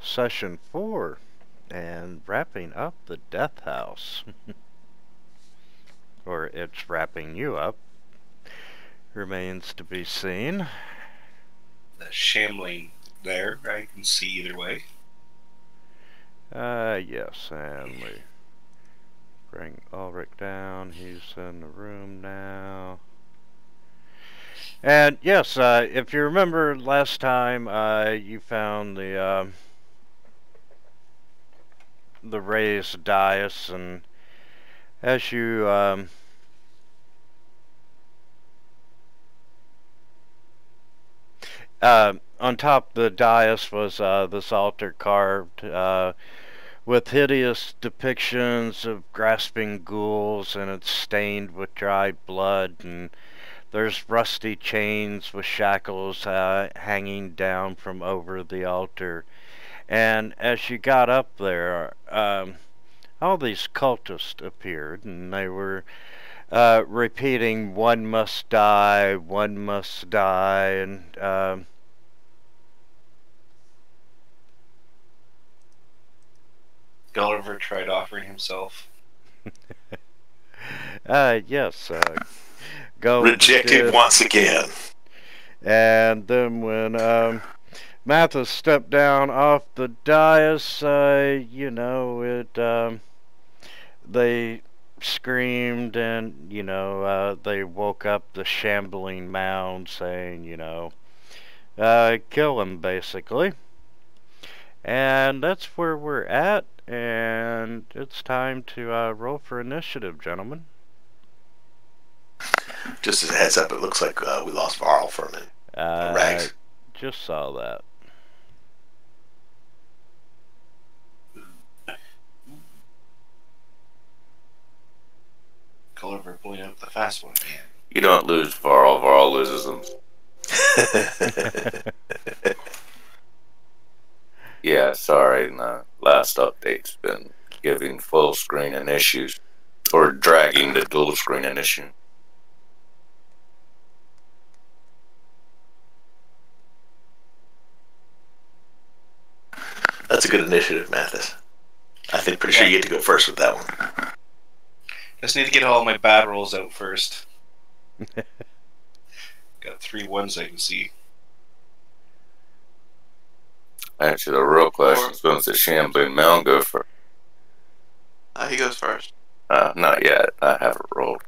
session 4 and wrapping up the Death House. Or it's wrapping you up. Remains to be seen. The shambling there, I can see either way. Yes, and we bring Ulrich down. He's in the room now. And yes, if you remember last time, you found the raised dais, and as you on top of the dais was this altar carved with hideous depictions of grasping ghouls, and it's stained with dried blood, and there's rusty chains with shackles hanging down from over the altar. And as you got up there, all these cultists appeared, and they were repeating, "One must die, one must die," and Gulliver tried offering himself. yes, go rejected once again. And then when Mathis stepped down off the dais, they screamed, and they woke up the shambling mound, saying, kill him, basically. And that's where we're at, and it's time to roll for initiative, gentlemen. Just as a heads up, it looks like we lost Varl for a minute. Rags. Just saw that. Gulliver pulling out the fast one again. You don't lose Varl, Varl loses them. Yeah, sorry, the last update's been giving full screen an issues, or dragging the dual screen an issue. That's a good initiative, Mathis. I think pretty sure you get to go first with that one. Just need to get all my bad rolls out first. Got 3 ones I can see. Actually, the real question is, when's the shambling mound go first? He goes first. Not yet. I haven't rolled.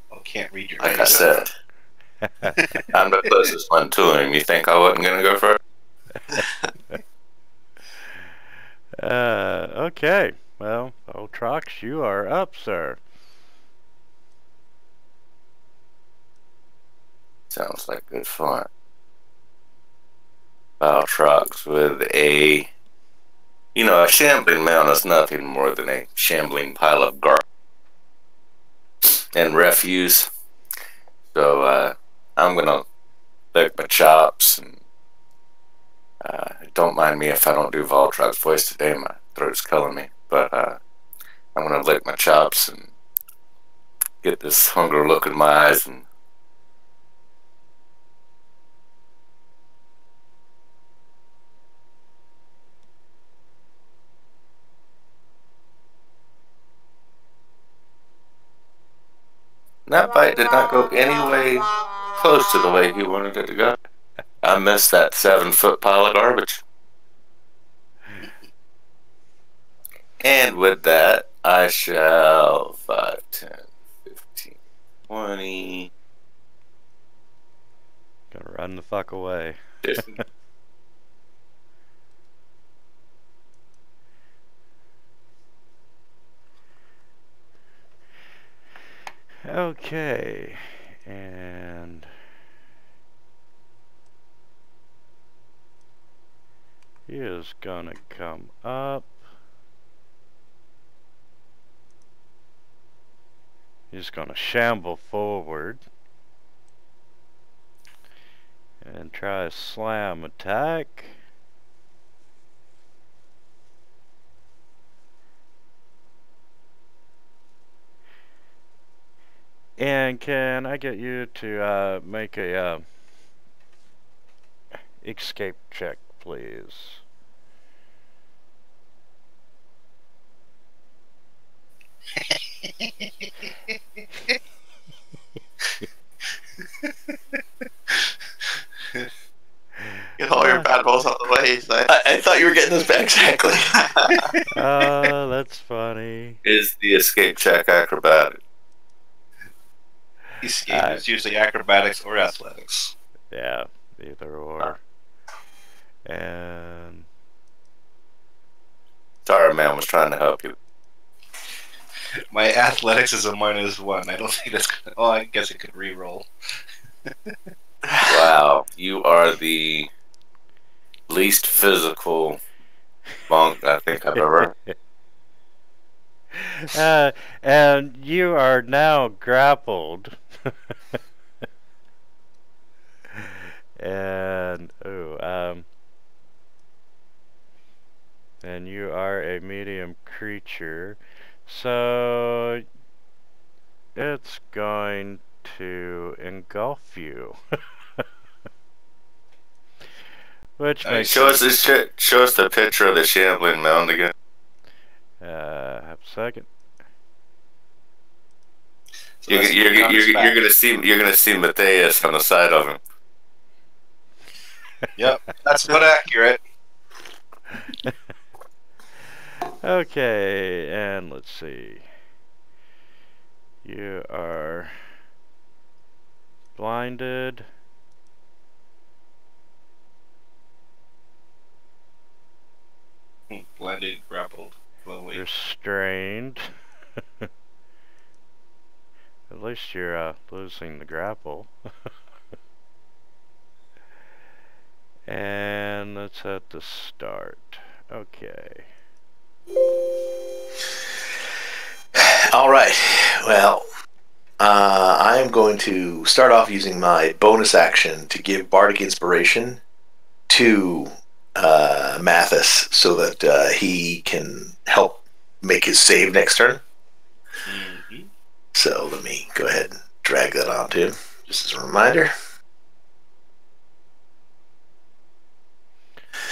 I can't read your Like I said, I'm the closest one to him. You think I wasn't going to go first? Okay. Well, Ultrox, you are up, sir. Sounds like good fun. Ultrox with a shambling mound is nothing more than a shambling pile of garbage and refuse. So I'm gonna lick my chops, and don't mind me if I don't do Voltrox's voice today. My throat's killing me, but I'm gonna lick my chops and get this hunger look in my eyes and that bite did not go any way close to the way he wanted it to go. I missed that 7-foot pile of garbage. And with that, I shall 5, 10, 15, 20. Gonna run the fuck away. Okay, and he is gonna come up. He's gonna shamble forward and try a slam attack. And can I get you to make a escape check, please. Get all your bad rolls out the way. He's like, I thought you were getting this back exactly. Oh, that's funny. Is the escape check acrobatic? Escape is usually acrobatics or athletics. Yeah, either or. And Sorry, man, I was trying to help you. My athletics is a -1. I don't think that's gonna. Oh, I guess it could re-roll. Wow, you are the least physical monk I think I've ever. and you are now grappled. And and you are a medium creature, so it's going to engulf you. Which makes Show us this shit. Show us the picture of the shambling mound again. have a second. So You're gonna see Matthias on the side of him. Yep, that's not accurate. Okay, and let's see. You are blinded. Blended, grappled, slowly. Restrained. At least you're losing the grapple. And let's hit the start. Okay. All right. Well, I am going to start off using my bonus action to give Bardic Inspiration to Mathis so that he can help make his save next turn. Mm-hmm. So let me go ahead and drag that onto him, just as a reminder.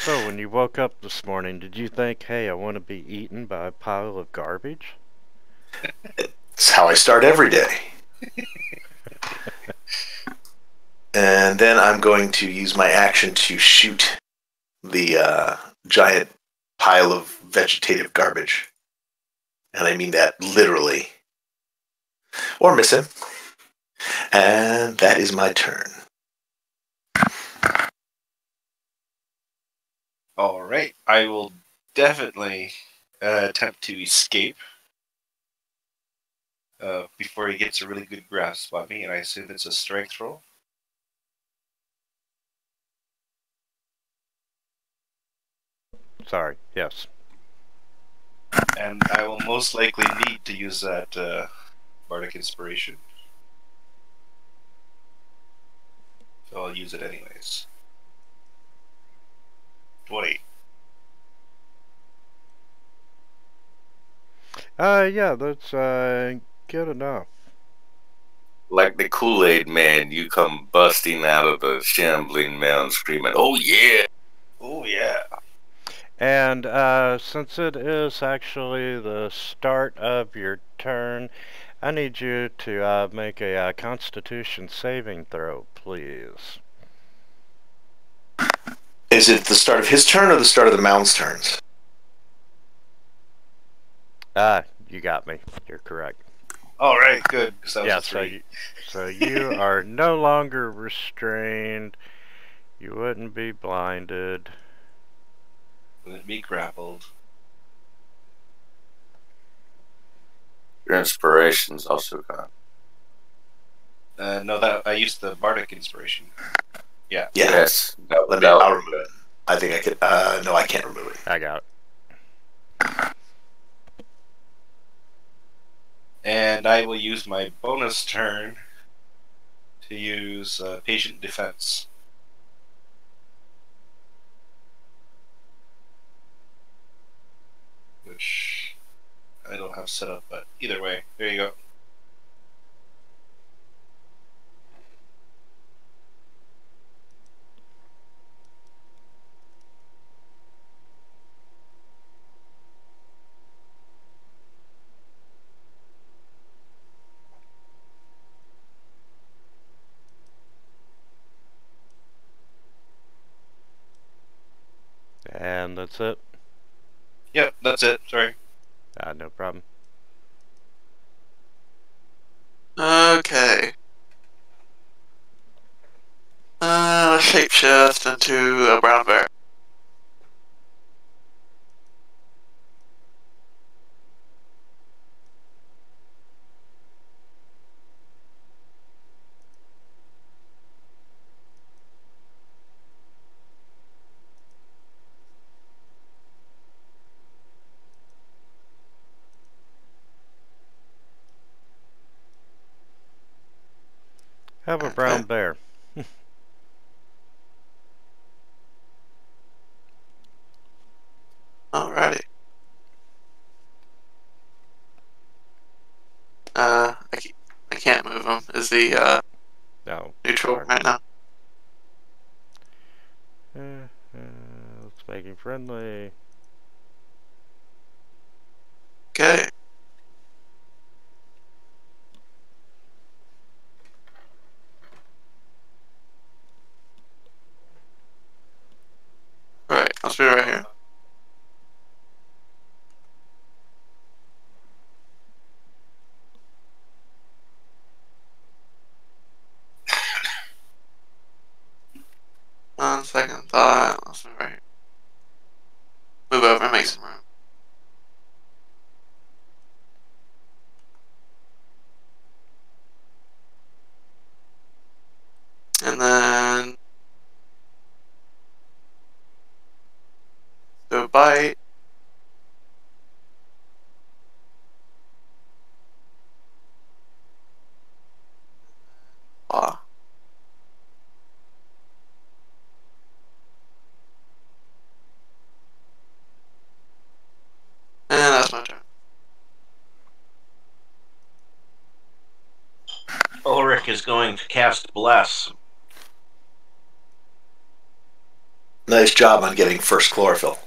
So when you woke up this morning, did you think, hey, I want to be eaten by a pile of garbage? It's how I start every day. And then I'm going to use my action to shoot the giant pile of vegetative garbage. And I mean that literally. Or miss him. And that is my turn. Alright, I will definitely attempt to escape before he gets a really good grasp on me, and I assume it's a strength roll. Sorry, yes. And I will most likely need to use that Bardic Inspiration. So I'll use it anyways. 20. Yeah, that's good enough. Like the Kool-Aid man, you come busting out of the shambling mound screaming, "Oh yeah! Oh yeah!" And since it is actually the start of your turn, I need you to make a Constitution saving throw, please. Is it the start of his turn or the start of the mound's turns? You got me. You're correct. Alright, good. Because that was Yeah, a 3. so you are no longer restrained. You wouldn't be blinded. Wouldn't be grappled. Your inspiration's also gone." No, that I used the Bardic Inspiration. Yeah. Yes. I'll remove it. I think I could. No, I can't remove it. I got it. And I will use my bonus turn to use Patient Defense. Which I don't have set up, but either way, there you go. and that's it? Yep, that's it. Sorry. No problem. Okay. Shapeshift into a brown bear. Have a brown bear. Alrighty. I can't move him. Is he No. neutral Sorry. right now? Let's make him friendly. Okay. Alright, let's be right here. On second thought, let's move right here. Move over and make some room. And then do a bite. Claw. And that's my turn. Ulrich is going to cast Bless. Nice job on getting first chlorophyll.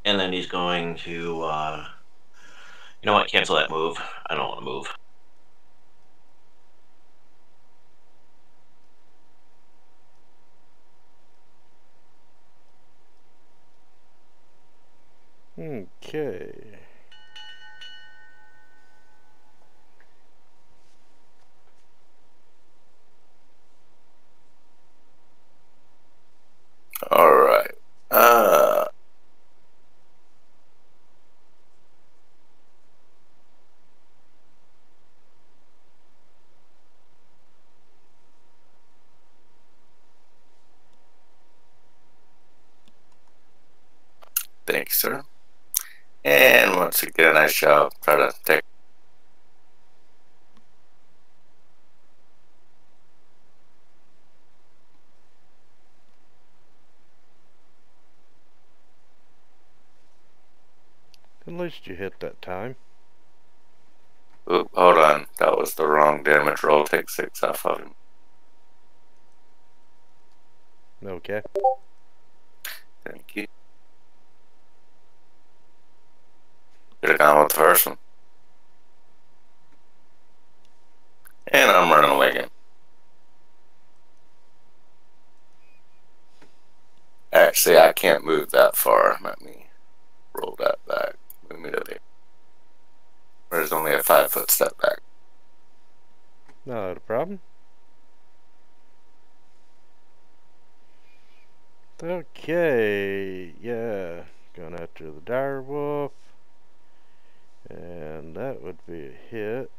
And then he's going to, you know what, cancel that move. I don't want to move. Okay. Alright. Thank you, sir. And once again, I shall try to take. At least you hit that time. Oop, hold on. That was the wrong damage roll. Take 6 off of him. Okay. Thank you. Should have gone with the first one. And I'm running away again. Actually, I can't move that far. Let me roll that back. Move me to there. There's only a 5-foot step back. Not a problem. Okay, yeah. Going after the dire wolf. And that would be a hit.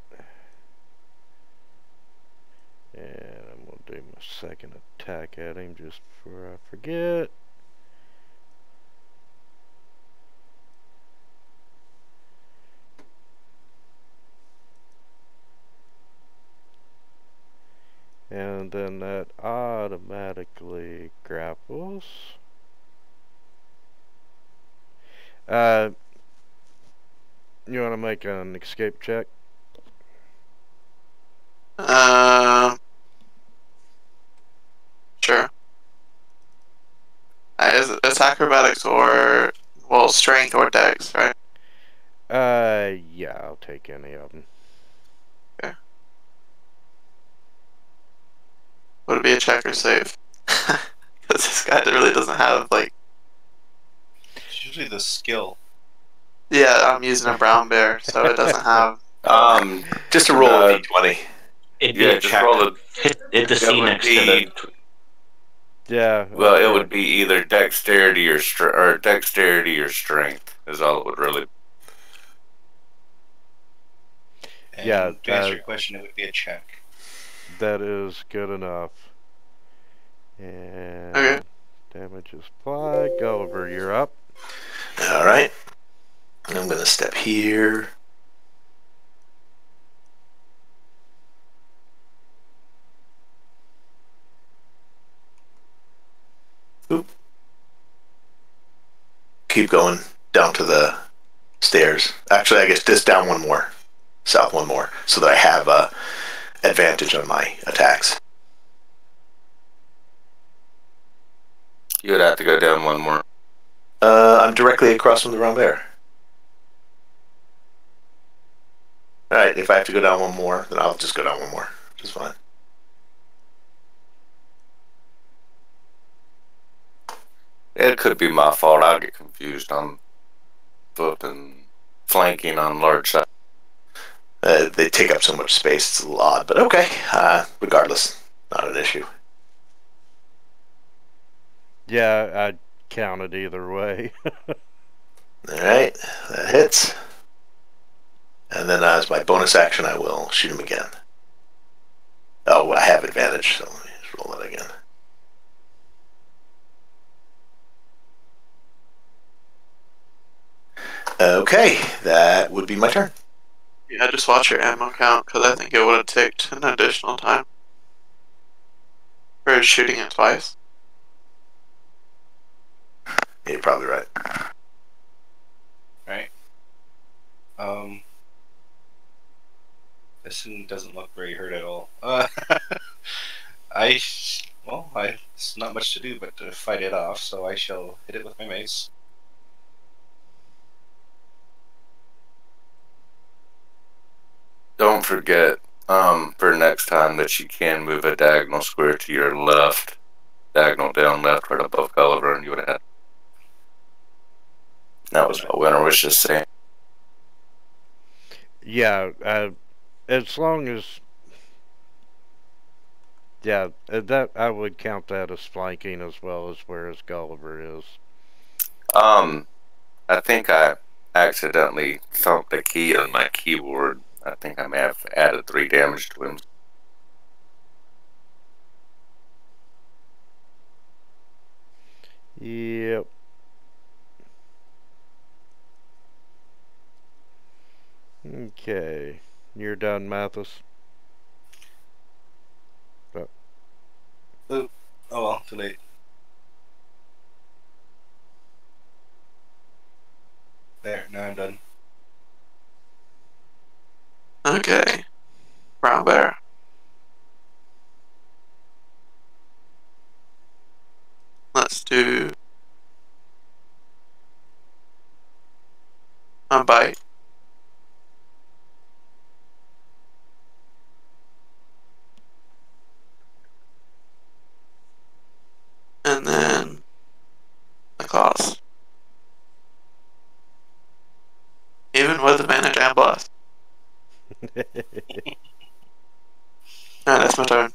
And I'm going to do my second attack at him just before I forget. And then that automatically grapples. You want to make an escape check? Sure. Is acrobatics or well, strength or dex, right? Yeah, I'll take any of them. Would it be a check or save? Because this guy really doesn't have, like... It's usually the skill. Yeah, I'm using a brown bear, so it doesn't have... Just a roll of d20. It'd Yeah, be a just check. roll the. Hit the It C would next be- to the. Yeah. Well, okay. it would be either dexterity or dexterity or strength is all it would really. And Yeah, to answer your question, it would be a check. That is good enough. And Okay. damage is applied. Gulliver, you're up. All right. I'm going to step here. Oop. Keep going down to the stairs. Actually, I guess just down one more. South one more. So that I have advantage on my attacks. You would have to go down one more. I'm directly across from the brown bear. Alright, if I have to go down one more, then I'll just go down one more. Which is fine. It could be my fault. I'll get confused on foot and flanking on large side. They take up so much space, it's a little odd, but okay. Regardless, not an issue. Yeah, I counted either way. Alright, that hits. And then as my bonus action, I will shoot him again. Oh, I have advantage, so let me just roll that again. Okay, that would be my turn. Yeah, just watch your ammo count, because I think it would have ticked an additional time. For shooting it twice. Yeah, you're probably right. Right. This one doesn't look very hurt at all. It's not much to do but to fight it off, so I shall hit it with my mace. Don't forget, for next time that you can move a diagonal square to your left, diagonal down left, right above Gulliver, and you would have had. That was what Winter was just saying. Yeah, as long as... Yeah, that I would count that as flanking as well as where Gulliver is. I think I accidentally thumped a key on my keyboard. I think I may have added 3 damage to him. Yep. Okay. You're done, Mathis? Oh well, too late. There, now I'm done. Okay. Brown bear. Let's do a bite. And then the claws. Even with advantage and blast. Alright, that's my turn.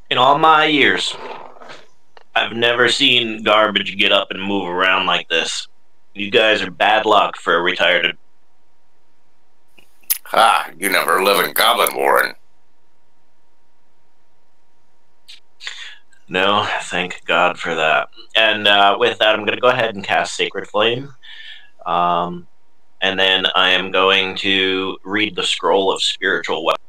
In all my years, I've never seen garbage get up and move around like this. You guys are bad luck for a retired. Ha! You never live in Goblin Warren. No, thank God for that. And with that, I'm going to go ahead and cast Sacred Flame. And then I am going to read the Scroll of Spiritual Weapons.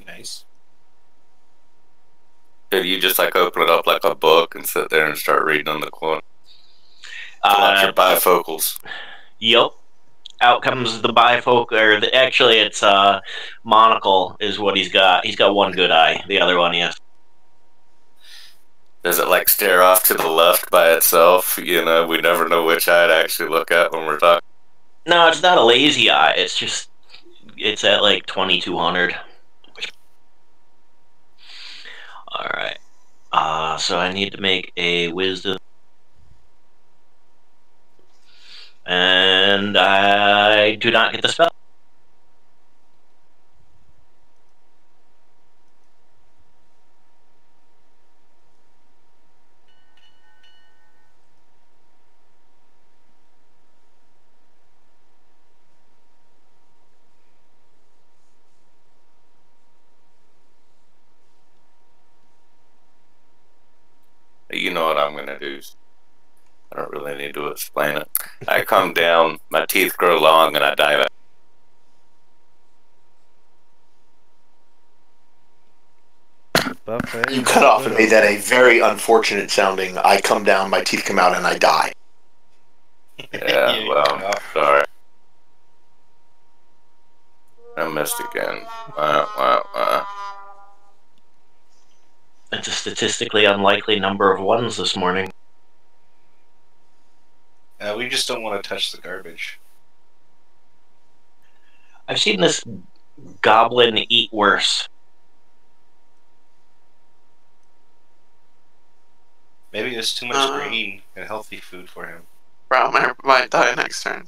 Nice. Could you just like open it up like a book and sit there and start reading on the corner? Pull out your bifocals. Yep. out comes the bifocal, or actually, it's monocle is what he's got. He's got one good eye. The other one, yes. Does it like stare off to the left by itself? You know, we never know which eye to actually look at when we're talking. No, it's not a lazy eye. It's just it's at like 2200. All right. So I need to make a wisdom, and I do not get the spell. You know what I'm gonna do. I don't really need to explain it. I come down, my teeth grow long, and I dive out. Buffet. You cut off and made that a very unfortunate sounding. I come down, my teeth come out, and I die. Yeah, You well, cut off. sorry. I missed again. It's a statistically unlikely number of ones this morning. We just don't want to touch the garbage. I've seen this goblin eat worse. Maybe there's too much green and healthy food for him. Brown bear might die next turn.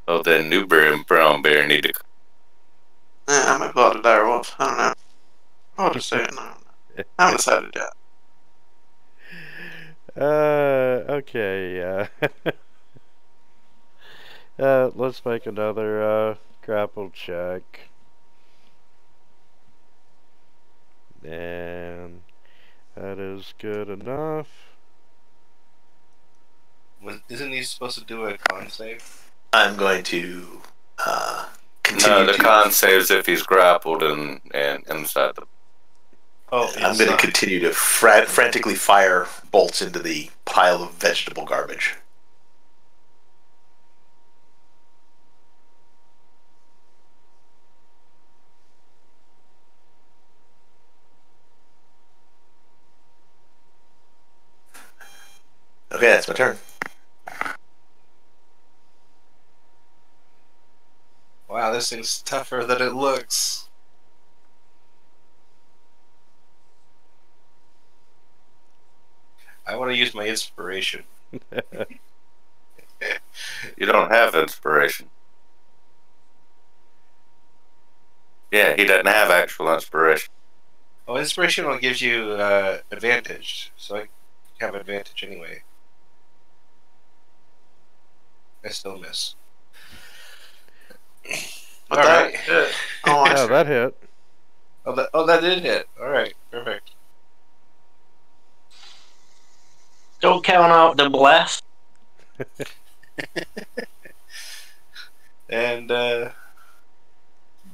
Oh, then new bear and brown bear need to. I might pull out a dire wolf. I don't know. I'll just say it. I don't know. I haven't decided yet. Okay, let's make another, grapple check. And that is good enough. Isn't he supposed to do a con save? I'm going to continue. No, the con saves if he's grappled and inside the. Oh, I'm going to continue to frantically fire bolts into the pile of vegetable garbage. Okay, that's my turn. Wow, this thing's tougher than it looks. I want to use my inspiration. You don't have inspiration. Yeah, he doesn't have actual inspiration. Oh, inspiration gives you advantage, so I have advantage anyway. I still miss. But All that, right. oh, Yeah, that hit. Oh, that did hit. All right, perfect. Don't count out the blast. And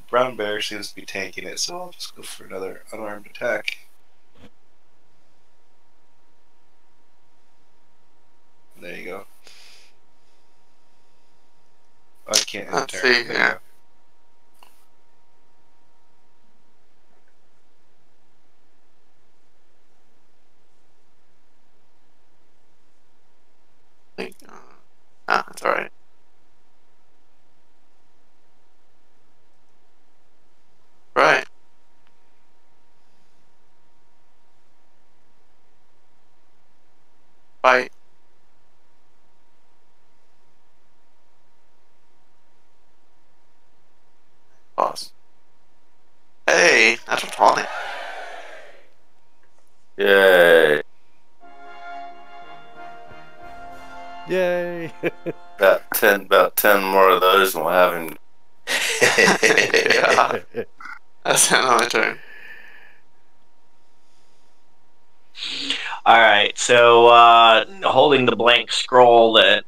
Brown Bear seems to be tanking it, so I'll just go for another unarmed attack. There you go. Oh, I can't. Let's enter. see, There you yeah. go. that's alright. Right. Bite. Pause. Hey, that's a 20. Yay! Yay! About 10 more of those, and we'll have him. Yeah. That's another turn. All right, so holding the blank scroll that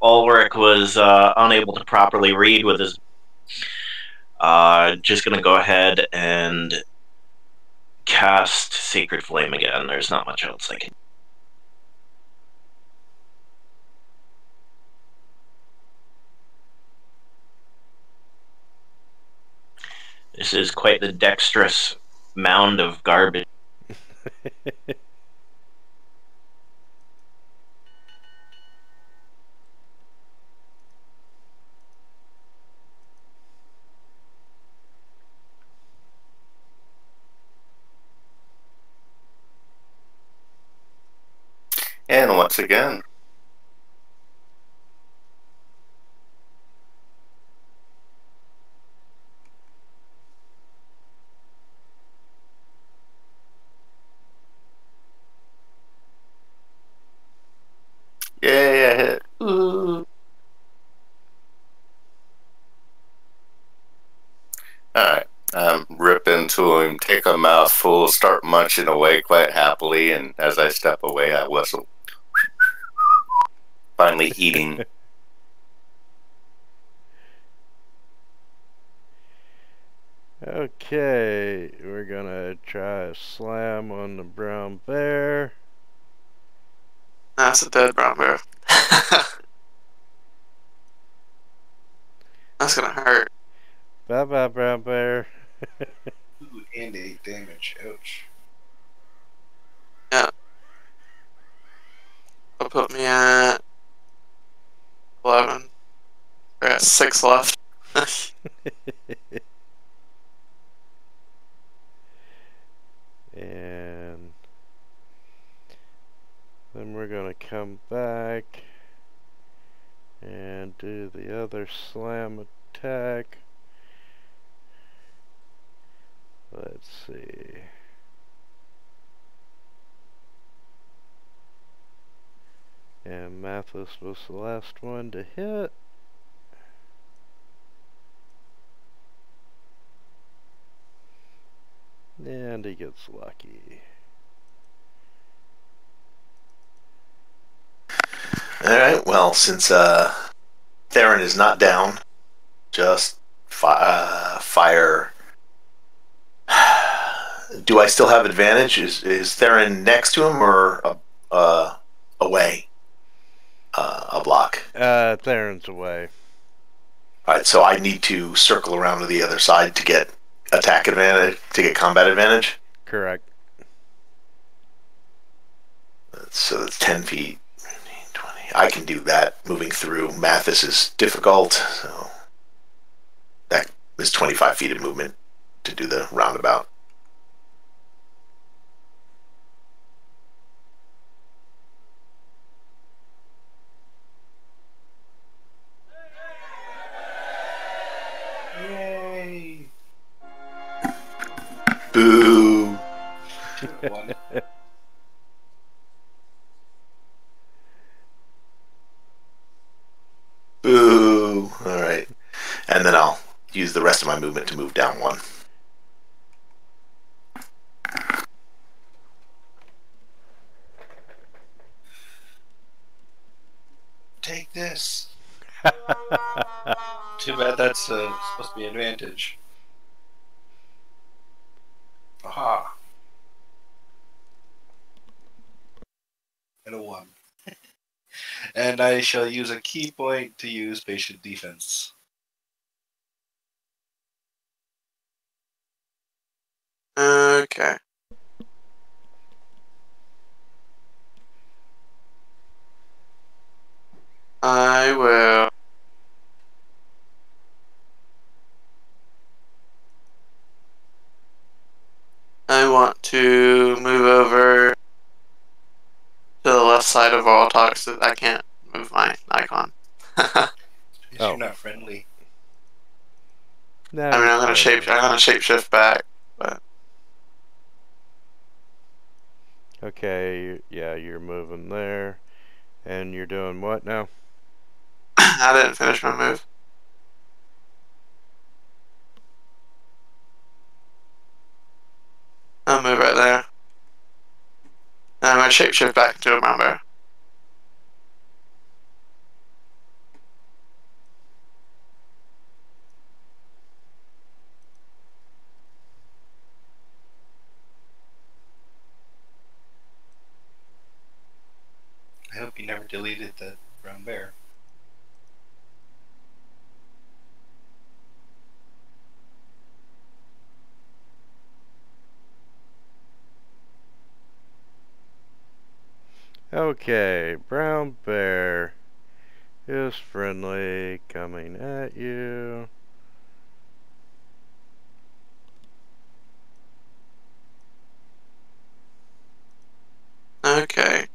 Ulrich was unable to properly read with his, just gonna go ahead and cast Sacred Flame again. There's not much else I can. This is quite the dexterous mound of garbage. And once again, yay, I hit. Ooh. Alright, rip into him, take a mouthful, start munching away quite happily, and as I step away, I whistle. Finally eating. Okay, we're gonna try a slam on the brown bear. That's a dead brown bear. That's gonna hurt. Bye bye, brown bear. Ooh, and 8 damage. Ouch. Yeah. It'll put me at 11. I got 6 left. And then we're gonna come back and do the other slam attack. Let's see. And Mathis was the last one to hit. And he gets lucky. Alright, well, since Theron is not down, just fire. Do I still have advantage? Is Theron next to him or away? A block. Theron's away. Alright, so I need to circle around to the other side to get attack advantage, to get combat advantage? Correct. So that's 10 feet. 20. I can do that. Moving through Mathis is difficult, so that is 25 feet of movement to do the roundabout. Yay! Boo! 1. Boo! Alright. And then I'll use the rest of my movement to move down 1. Take this. Too bad that's supposed to be advantage. Aha. And a 1. And I shall use a key point to use patient defense. Okay. I will. I want to move over to the left side of all talk so that I can't move my icon. Because Oh. you're not friendly. No, I mean, I'm gonna shapeshift back, but okay, yeah, you're moving there. And you're doing what now? I didn't finish my move. I'll move right there. And I'm gonna shapeshift back into a brown bear. I hope you never deleted that brown bear. Okay, brown bear is friendly, coming at you. Okay.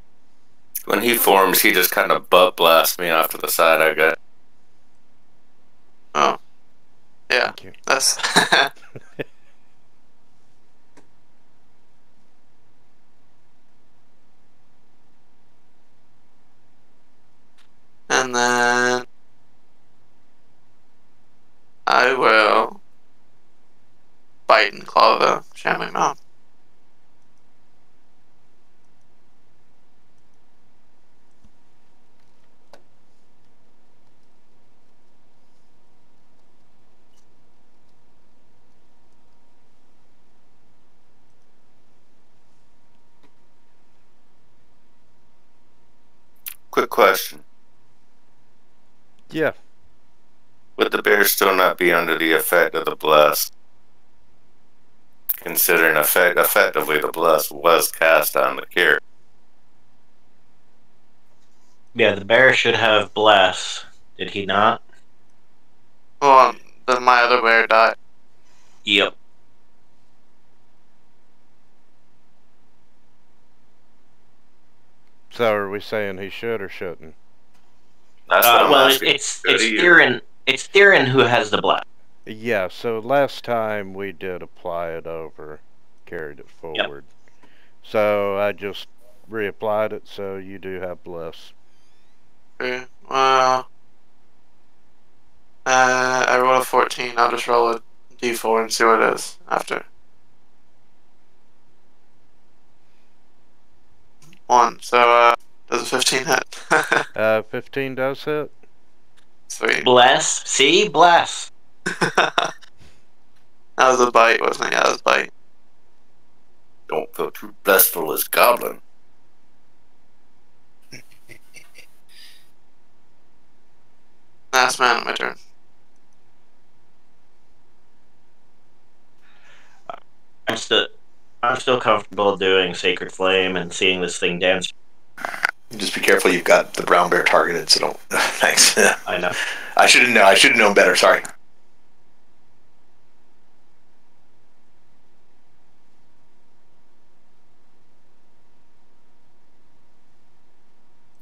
When he forms, he just kind of butt blasts me off to the side, I guess. Oh. Yeah. Thank you. That's. And then I will bite and claw the shambling mouth. Quick question. Yeah. Would the bear still not be under the effect of the bless? Considering effectively the bless was cast on the character. Yeah, the bear should have bless. Did he not? Well, then my other bear died. Yep. So are we saying he should or shouldn't? That's what I'm Well, asking. it's Theron. It's Theron who has the bless. Yeah, so last time we did apply it over, carried it forward. So I just reapplied it, so you do have bliss. Okay. Well, I rolled a 14. I'll just roll a d4 and see what it is after. 1. So, does a 15 hit? 15 does hit. Sweet. Bless. See? Bless. That was a bite, wasn't it? Yeah, that was a bite. Don't feel too blessful as goblin. Last man, my turn. I'm still comfortable doing Sacred Flame and seeing this thing dance. Just be careful. You've got the brown bear targeted, so don't. Thanks. I know. I should have known. I should have known better. Sorry.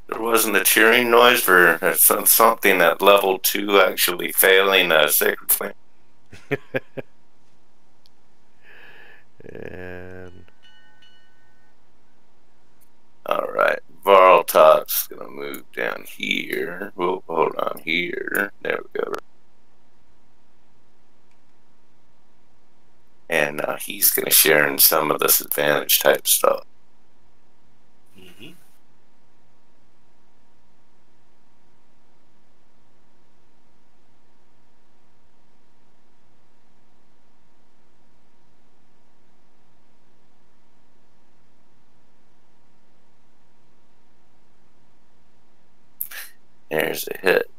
There wasn't a cheering noise for something at level 2 actually failing a Sacred Flame. And Alright, Varltop's gonna move down here. Whoa, hold on here. There we go. And he's gonna share in some of this advantage type stuff. Mm-hmm. There's a hit.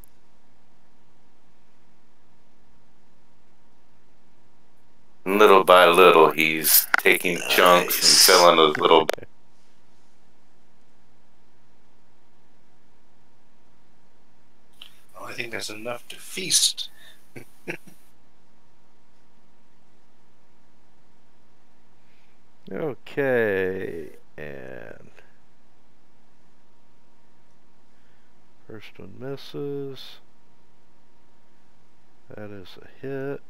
Little by little, he's taking chunks and filling those little. Oh, I think that's enough to feast. okay, and first one misses. That is a hit.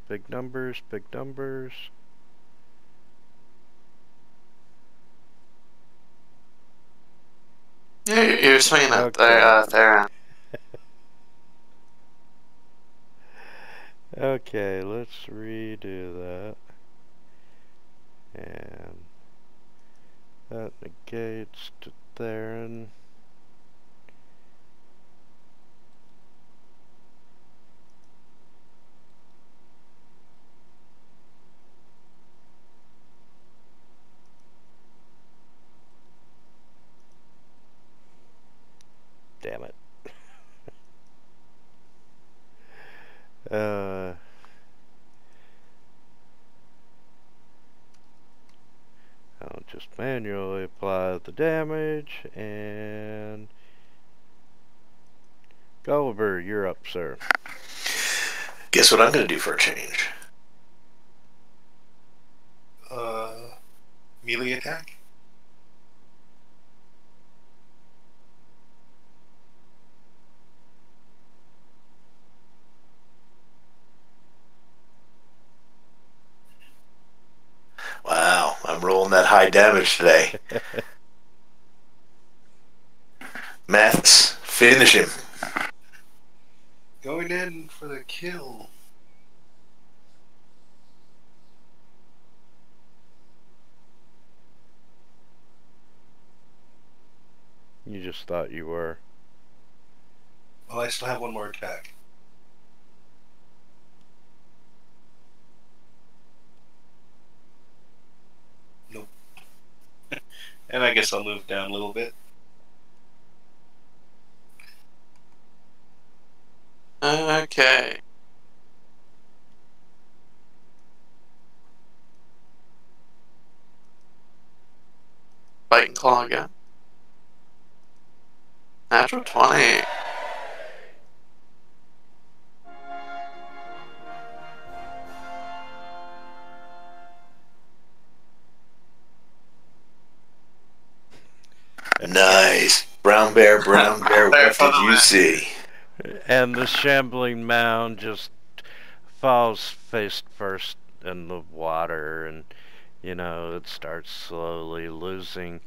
Big numbers, big numbers. Yeah, you're swinging at Okay. Theron. Okay, let's redo that. And that negates to Theron. Damn it. I'll just manually apply of the damage, and Gulliver, you're up, sir. Guess what I'm going to do for a change? Melee attack? Wow, I'm rolling that high damage today. Maths, finish him. Going in for the kill. You just thought you were. Well, I still have one more attack. Nope. And I guess I'll move down a little bit. Okay. Bite and claw again. Natural 20. Nice. Brown bear, what did you see? And the shambling mound just falls face first in the water, and you know, it starts slowly losing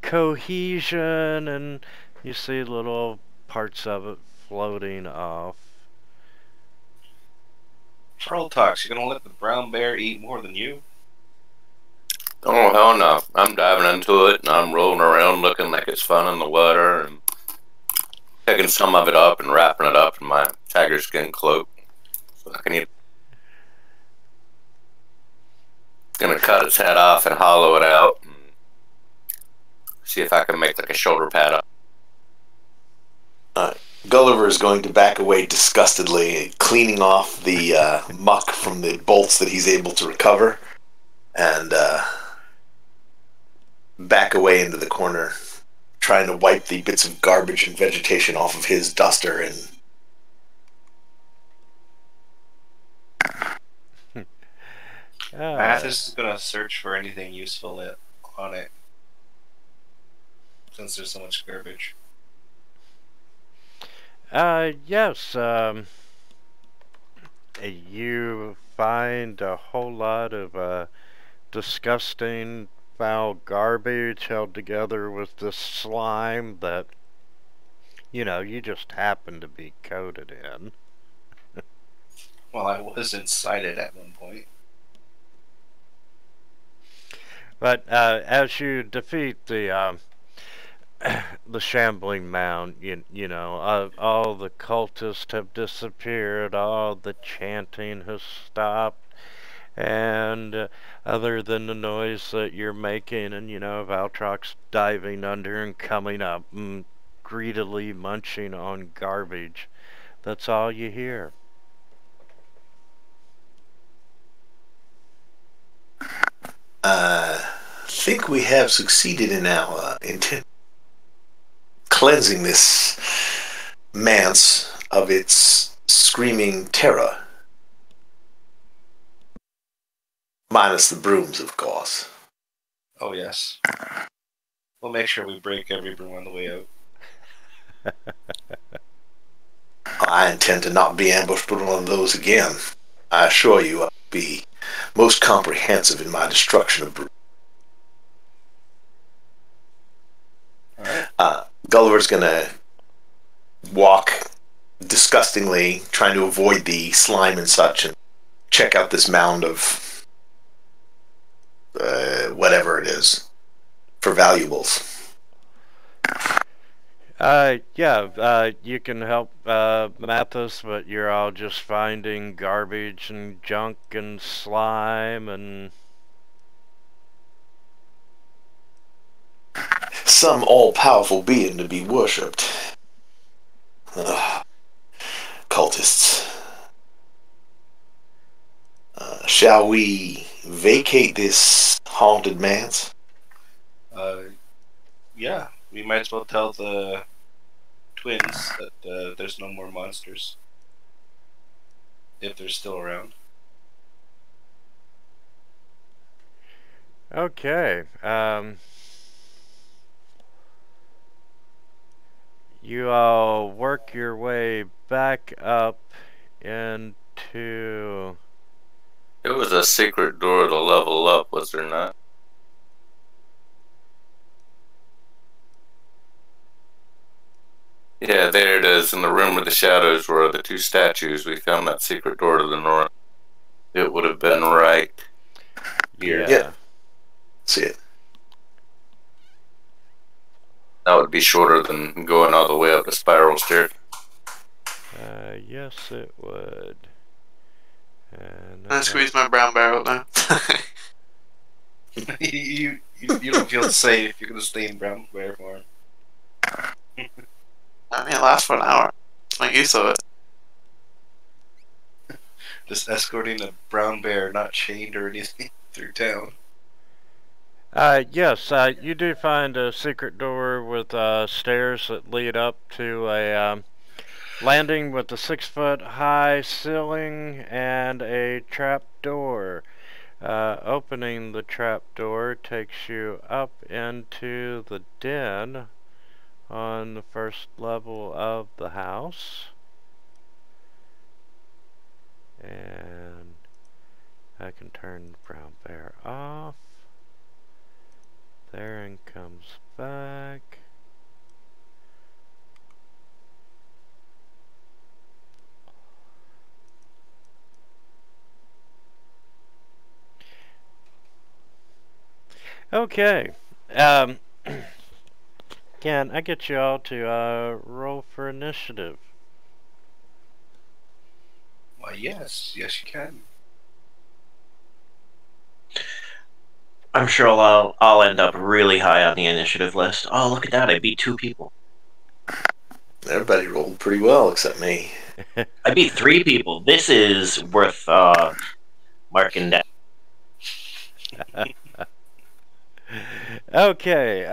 cohesion, and you see little parts of it floating off. Pearl Talks, you're gonna let the brown bear eat more than you? Oh, hell no. I'm diving into it, and I'm rolling around looking like it's fun in the water, and picking some of it up and wrapping it up in my tiger skin cloak so I can eat. Gonna cut its head off and hollow it out and see if I can make like a shoulder pad up. Gulliver is going to back away disgustedly, cleaning off the muck from the bolts that he's able to recover, and back away into the corner, trying to wipe the bits of garbage and vegetation off of his duster. And Mathis is gonna search for anything useful on it, since there's so much garbage. Yes, you find a whole lot of disgusting, foul garbage held together with this slime that, you know, you just happen to be coated in. Well, I was inside it at one point. But as you defeat the shambling mound, you know, all the cultists have disappeared, all the chanting has stopped, and other than the noise that you're making, and you know, Valtrox diving under and coming up and greedily munching on garbage, that's all you hear. think we have succeeded in our intent, cleansing this manse of its screaming terror. Minus the brooms, of course. Oh, yes. We'll make sure we break every broom on the way out. I intend to not be ambushed with one of those again. I assure you I'll be most comprehensive in my destruction of brooms. Alright. Gulliver's gonna walk disgustingly, trying to avoid the slime and such, and check out this mound of whatever it is for valuables. You can help Mathis, but you're all just finding garbage and junk and slime and... Some all-powerful being to be worshipped. Cultists. Shall we vacate this haunted manse? Yeah, we might as well tell the twins that there's no more monsters. If they're still around. Okay. You all work your way back up into... It was a secret door to level up, was there not? Yeah, there it is, in the room where the shadows were, the two statues. We found that secret door to the north. It would have been right here. Yeah. See it. That would be shorter than going all the way up the spiral stairs. Yes, it would. And I squeeze my brown barrel now. you don't feel safe. You're gonna stay in Brown Bear Farm. I mean, it lasts for an hour. Make use of it. Just escorting a brown bear, not chained or anything, through town. Yes, you do find a secret door with stairs that lead up to a landing with a 6-foot high ceiling and a trap door. Opening the trap door takes you up into the den on the first level of the house. And I can turn the brown bear off. There, and comes back. Okay. Can I get you all to roll for initiative? Why, yes. Yes, you can. I'm sure I'll end up really high on the initiative list. Oh, look at that! I beat 2 people. Everybody rolled pretty well except me. I beat 3 people. This is worth marking down. Okay.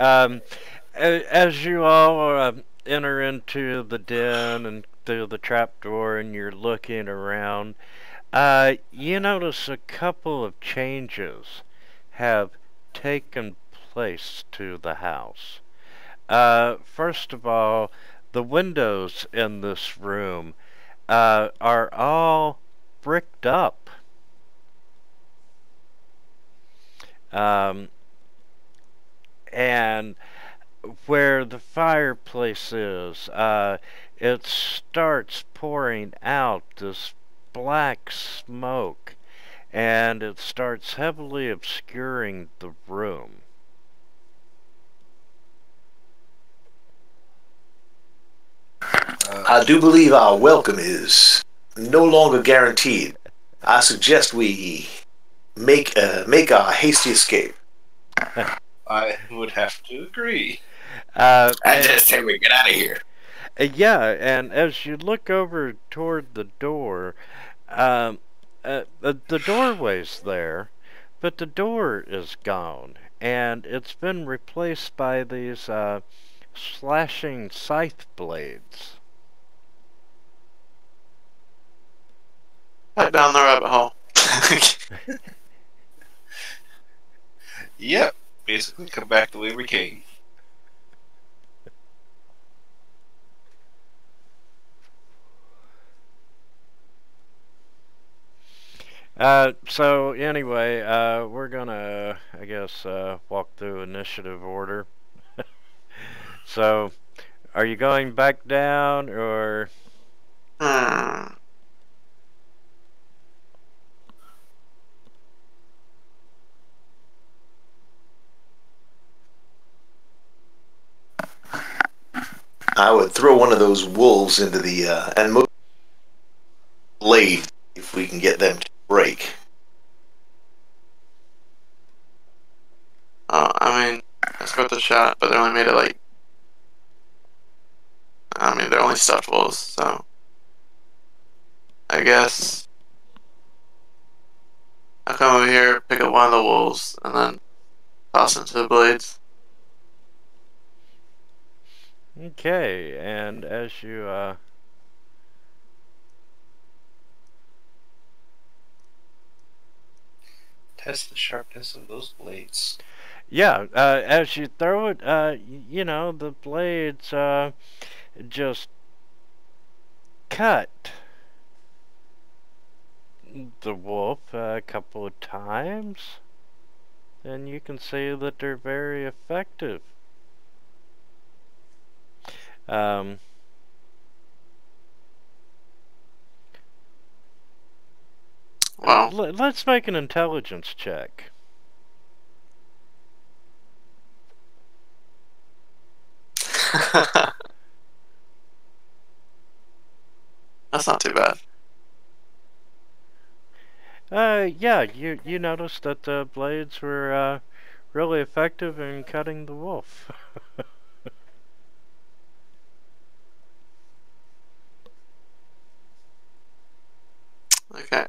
As you all enter into the den and through the trapdoor, and you're looking around, you notice a couple of changes have taken place to the house. First of all, the windows in this room are all bricked up. And where the fireplace is, it starts pouring out this black smoke, and it starts heavily obscuring the room. I do believe our welcome is no longer guaranteed. I suggest we make our hasty escape. I would have to agree. I just say we get out of here. Yeah, and as you look over toward the door, the doorway's there, but the door is gone, and it's been replaced by these slashing scythe blades. Head down the rabbit hole. Yep. Basically, come back the way we came. So anyway, we're gonna, I guess, walk through initiative order. So, are you going back down, or? I would throw one of those wolves into the and most blade if we can get them to break. I mean, let's go with the shot, but they only made it like. I mean, they're only stuffed wolves, so. I guess. I'll come over here, pick up one of the wolves, and then toss it into the blades. Okay, and as you Test the sharpness of those blades. yeah, as you throw it, you know, the blades just cut the wolf a couple of times, and you can see that they're very effective. Um, Wow. let's make an intelligence check. That's not too bad. Yeah, you noticed that the blades were really effective in cutting the wolf. Okay.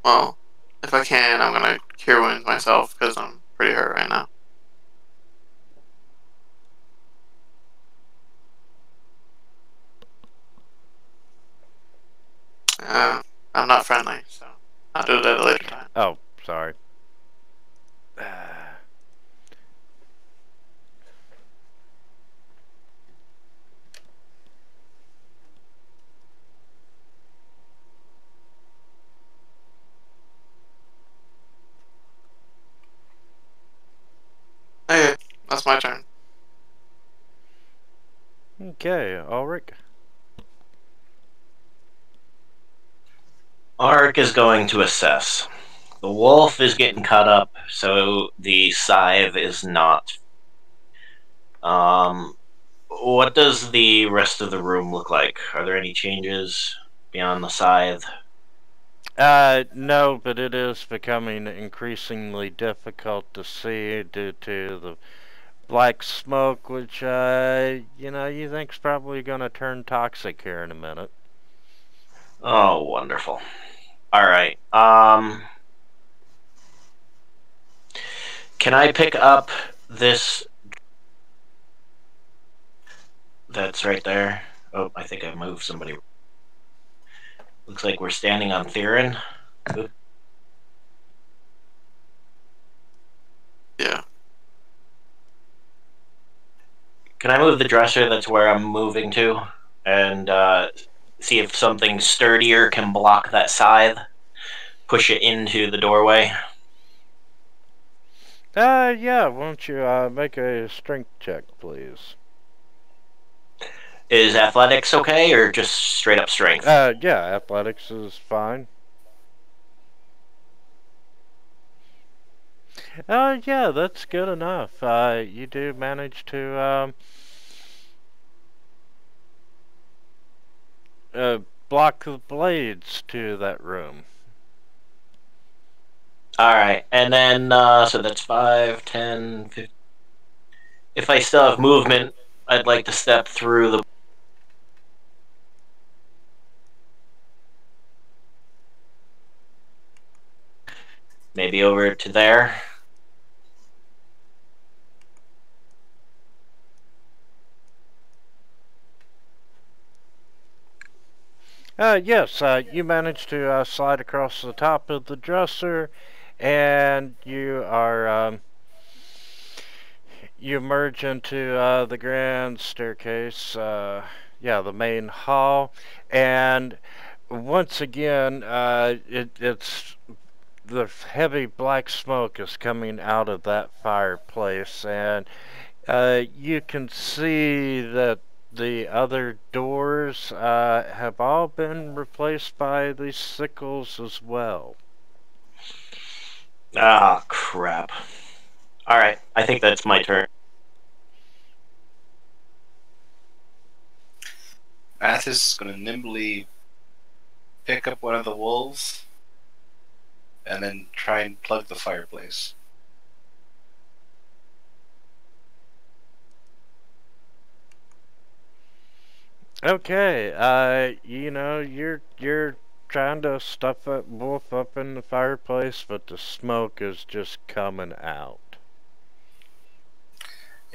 Well, if I can, I'm gonna cure wounds myself because I'm pretty hurt right now. I'm not friendly, so I'll do it at a later time. Oh, sorry. Okay, that's my turn. Okay, Ulrich. Ark is going to assess. The wolf is getting cut up, so the scythe is not. What does the rest of the room look like? Are there any changes beyond the scythe? No, but it is becoming increasingly difficult to see due to the black smoke, which, you know, you think's probably gonna turn toxic here in a minute. Oh, wonderful. All right. Can I pick up this? That's right there. Oh, I think I moved somebody. Looks like we're standing on Theron. Yeah. Can I move the dresser? That's where I'm moving to, and see if something sturdier can block that scythe. Push it into the doorway. Yeah, won't you, make a strength check, please? Is athletics okay, or just straight up strength? Yeah, athletics is fine. Yeah, that's good enough. You do manage to, block the blades to that room. Alright, and then, so that's 5, 10, 15. If I still have movement, I'd like to step through the... Maybe over to there. Yes, you manage to slide across the top of the dresser, and you are, you emerge into the grand staircase, yeah, the main hall, and once again, it's the heavy black smoke is coming out of that fireplace, and you can see that the other doors have all been replaced by these sickles as well. Ah, crap. Alright, I think that's my turn. Mathis is going to nimbly pick up one of the wolves and then try and plug the fireplace. Okay, you know, you're trying to stuff that wolf up in the fireplace, but the smoke is just coming out.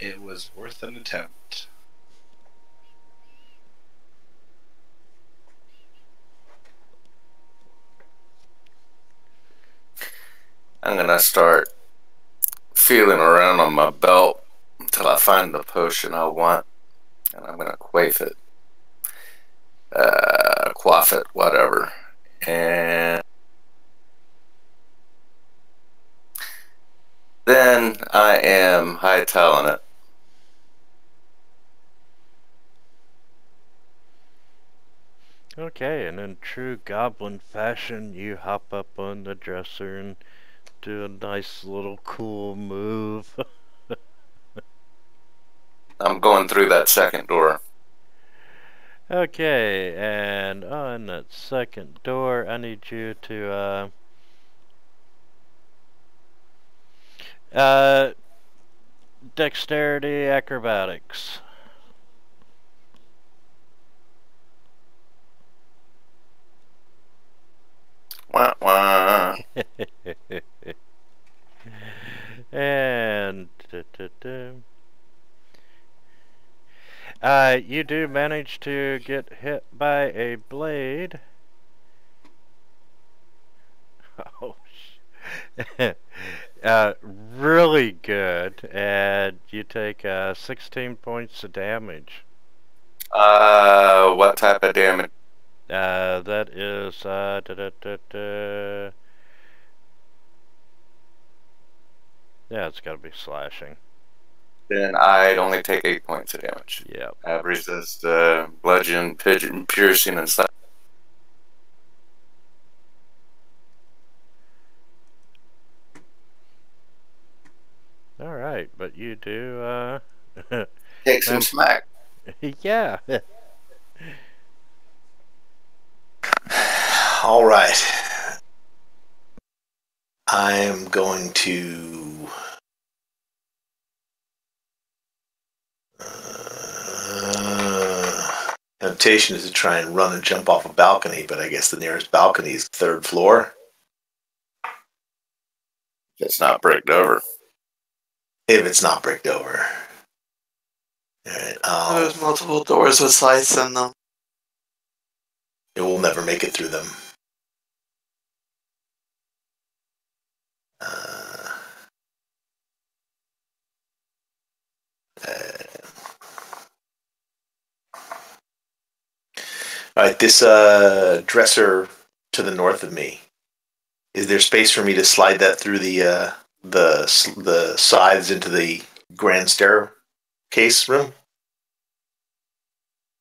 It was worth an attempt. I'm gonna start feeling around on my belt until I find the potion I want, and I'm gonna quaff it. Quaff it, whatever. And then I am hightailing it. Okay, and in true goblin fashion, you hop up on the dresser and do a nice little cool move. I'm going through that second door. Okay, and on that second door, I need you to, dexterity acrobatics. Wah, wah. And you do manage to get hit by a blade. Oh, really good, and you take 16 points of damage. What type of damage? That is yeah, it's got to be slashing. Then I'd only take 8 points of damage. Yep. I have resist, bludgeon, pigeon, piercing, and stuff. All right, but you do Take some smack. yeah. All right. I am going to temptation is to try and run and jump off a balcony, but I guess the nearest balcony is third floor. It's not bricked over. If it's not bricked over. All right. There's multiple doors with slits in them. It will never make it through them. All right, this dresser to the north of me. Is there space for me to slide that through the sides into the grand staircase room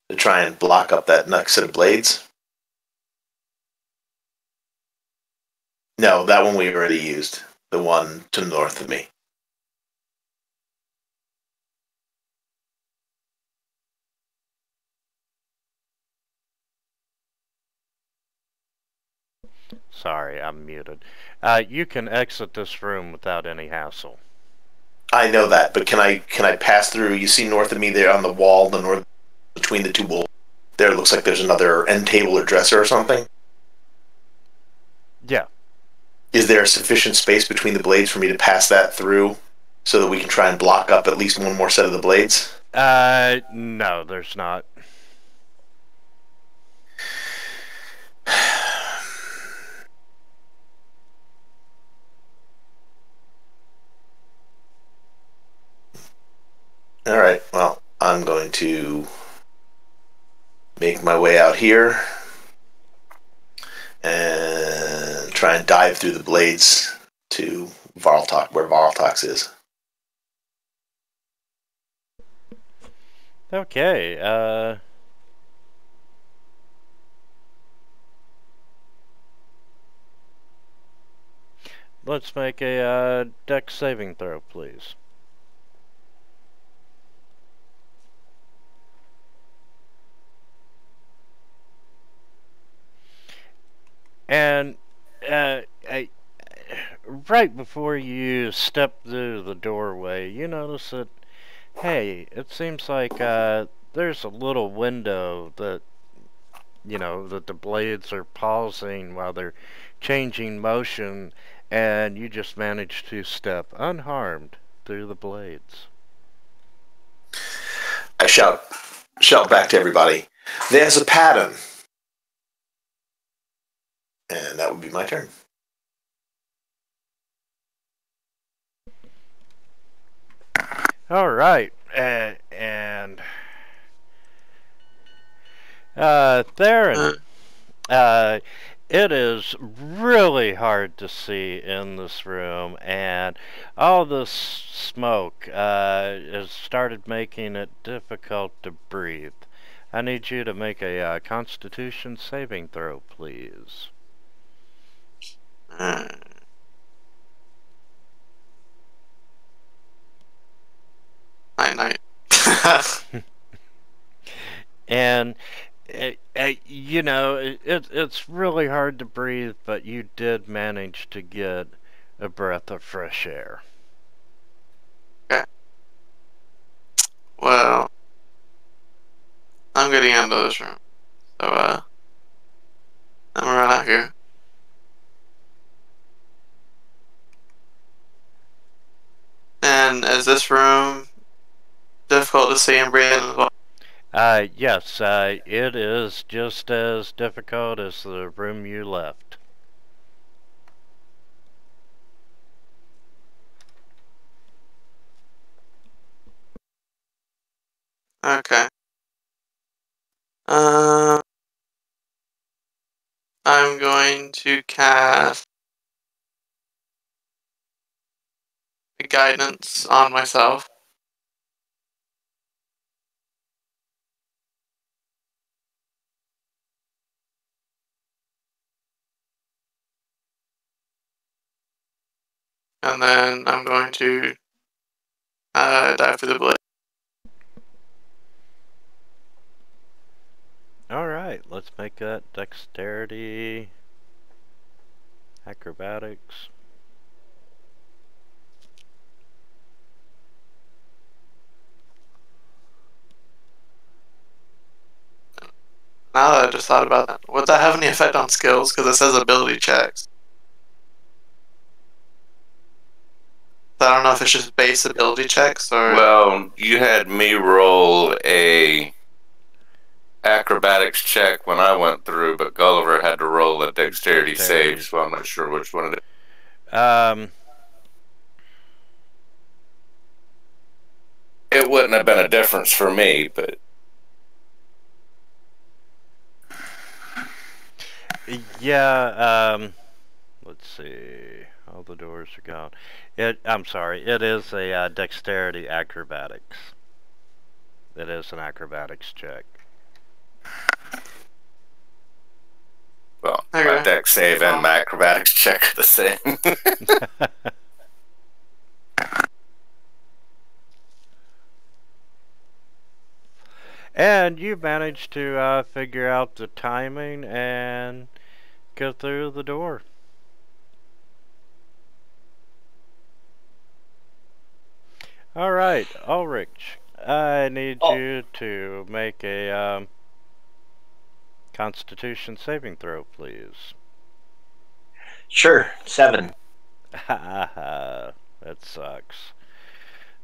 to try and block up that next set of blades? No, that one we already used. The one to the north of me. Sorry, I'm muted. You can exit this room without any hassle. I know that, but can I pass through? You see north of me there on the wall, the north between the two walls. There, it looks like there's another end table or dresser or something. Yeah. Is there sufficient space between the blades for me to pass that through so that we can try and block up at least one more set of the blades? No, there's not. All right, well, I'm going to make my way out here and try and dive through the blades to Varltok, where Varltox is. Okay, let's make a dex saving throw, please. And right before you step through the doorway, you notice that, hey, it seems like there's a little window that, that the blades are pausing while they're changing motion, and you just managed to step unharmed through the blades. I shout back to everybody, there's a pattern. And that would be my turn. All right, Theron, it is really hard to see in this room, and all this smoke has started making it difficult to breathe. I need you to make a Constitution saving throw, please. Night. And you know, it's really hard to breathe, but you did manage to get a breath of fresh air. Okay. Well, I'm getting out of this room. So, I'm right out here. And is this room difficult to see and breathe in as well? Yes, it is just as difficult as the room you left. Okay. I'm going to cast guidance on myself. And then I'm going to dive for the blade. Alright, let's make that dexterity, acrobatics. Now that I just thought about that, would that have any effect on skills? Because it says ability checks. I don't know if it's just base ability checks or. Well, you had me roll a acrobatics check when I went through, but Gulliver had to roll a dexterity save, so I'm not sure which one it is. It wouldn't have been a difference for me, but yeah, let's see. All the doors are gone. I'm sorry. It is a dexterity acrobatics. It is an acrobatics check. Well, my dex save and my acrobatics check are the same. And you managed to figure out the timing and go through the door. Alright, Ulrich, I need you to make a Constitution saving throw, please. Sure, 7. Haha, that sucks.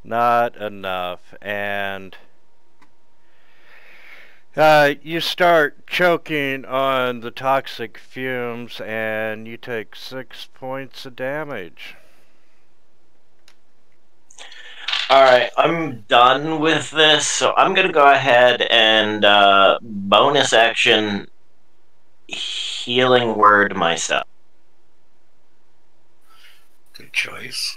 Not enough, and you start choking on the toxic fumes, and you take 6 points of damage. Alright, I'm done with this, so I'm going to go ahead and bonus action healing word myself. Good choice.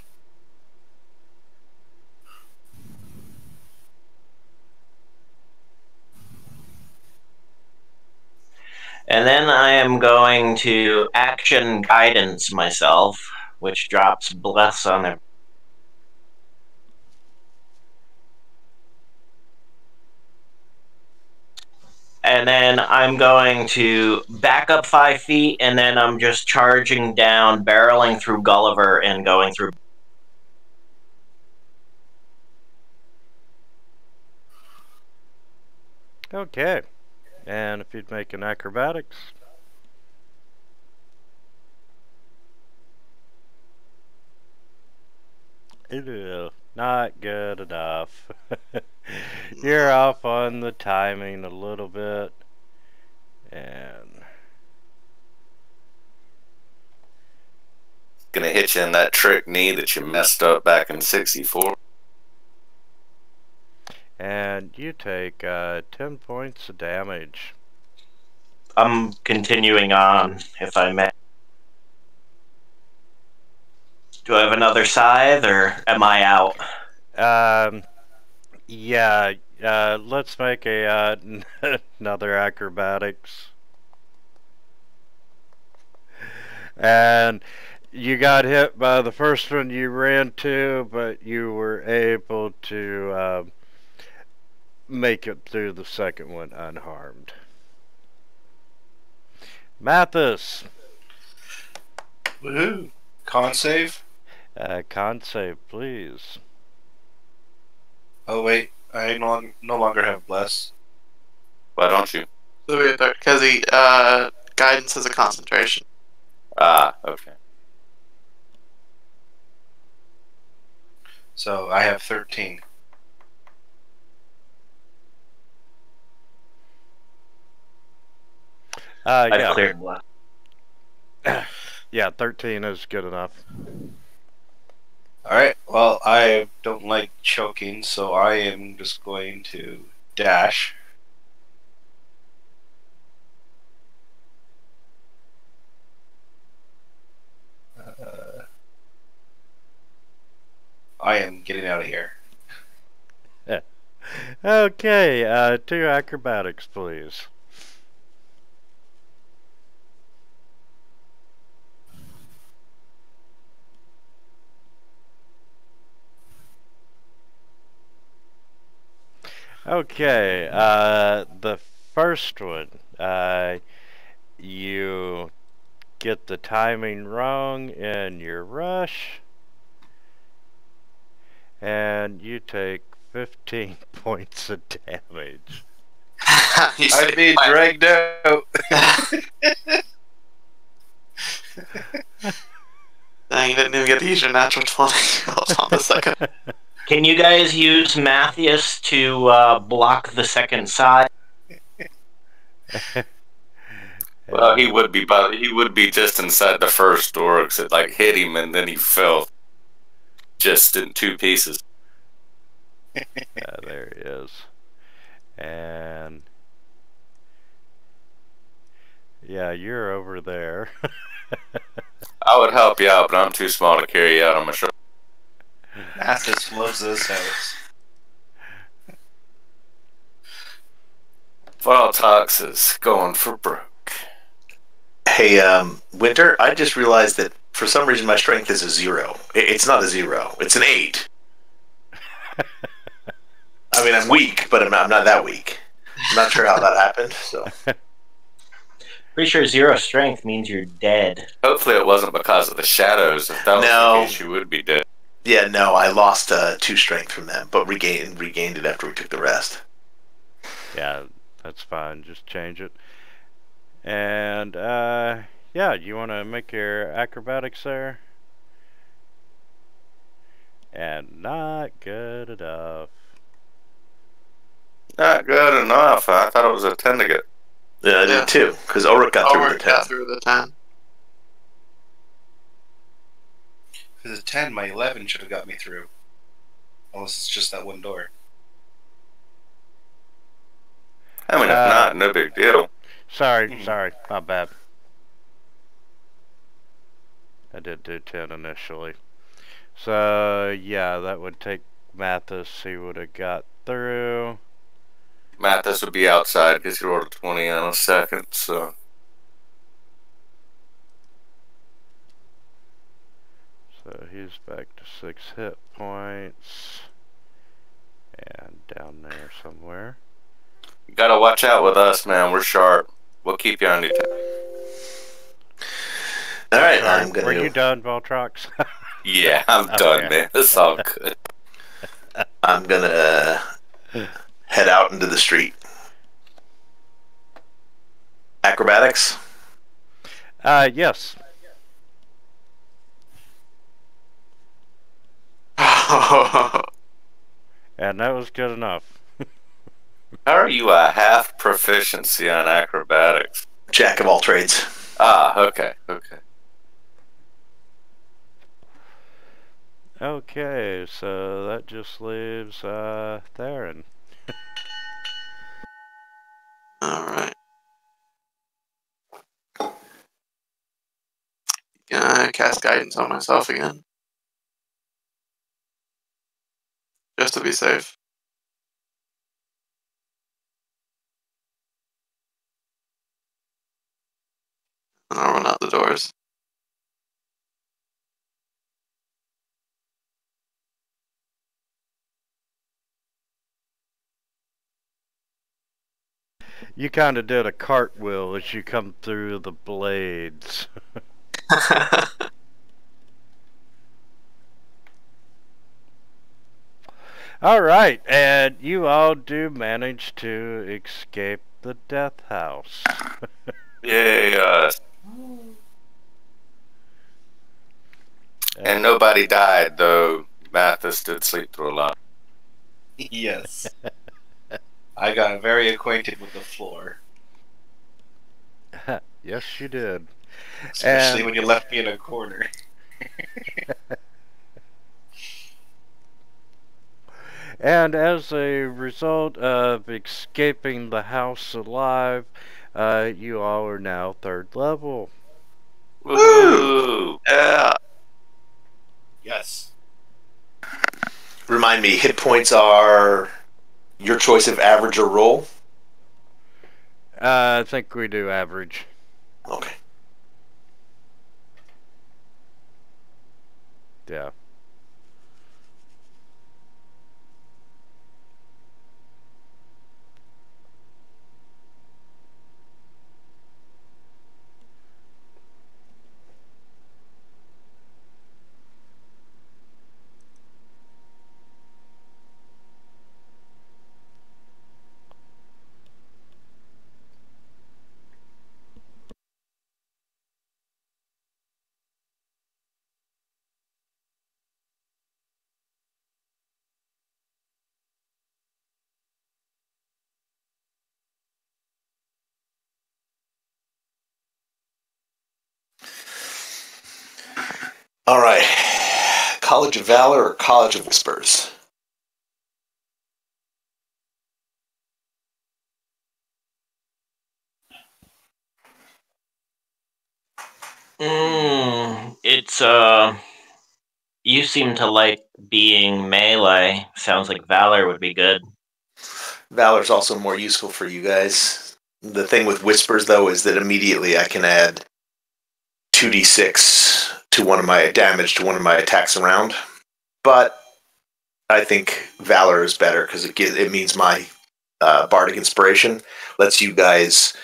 And then I am going to action guidance myself, which drops bless on it. And then I'm going to back up 5 feet, and then I'm just charging down, barreling through Gulliver and going through. Okay. And if you'd make an acrobatics. Not good enough. You're off on the timing a little bit. And Gonna hit you in that trick knee that you messed up back in '64. and you take 10 points of damage. I'm continuing on, if I may. Do I have another scythe, or am I out? Yeah, let's make a another acrobatics. And you got hit by the first one you ran to, but you were able to make it through the second one unharmed. Mathis, Woohoo! Con save? con save, please. Oh wait, I no longer have bless. Why don't you? So because he guidance is a concentration. Ah, okay. So I have 13. I've Yeah, cleared one. yeah, 13 is good enough. Alright, well, I don't like choking, so I am just going to dash. I am getting out of here. Okay, 2 acrobatics, please. Okay, the first one, you get the timing wrong in your rush, and you take 15 points of damage. I'm being dragged out. Dang, you didn't even get to use your natural 20. Hold on a second. Can you guys use Matthias to block the second side? Well, he would be just inside the first door because it like hit him and then he fell just in 2 pieces. Yeah, there he is. And yeah, you're over there. I would help you out, but I'm too small to carry you out on my shoulder. Mathis loves this house. Voltox is going for broke. Hey, Winter, I just realized that for some reason my strength is a 0. It's not a 0. It's an 8. I mean, I'm weak, but I'm not that weak. I'm not sure how that happened, so... Pretty sure 0 strength means you're dead. Hopefully it wasn't because of the shadows. If that was the case, you would be dead. Yeah, no, I lost 2 strength from them, but regained it after we took the rest. Yeah, that's fine. Just change it. And, yeah, you want to make your acrobatics there? And not good enough. Not good enough. I thought it was a 10 to get. Yeah, I did too, because Ulrich got through the 10. Got through the 10. For the 10, my 11 should have got me through. Unless it's just that one door. I mean, if not, no big deal. Sorry, my bad. I did do 10 initially. So, yeah, that would take Mathis. He would have got through. Mathis would be outside because he rolled a 20 on a second, so... So he's back to 6 hit points. And down there somewhere. You gotta watch out with us, man. We're sharp. We'll keep you on your toes. Alright, I'm gonna... Were you done, Voltrox? Yeah, I'm done, man. It's all good. I'm gonna head out into the street. Acrobatics? Yes. And that was good enough. How are you a half proficiency on acrobatics? Jack of all trades. Ah, okay. Okay, so that just leaves Theron. Alright. Gonna cast guidance on myself again. Just to be safe. And I'll run out the doors. You kind of did a cartwheel as you come through the blades. Alright, and you all do manage to escape the death house. Yay, and nobody died, though Mathis did sleep through a lot. Yes. I got very acquainted with the floor. Yes, you did. Especially And- when you left me in a corner. And as a result of escaping the house alive, you all are now 3rd level. Woo! Yeah. Yes. Remind me, hit points are your choice of average or roll? I think we do average. Okay. Yeah. All right. College of Valor or College of Whispers? It's you seem to like being melee. Sounds like Valor would be good. Valor's also more useful for you guys. The thing with Whispers, though, is that immediately I can add 2d6 to one of my damage to one of my attacks around. But I think Valor is better because it means my Bardic Inspiration lets you guys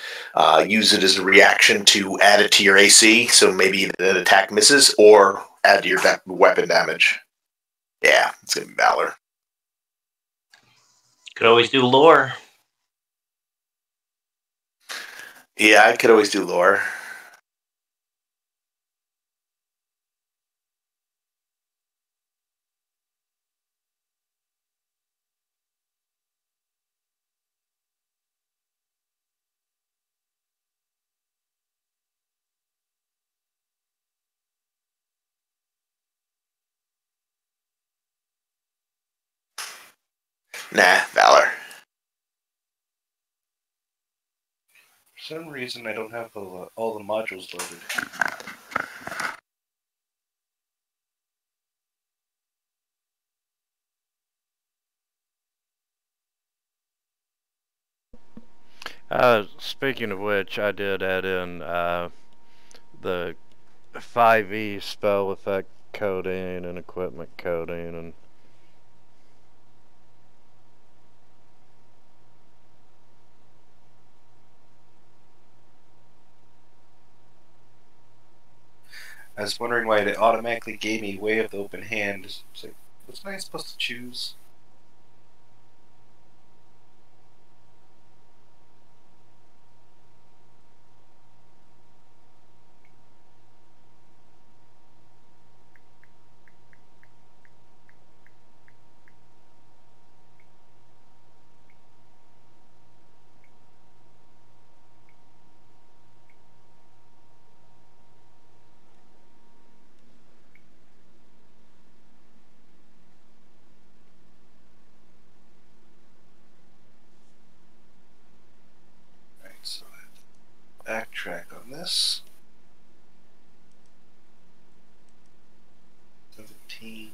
use it as a reaction to add it to your AC, so maybe an attack misses, or add to your weapon damage. Yeah, it's going to be Valor. Could always do lore. Yeah, I could always do Lore. Nah, Valor. For some reason, I don't have all the modules loaded. Speaking of which, I did add in the 5e spell effect coding and equipment coding and I was wondering why it automatically gave me Way of the Open Hand. It's like, wasn't I supposed to choose? track on this. 17.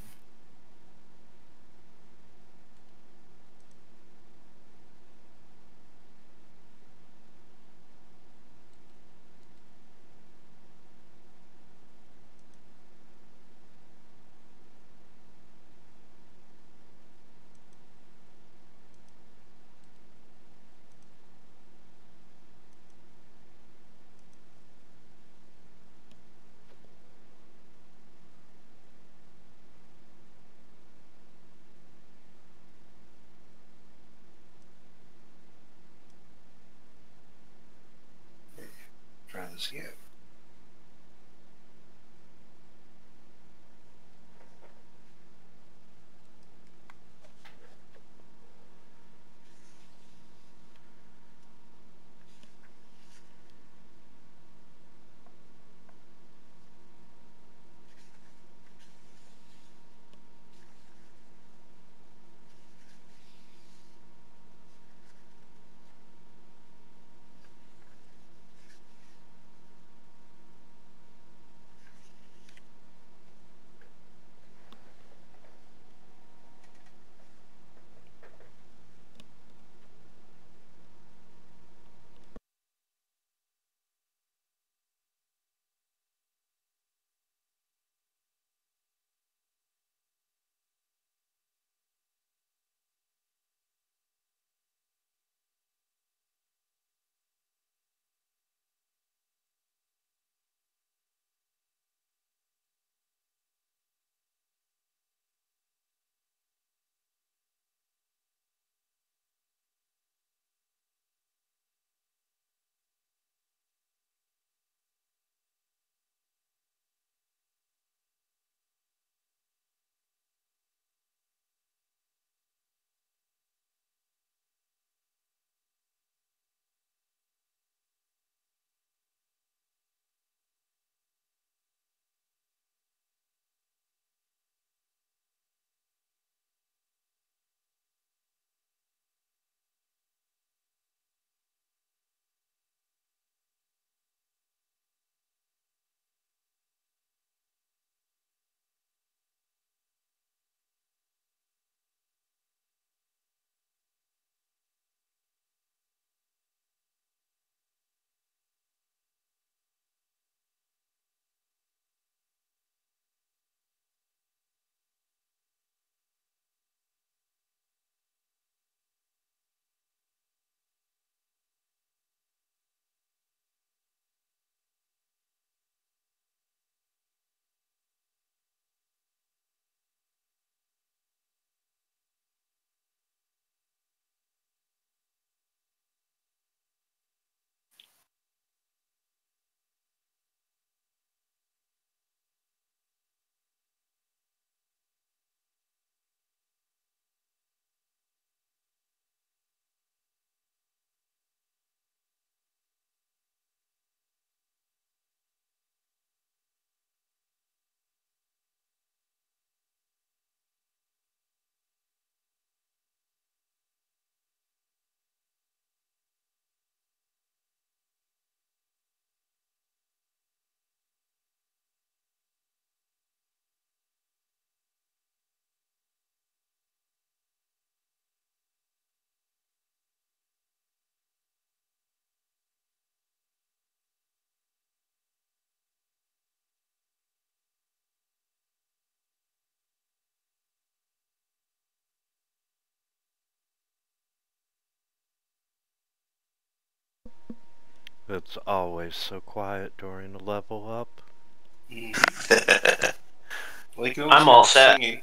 Try this again. It's always so quiet during a level up. Like I'm all set. Singing.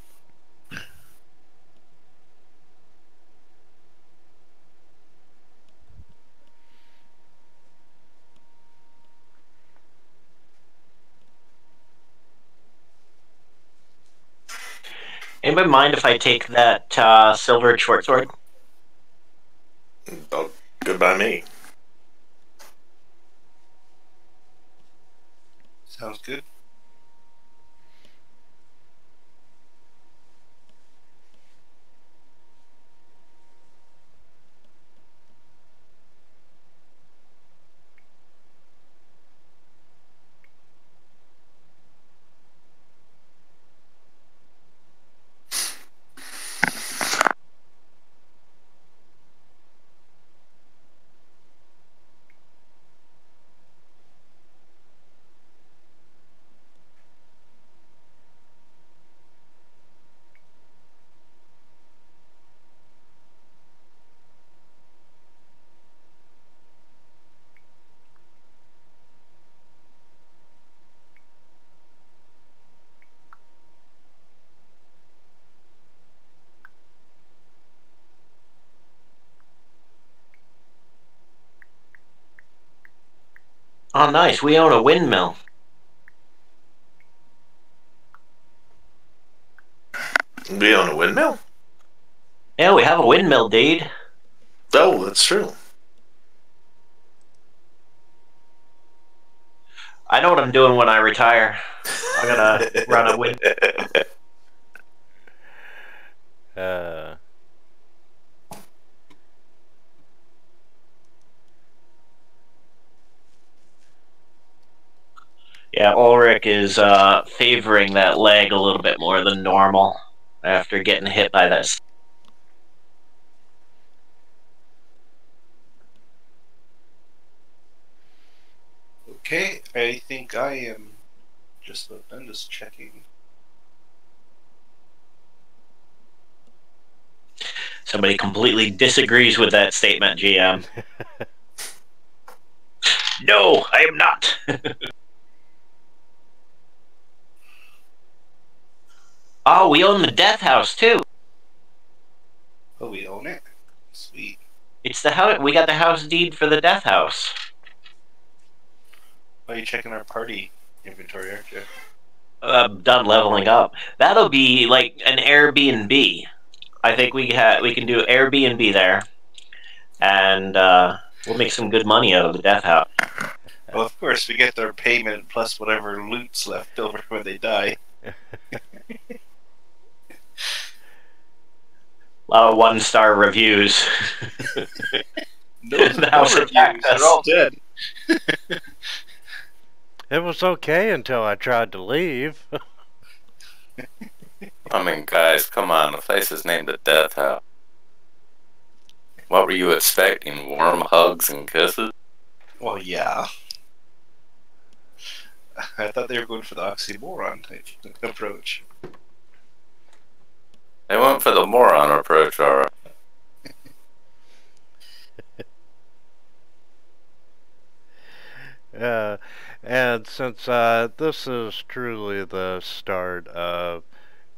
Anybody mind if I take that silver short sword? Oh, good by me. Sounds good. Oh, nice. We own a windmill. We own a windmill? Yeah, we have a windmill deed. Oh, that's true. I know what I'm doing when I retire. I'm gonna run a windmill. Yeah, Ulrich is favoring that leg a little bit more than normal after getting hit by that. Okay, I think I am just about done just checking. Somebody completely disagrees with that statement, GM. No, I am not. Oh, we own the death house too. Oh, we own it? Sweet. It's the house. We got the house deed for the death house. Why are you checking our party inventory, aren't you? Done leveling up. That'll be like an Airbnb. I think we can do Airbnb there, and we'll make some good money out of the death house. Well, of course, we get their payment plus whatever loot's left over when they die. A lot of 1-star reviews. No, The house reviews. attacked us. They're all dead. It was okay until I tried to leave. I mean, guys, come on. The place is named the Death House. What were you expecting? Warm hugs and kisses? Well, yeah. I thought they were going for the oxymoron type approach. They went for the moron approach, alright. And since this is truly the start of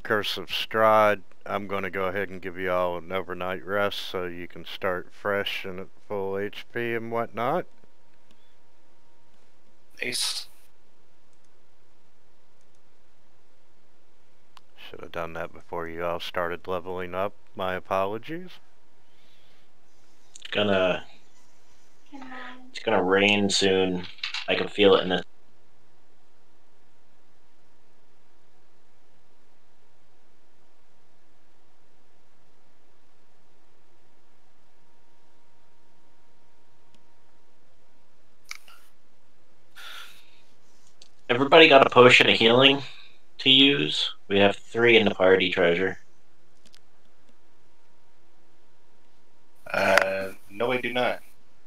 Curse of Strahd, I'm going to go ahead and give you all an overnight rest so you can start fresh and at full HP and whatnot. Nice. Should have done that before you all started leveling up. My apologies. It's gonna rain soon. I can feel it in the. Everybody got a potion of healing to use? We have 3 in the party treasure. No, I do not.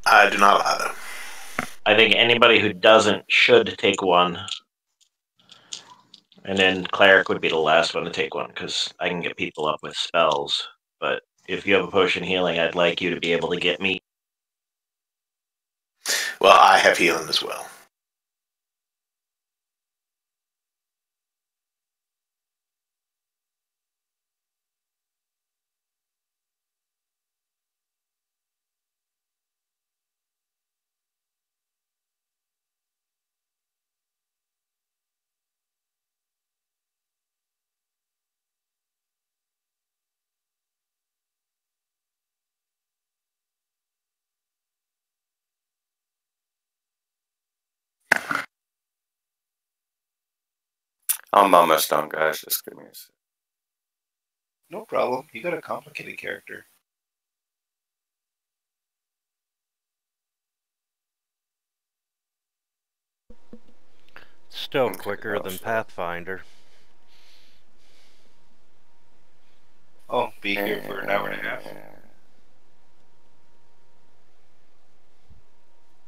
I do not have them. I think anybody who doesn't should take one. And then cleric would be the last one to take one, because I can get people up with spells. But if you have a potion healing, I'd like you to be able to get me. Well, I have healing as well. I'm almost done, guys. Just give me a sec. No problem. You got a complicated character. Still Okay, quicker than Pathfinder. Oh, be here for an hour and a half.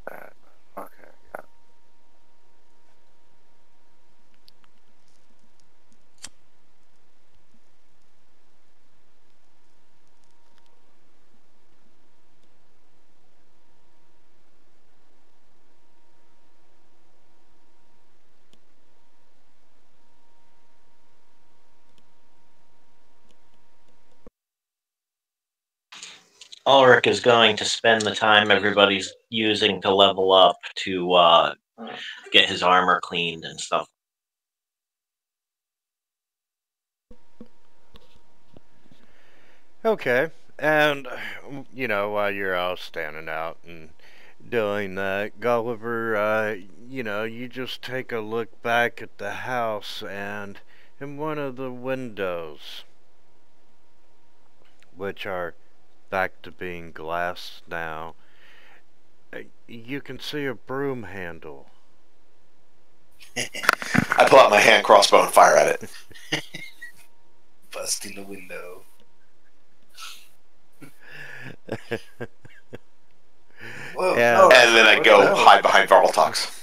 Okay, yeah. Ulrich is going to spend the time everybody's using to level up to get his armor cleaned and stuff. Okay, and while you're all standing out and doing that, Gulliver, you just take a look back at the house, and in one of the windows, which are back to being glass now, you can see a broom handle. I pull out my hand crossbow and fire at it. Busting the window. Whoa, Yeah. no, And then I what go the hell? hide behind Varltox.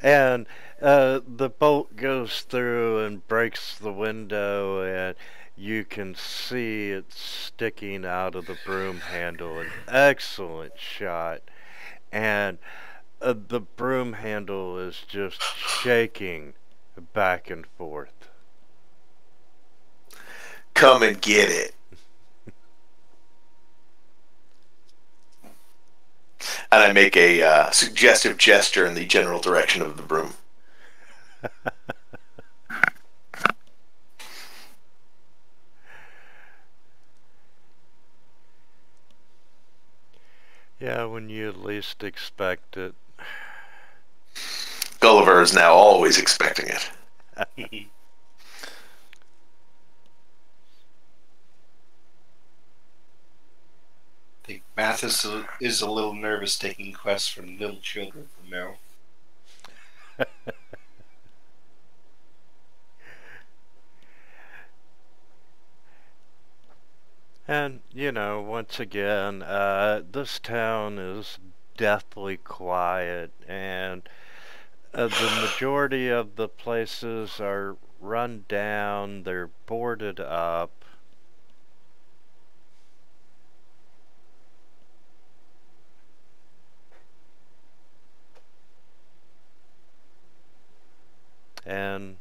And the bolt goes through and breaks the window, and you can see it sticking out of the broom handle. An excellent shot. And the broom handle is just shaking back and forth. Come and get it. And I make a suggestive gesture in the general direction of the broom. Yeah, when you least expect it. Gulliver is now always expecting it. I think Mathis is a little nervous taking quests from little children from now. And, once again, this town is deathly quiet, and the majority of the places are run down, they're boarded up. And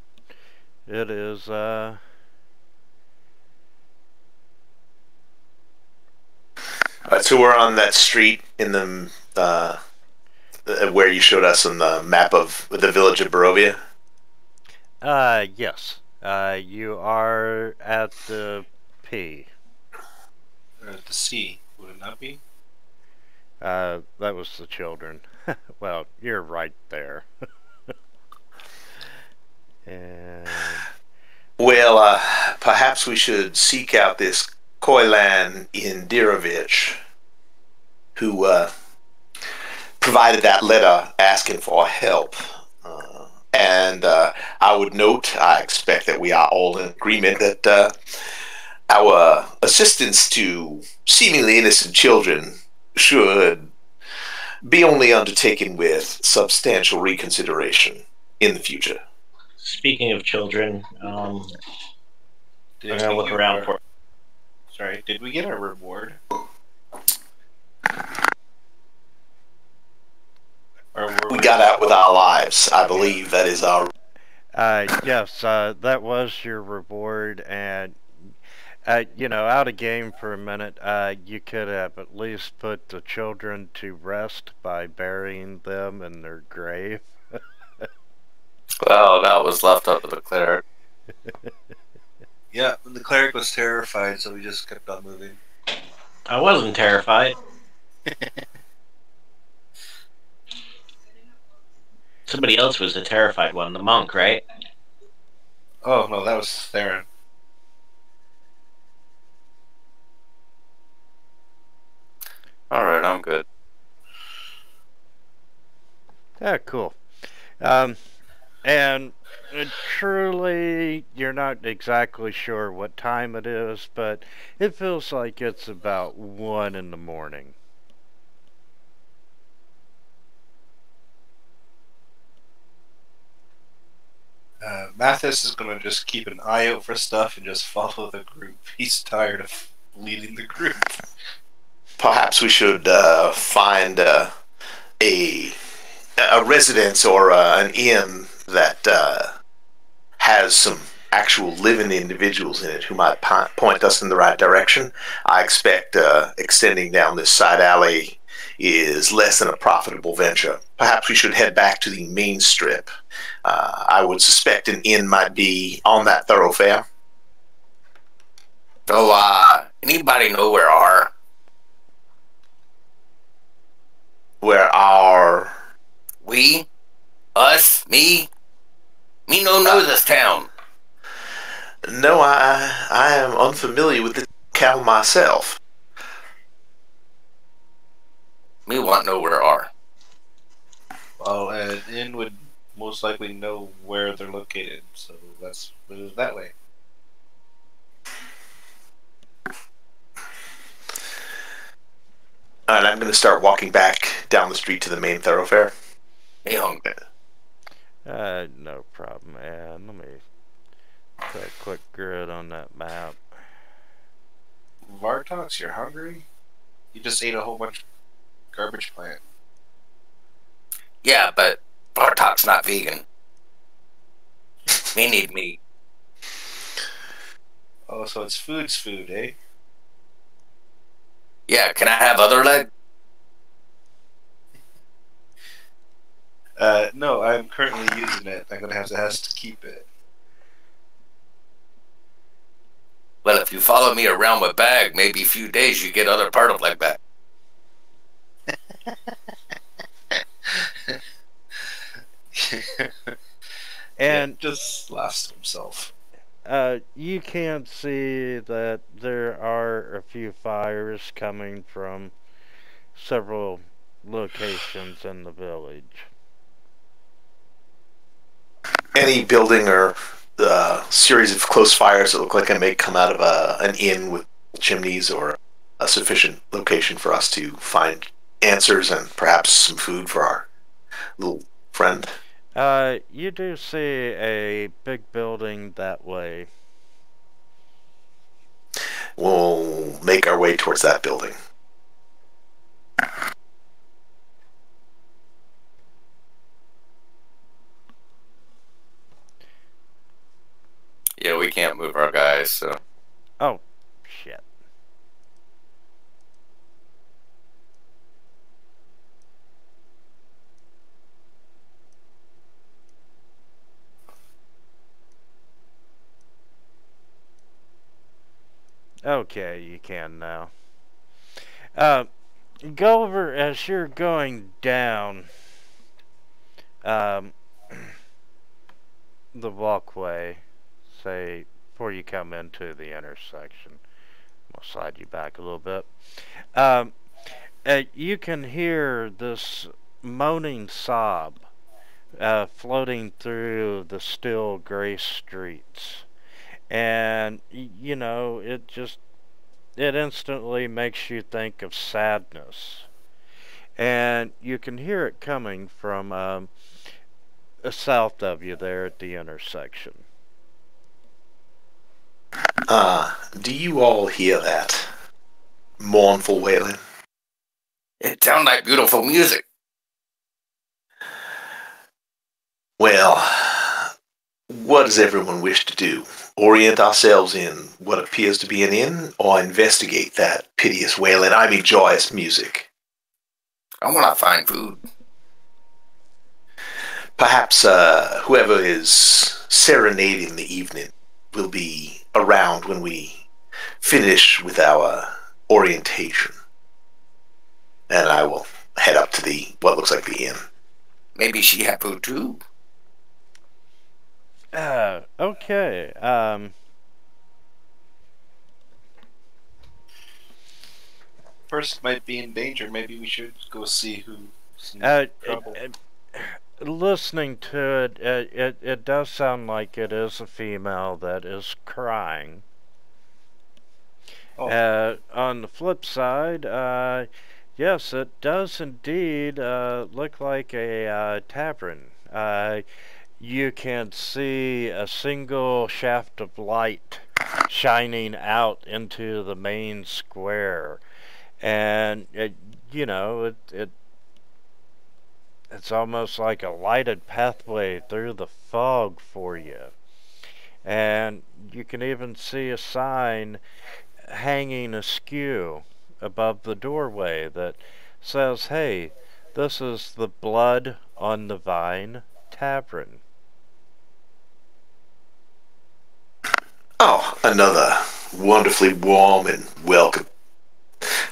it is, So we're on that street in the where you showed us on the map of the village of Barovia. yes. You are at the P. The C, would it not be? That was the children. Well, you're right there. And Well, perhaps we should seek out this Koilan Indirovich, who provided that letter asking for help. And I would note, I expect that we are all in agreement that our assistance to seemingly innocent children should be only undertaken with substantial reconsideration in the future. Speaking of children, I'm Did gonna we look get around our- for. Sorry, did we get our reward? Or were We got out with our lives. I believe that is our. yes, that was your reward, and out of game for a minute, you could have at least put the children to rest by burying them in their grave. Well, that was left up to the cleric. Yeah, the cleric was terrified, so we just kept on moving. I wasn't terrified. Somebody else was the terrified one, the monk, right? Oh no, that was Theron. Alright, I'm good. Yeah, cool. And truly, you're not exactly sure what time it is, but it feels like it's about 1 in the morning. Mathis is gonna just keep an eye out for stuff and just follow the group. He's tired of leading the group. Perhaps we should find a residence or an inn that has some actual living individuals in it who might point us in the right direction. I expect extending down this side alley is less than a profitable venture. Perhaps we should head back to the main strip. I would suspect an inn might be on that thoroughfare. So, anybody know where are? Where our... We? Us? Me? Me no know this town. No, I am unfamiliar with this town myself. Me want know where are. Well, an inn would most likely know where they're located, so let's put it that way. And I'm going to start walking back down the street to the main thoroughfare. Me hungry. No problem, man. Let me put a quick grid on that map. Vartox, you're hungry? You just ate a whole bunch of garbage plant. Yeah, but Bartok's not vegan. Me need meat. Oh, so it's food's food, eh? Yeah, can I have other leg? No, I'm currently using it. I'm gonna have to ask to keep it. Well, if you follow me around with bag, maybe a few days you get other part of leg back. And just laughs to himself. you can see that there are a few fires coming from several locations in the village. Any building or series of close fires that look like they may come out of an inn with chimneys or a sufficient location for us to find answers and perhaps some food for our little friend? You do see a big building that way. We'll make our way towards that building. Yeah, we can't move our guys, so. Oh, shit. Okay, you can now. Go over as you're going down the walkway, say, before you come into the intersection. I'll slide you back a little bit. You can hear this moaning sob floating through the still gray streets. And, you know, it instantly makes you think of sadness. And you can hear it coming from south of you there at the intersection. Do you all hear that mournful wailing? It sounds like beautiful music. Well, what does everyone wish to do? Orient ourselves in what appears to be an inn, or investigate that piteous wailing, joyous music? I want to find food. Perhaps whoever is serenading the evening will be around when we finish with our orientation. And I will head up to what looks like the inn. Maybe she had food too. Okay. Person might be in danger. Maybe we should go see who's in trouble. Listening to it, it does sound like it is a female that is crying. Oh. On the flip side, yes, it does indeed look like a tavern. You can see a single shaft of light shining out into the main square, and it's almost like a lighted pathway through the fog for you. And you can even see a sign hanging askew above the doorway that says, hey, this is the Blood on the Vine Tavern. Oh, another wonderfully warm and welcome.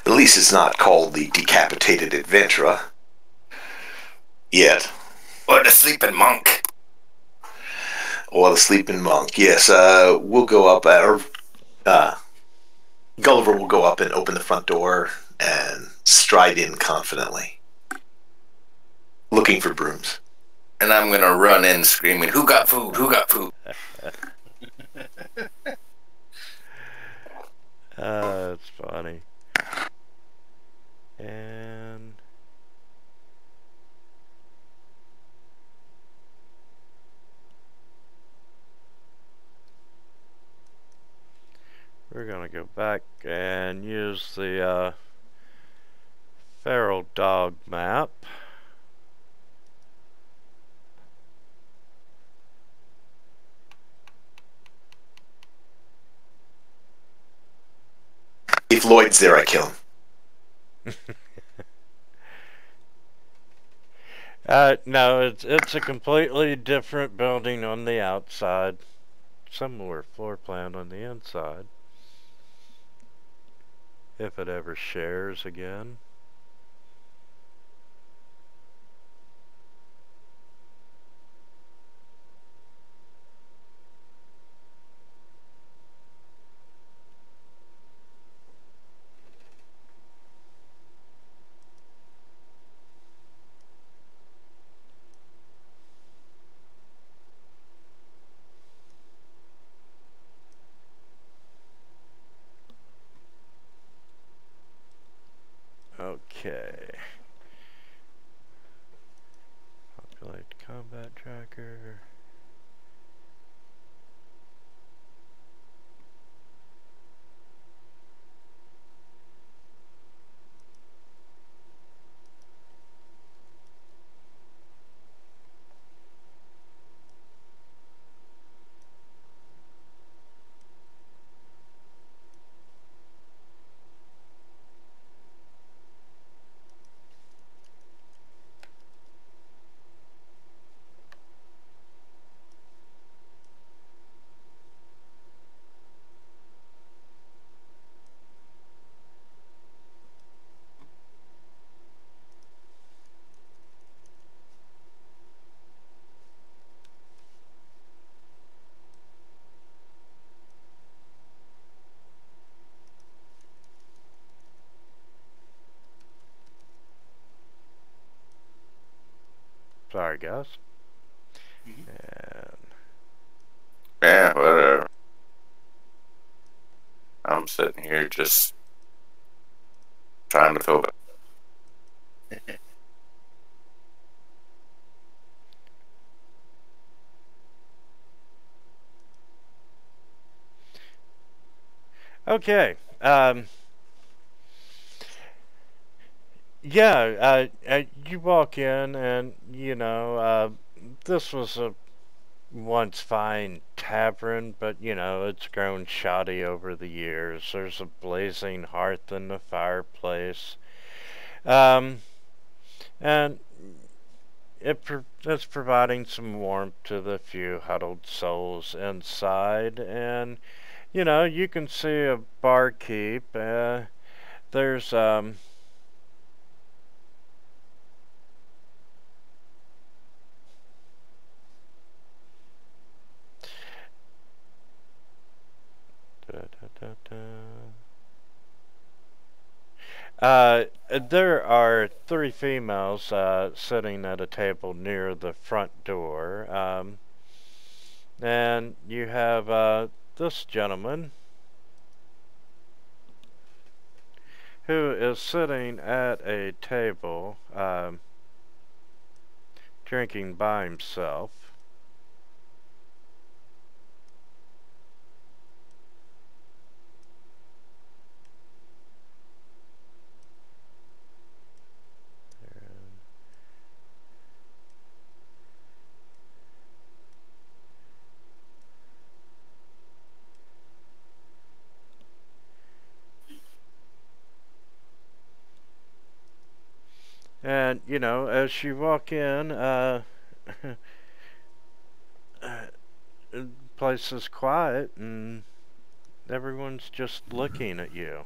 At least it's not called the Decapitated Adventurer. Yet. Or the sleeping monk. Or the Sleeping Monk. Yes, we'll go up, Gulliver will go up and open the front door and stride in confidently, looking for brooms. And I'm gonna run in screaming, "Who got food? Who got food?" It's funny. And we're gonna go back and use the feral dog map. If Lloyd's there, I kill him. No, it's a completely different building on the outside. Similar floor plan on the inside. If it ever shares again. Okay. Populate combat tracker. Sorry, guys. And Yeah, whatever. I'm sitting here just trying to feel better. okay. Yeah, you walk in and, this was a once fine tavern, but, it's grown shoddy over the years. There's a blazing hearth in the fireplace. And it's providing some warmth to the few huddled souls inside. And, you can see a barkeep. There's, there are three females sitting at a table near the front door. And you have this gentleman who is sitting at a table drinking by himself. And, you know, as you walk in, the place is quiet and everyone's just looking at you.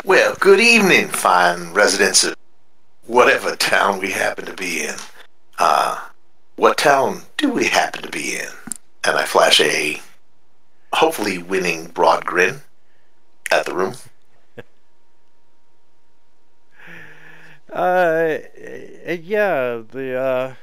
Well, good evening, fine residents of whatever town we happen to be in. What town do we happen to be in? And I flash a hopefully winning broad grin at the room. Yeah, the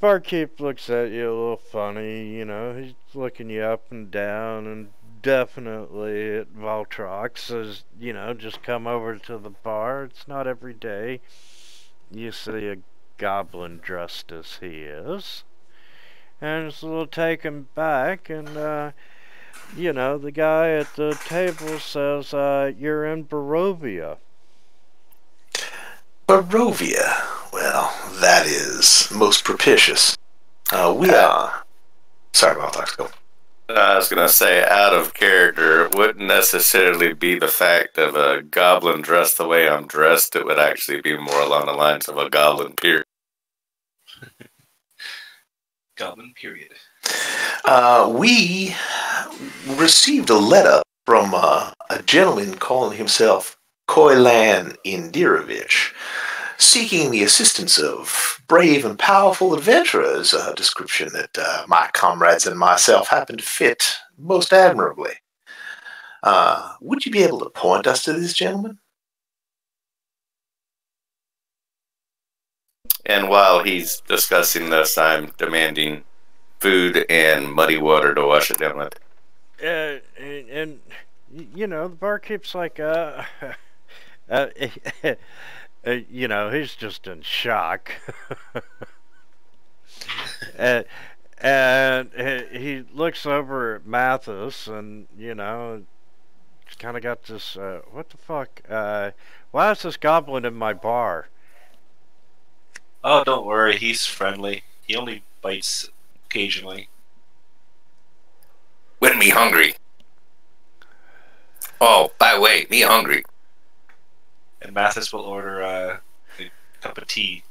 barkeep looks at you a little funny, you know, he's looking you up and down, and definitely at Valtrox says, you know, just come over to the bar. It's not every day you see a goblin dressed as he is. And it's a little taken back, and, you know, the guy at the table says, you're in Barovia. Barovia. Well, that is most propitious. We are... Sorry, Maltox, go. I was going to say, out of character, it wouldn't necessarily be the fact of a goblin dressed the way I'm dressed. It would actually be more along the lines of a goblin period. Goblin period. We received a letter from a gentleman calling himself Koilan Indirovich, seeking the assistance of brave and powerful adventurers, a description that my comrades and myself happen to fit most admirably. Would you be able to point us to this gentleman? And while he's discussing this, I'm demanding food and muddy water to wash it down with. And you know, the barkeep's like, you know, he's just in shock. and he looks over at Mathis, and, you know, he's kind of got this, what the fuck? Why is this goblin in my bar? Oh, don't worry, he's friendly. He only bites occasionally. When me hungry. Oh, by the way, me hungry. And Mathis will order a cup of tea.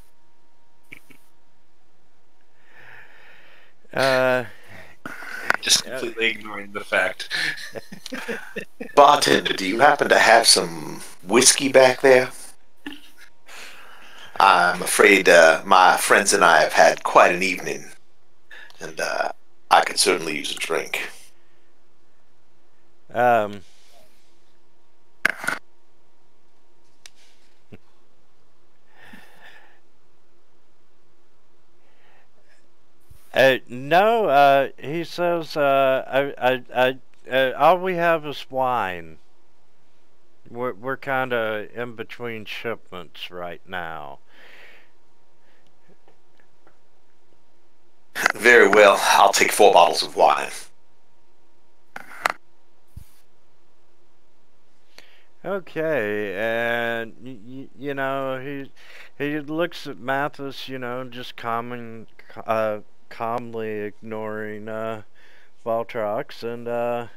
Just completely ignoring the fact. Bartender, do you happen to have some whiskey back there? I'm afraid my friends and I have had quite an evening, and I could certainly use a drink. No, he says, all we have is wine. We're kind of in between shipments right now. Very well, I'll take 4 bottles of wine. Okay, and you know, he looks at Mathis, you know, just calmly ignoring Valtrox, and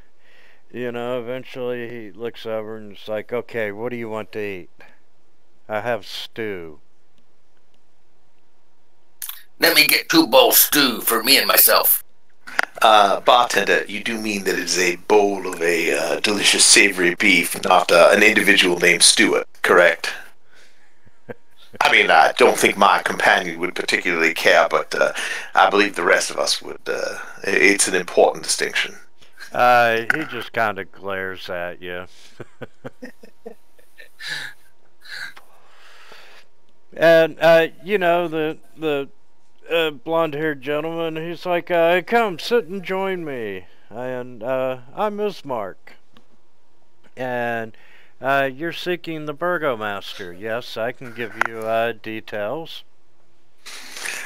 you know, eventually he looks over and is like, okay, what do you want to eat? I have stew. Let me get 2 bowls stew for me and myself. Bartender, you do mean that it's a bowl of a delicious savory beef, not an individual named Stewart, correct? I mean, I don't think my companion would particularly care, but I believe the rest of us would. It's an important distinction. He just kind of glares at you. And, you know, the blonde-haired gentleman, he's like, come, sit and join me. And, I'm Ismark. And, you're seeking the Burgomaster. Yes, I can give you, details.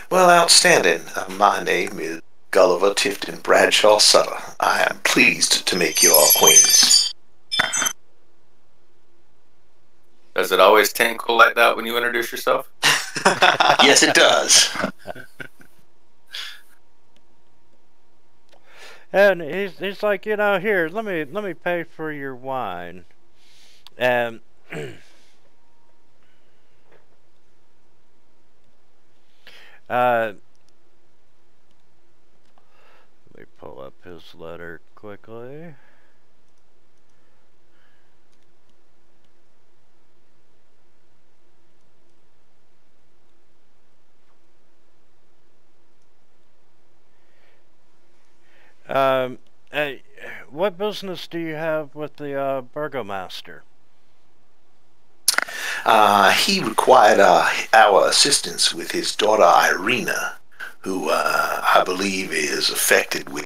Well, outstanding. My name is Gulliver Tifton Bradshaw Sutter. I am pleased to make your acquaintance. Does it always tinkle like that when you introduce yourself? Yes, it does. And he's like, you know, here, let me pay for your wine. And Let me pull up his letter quickly. Hey, what business do you have with the burgomaster? He required our assistance with his daughter Irina, who I believe is affected with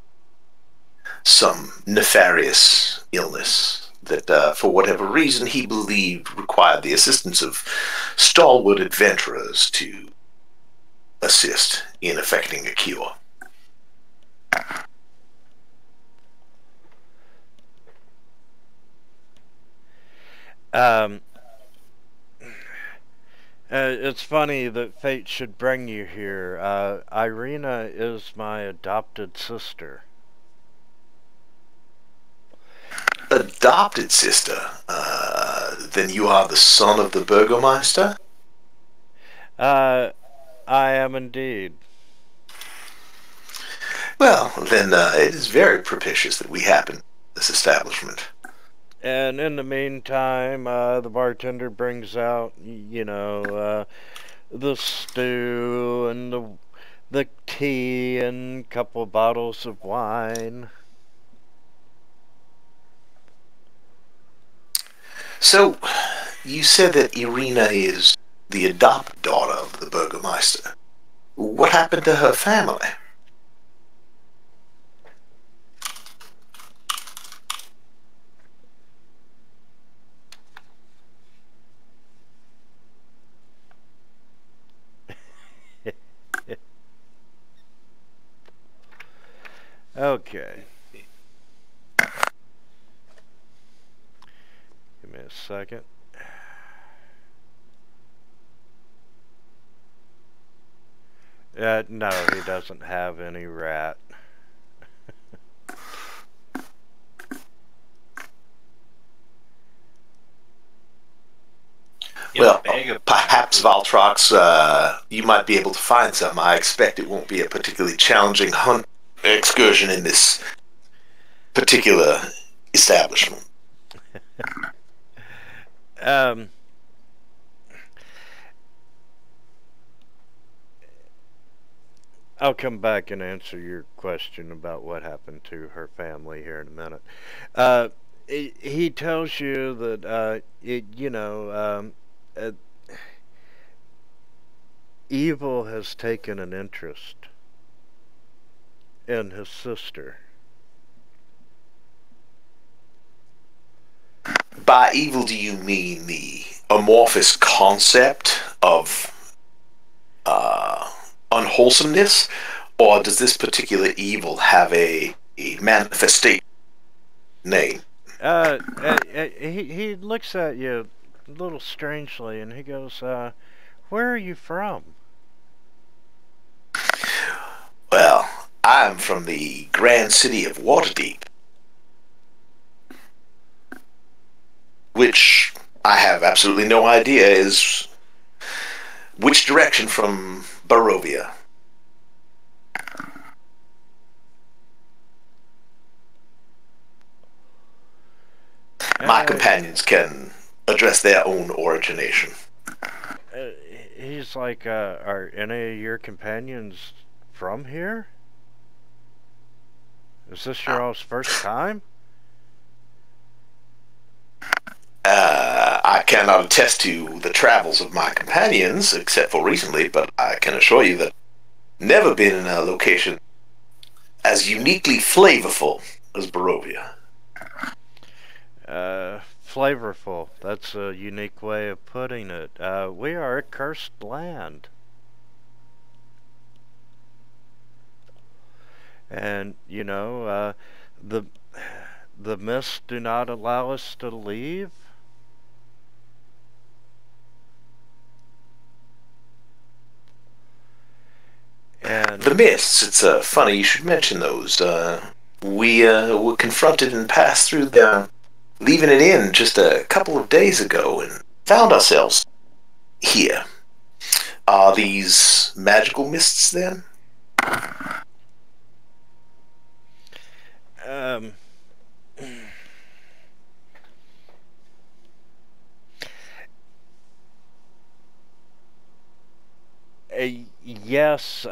some nefarious illness that, for whatever reason, he believed required the assistance of stalwart adventurers to assist in effecting a cure. It's funny that fate should bring you here. Irina is my adopted sister. Adopted sister? Then you are the son of the Burgomaster? I am indeed. Well, then it is very propitious that we happen at this establishment. And in the meantime, the bartender brings out, the stew and the tea and a couple bottles of wine. So, you said that Irina is the adopted daughter of the Burgomaster. What happened to her family? Okay. Give me a second. No, he doesn't have any rat. Well, perhaps Valtrox, you might be able to find some. I expect it won't be a particularly challenging hunt excursion in this particular establishment. I'll come back and answer your question about what happened to her family here in a minute. He tells you that, evil has taken an interest in his sister. By evil, do you mean the amorphous concept of unwholesomeness, or does this particular evil have a manifestation name? He looks at you a little strangely, and he goes, "Where are you from?" Well, I'm from the grand city of Waterdeep, which I have absolutely no idea is which direction from Barovia. My companions can address their own origination. He's like, "Are any of your companions from here? Is this your all's first time?" I cannot attest to the travels of my companions, except for recently, but I can assure you that never been in a location as uniquely flavorful as Barovia. Flavorful. That's a unique way of putting it. We are a cursed land. And, the mists do not allow us to leave. And The mists, it's funny you should mention those. We were confronted and passed through them, leaving it in just a couple of days ago, and found ourselves here. Are these magical mists then? Um, yes,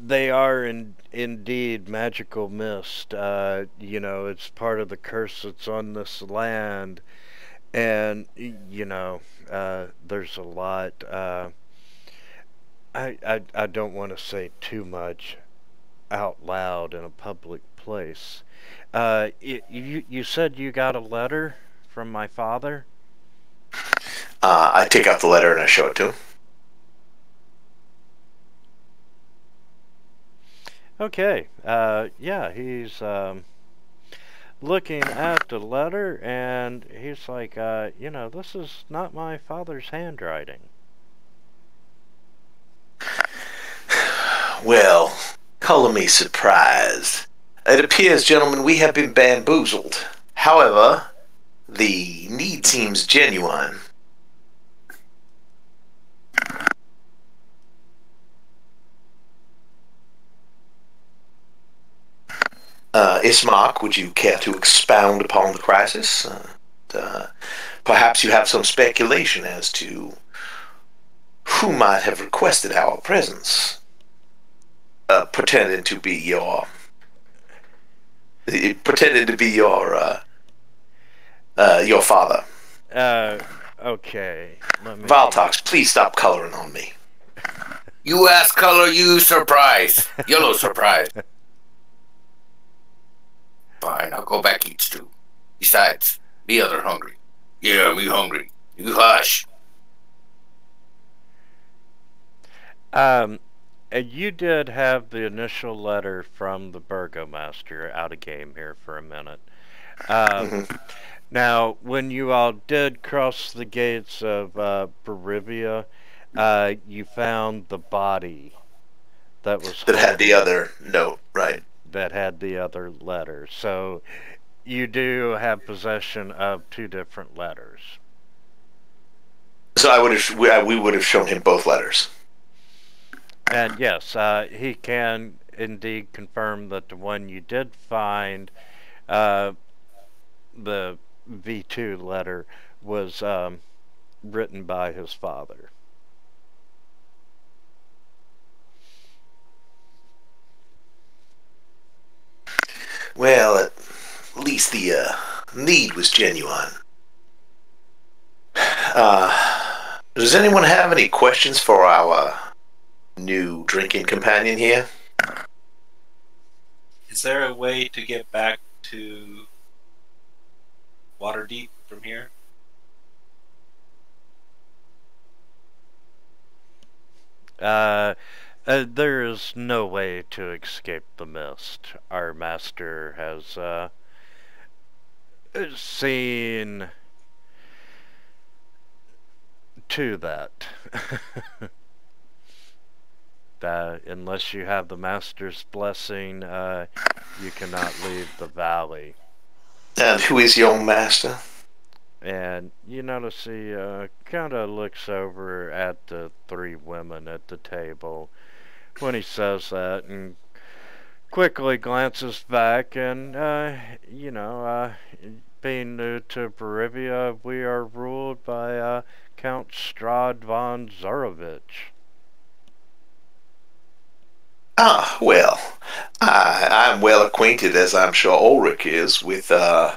they are indeed magical mist. You know, it's part of the curse that's on this land, and there's a lot. I don't want to say too much out loud in a public place. You said you got a letter from my father? I take out the letter and I show it to him. Okay. Yeah, he's looking at the letter and he's like, this is not my father's handwriting. Well, color me surprised. It appears, gentlemen, we have been bamboozled. However, the need seems genuine. Ismark, would you care to expound upon the crisis? Perhaps you have some speculation as to who might have requested our presence, pretending to be your father. Okay. Let me. Valtox, please stop coloring on me. You ask color, you surprise. Yellow surprise. Fine, I'll go back eat stew. Besides, me other hungry. Yeah, me hungry. You hush. You did have the initial letter from the Burgomaster out of game here for a minute. Now, when you all did cross the gates of Barovia, you found the body that had the other note, right? That had the other letter. So you do have possession of two different letters. So we would have shown him both letters. And yes, he can indeed confirm that the one you did find, the V2 letter, was written by his father. Well, at least the need was genuine. Does anyone have any questions for our new drinking companion here? Is there a way to get back to Waterdeep from here? There is no way to escape the mist. Our master has seen to that. Unless you have the master's blessing, you cannot leave the valley. And who is your master? And you notice he kind of looks over at the three women at the table when he says that, and quickly glances back, and being new to Barovia, we are ruled by Count Strahd von Zarovich. Ah, well, I'm well acquainted, as I'm sure Ulrich is, with the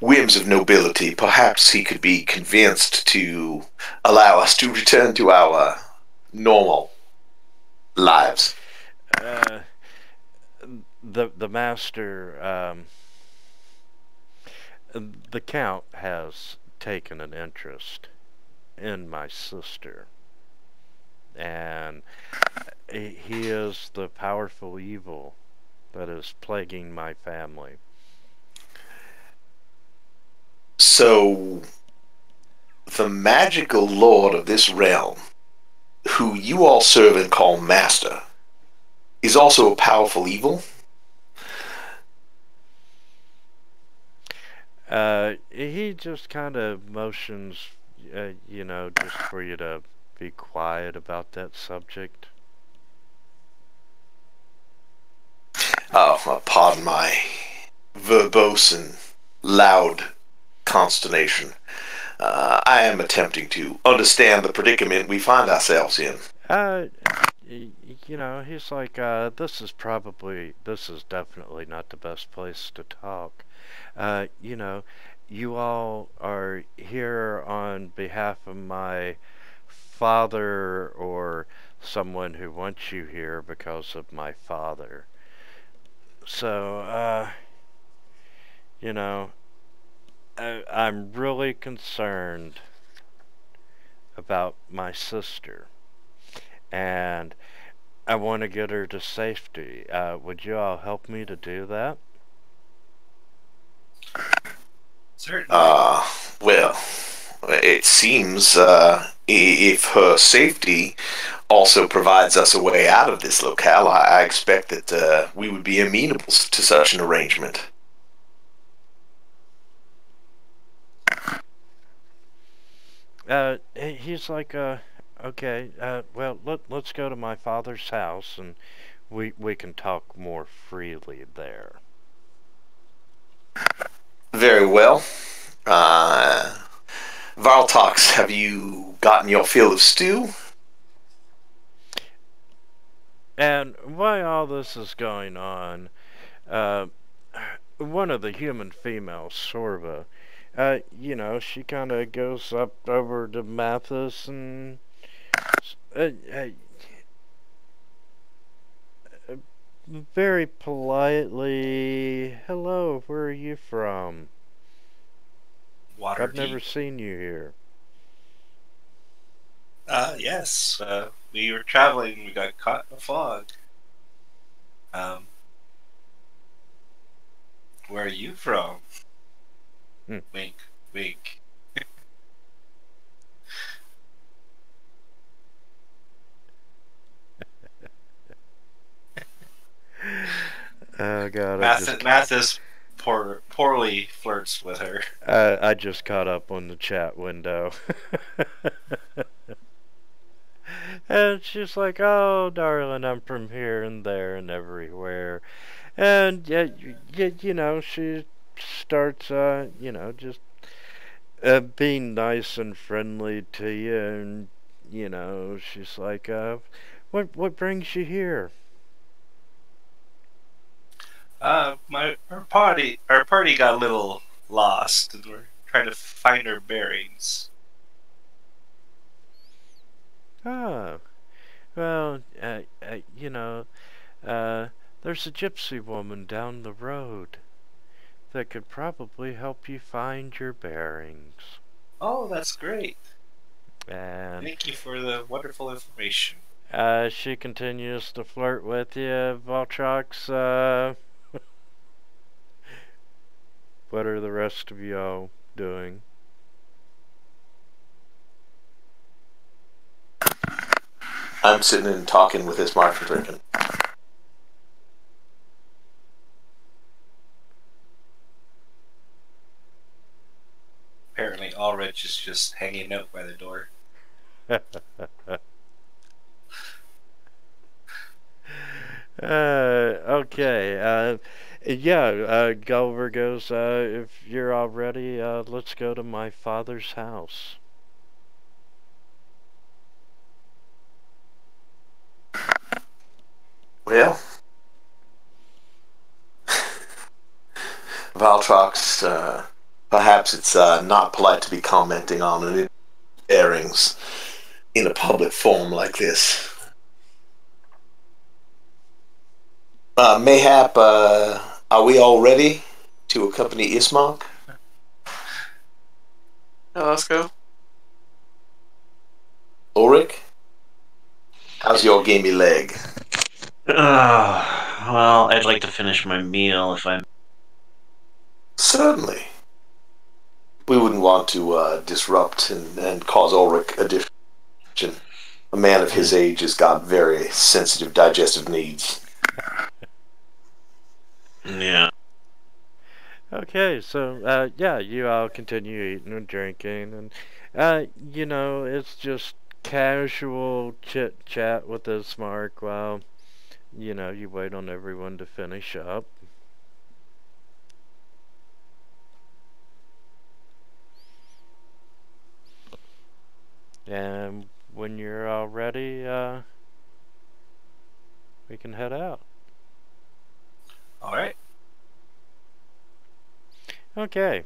whims of nobility. Perhaps he could be convinced to allow us to return to our normal lives. The master, the Count has taken an interest in my sister, and he is the powerful evil that is plaguing my family. So, the magical lord of this realm, who you all serve and call master, is also a powerful evil? He just kind of motions you know, just for you to be quiet about that subject. Oh, pardon my verbose and loud consternation. I am attempting to understand the predicament we find ourselves in. Uh, you know, he's like, this is definitely not the best place to talk. You know, you all are here on behalf of my father or someone who wants you here because of my father. So, you know, I'm really concerned about my sister, and I want to get her to safety. Would you all help me to do that? Certainly. Well, it seems if her safety also provides us a way out of this locale, I expect that we would be amenable to such an arrangement. He's like, okay, well, let's go to my father's house and we can talk more freely there. Very well. Valtox, have you gotten your fill of stew? And while all this is going on, uh, one of the human females, Sorva, you know, she kind of goes up over to Mathis and uh, uh, very politely, hello, where are you from? I've never seen you here. Yes. We were traveling. We got caught in a fog. Where are you from? Wink, wink. Oh god, Mathis poorly flirts with her. I just caught up on the chat window. And she's like, oh, darling, I'm from here and there and everywhere. And, you know, she starts, you know, just being nice and friendly to you. And, you know, she's like, what brings you here? Our party got a little lost, and we're trying to find our bearings. Oh, well, you know, there's a gypsy woman down the road that could probably help you find your bearings. Oh, that's great. And thank you for the wonderful information. She continues to flirt with you, Valtrox. What are the rest of y'all doing? I'm sitting and talking with this Mark and drinking. Apparently, Ulrich is just hanging out by the door. Okay. Yeah, Gulliver goes, if you're all ready, let's go to my father's house. Well, Valtrox, perhaps it's not polite to be commenting on an bearings in a public forum like this. Mayhap, are we all ready to accompany Ismark? Let's go. Ulrich, how's your gamey leg? Well, I'd like to finish my meal if I'm. Certainly. We wouldn't want to disrupt and cause Ulrich addiction. A man of his age has got very sensitive digestive needs. Yeah. Okay, so yeah, you all continue eating and drinking, and it's just casual chit chat with Ismark while you wait on everyone to finish up. And when you're all ready, we can head out. Alright. Okay,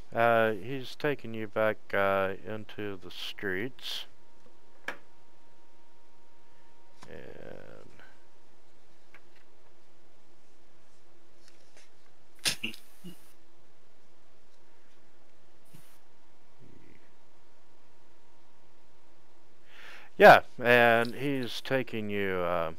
he's taking you back into the streets. And yeah, and he's taking you I'm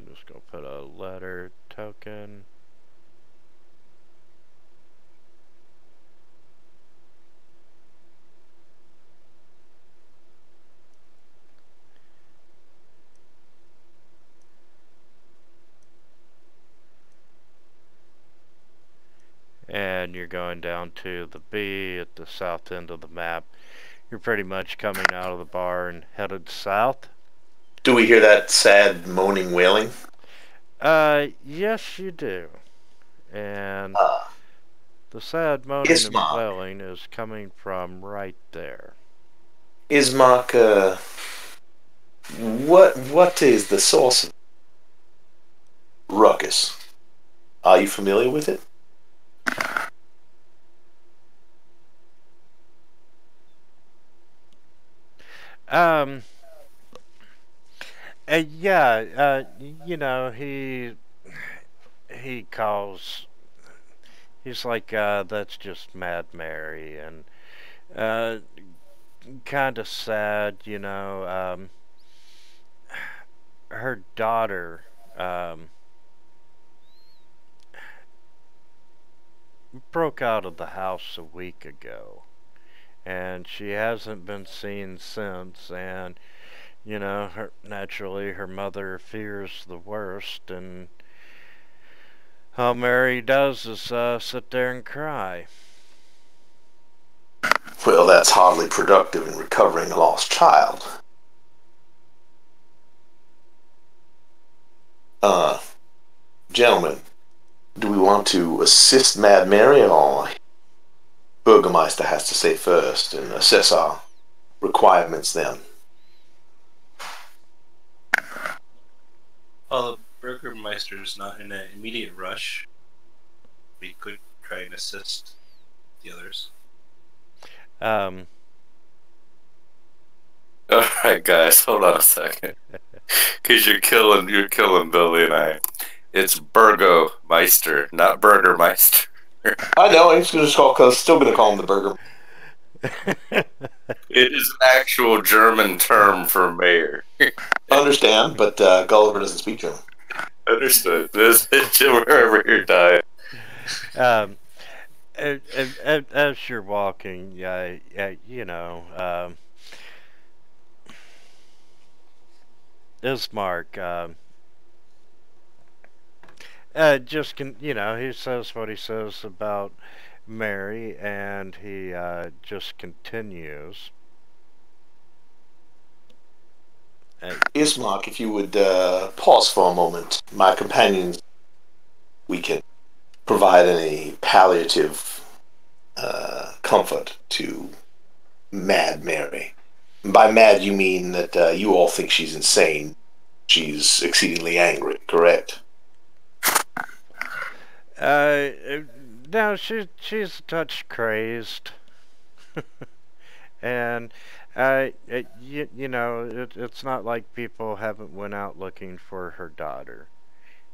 just gonna put a letter token. And you're going down to the B at the south end of the map. You're pretty much coming out of the bar and headed south. Do we hear that sad moaning wailing? Yes, you do. And Uh, the sad moaning and Ismark. wailing is coming from right there. Ismark, what is the source of ruckus? Are you familiar with it? Um, yeah, he calls, he's like, that's just Mad Mary, and, kind of sad, her daughter, broke out of the house a week ago, and she hasn't been seen since, and naturally her mother fears the worst, and all Mary does is sit there and cry. Well, that's hardly productive in recovering a lost child. Gentlemen, do we want to assist Mad Mary, or Burgermeister has to say first and assess our requirements then? Well, the Burgermeister's not in an immediate rush. We could try and assist the others. Um, Alright, guys, hold on a second. Because you're killing Billy and I. It's Burgomeister, not Burgermeister. I know, I'm still going to call him the Burger. It is an actual German term for mayor. Understand, but Gulliver doesn't speak German. Understood. This is wherever you're dying. As you're walking, Ismark, he says what he says about Mary, and he just continues. Ismark, if you would pause for a moment, my companions, we can provide any palliative comfort to Mad Mary. By mad, you mean that you all think she's insane. She's exceedingly angry, correct? No, she's a touch crazed, and it's not like people haven't went out looking for her daughter,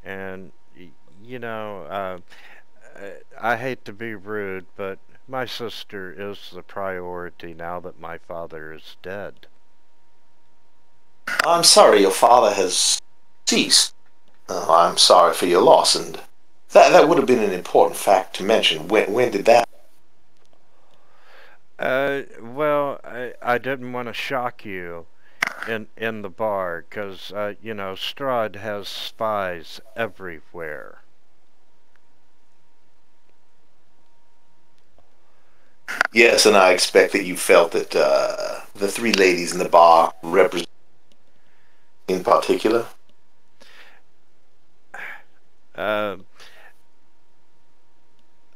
and I hate to be rude, but my sister is the priority now that my father is dead. I'm sorry your father has ceased. I'm sorry for your loss, and that would have been an important fact to mention. When did that? Well, I didn't want to shock you. in the bar, because you know, Strahd has spies everywhere. Yes, and I expect that you felt that the three ladies in the bar represent in particular. Uh,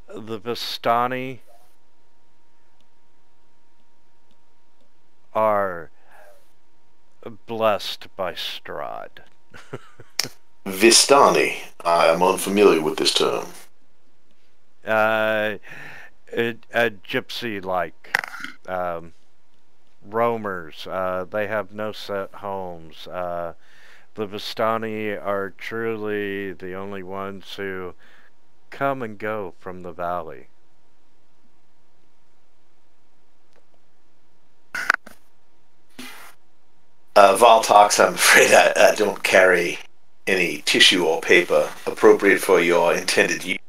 the Vistani are blessed by Strahd. Vistani. I am unfamiliar with this term. Gypsy-like roamers. They have no set homes. The Vistani are truly the only ones who come and go from the valley. Valtox, I'm afraid I don't carry any tissue or paper appropriate for your intended use.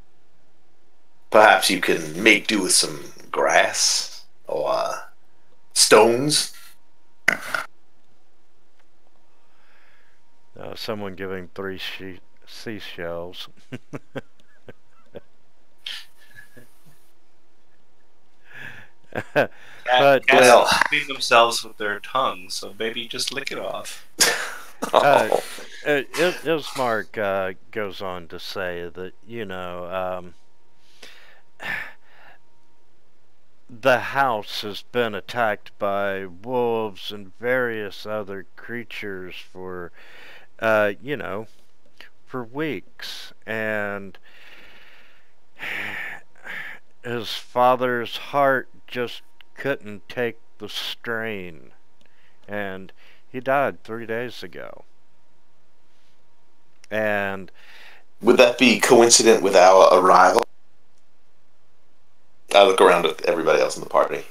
Perhaps you can make do with some grass or stones. Someone giving three seashells. But Cats clean themselves with their tongues, so maybe just lick it off. Ismark goes on to say that, you know, the house has been attacked by wolves and various other creatures for, you know, for weeks. And his father's heart just couldn't take the strain. And he died 3 days ago. And would that be coincident with our arrival? I look around at everybody else in the party.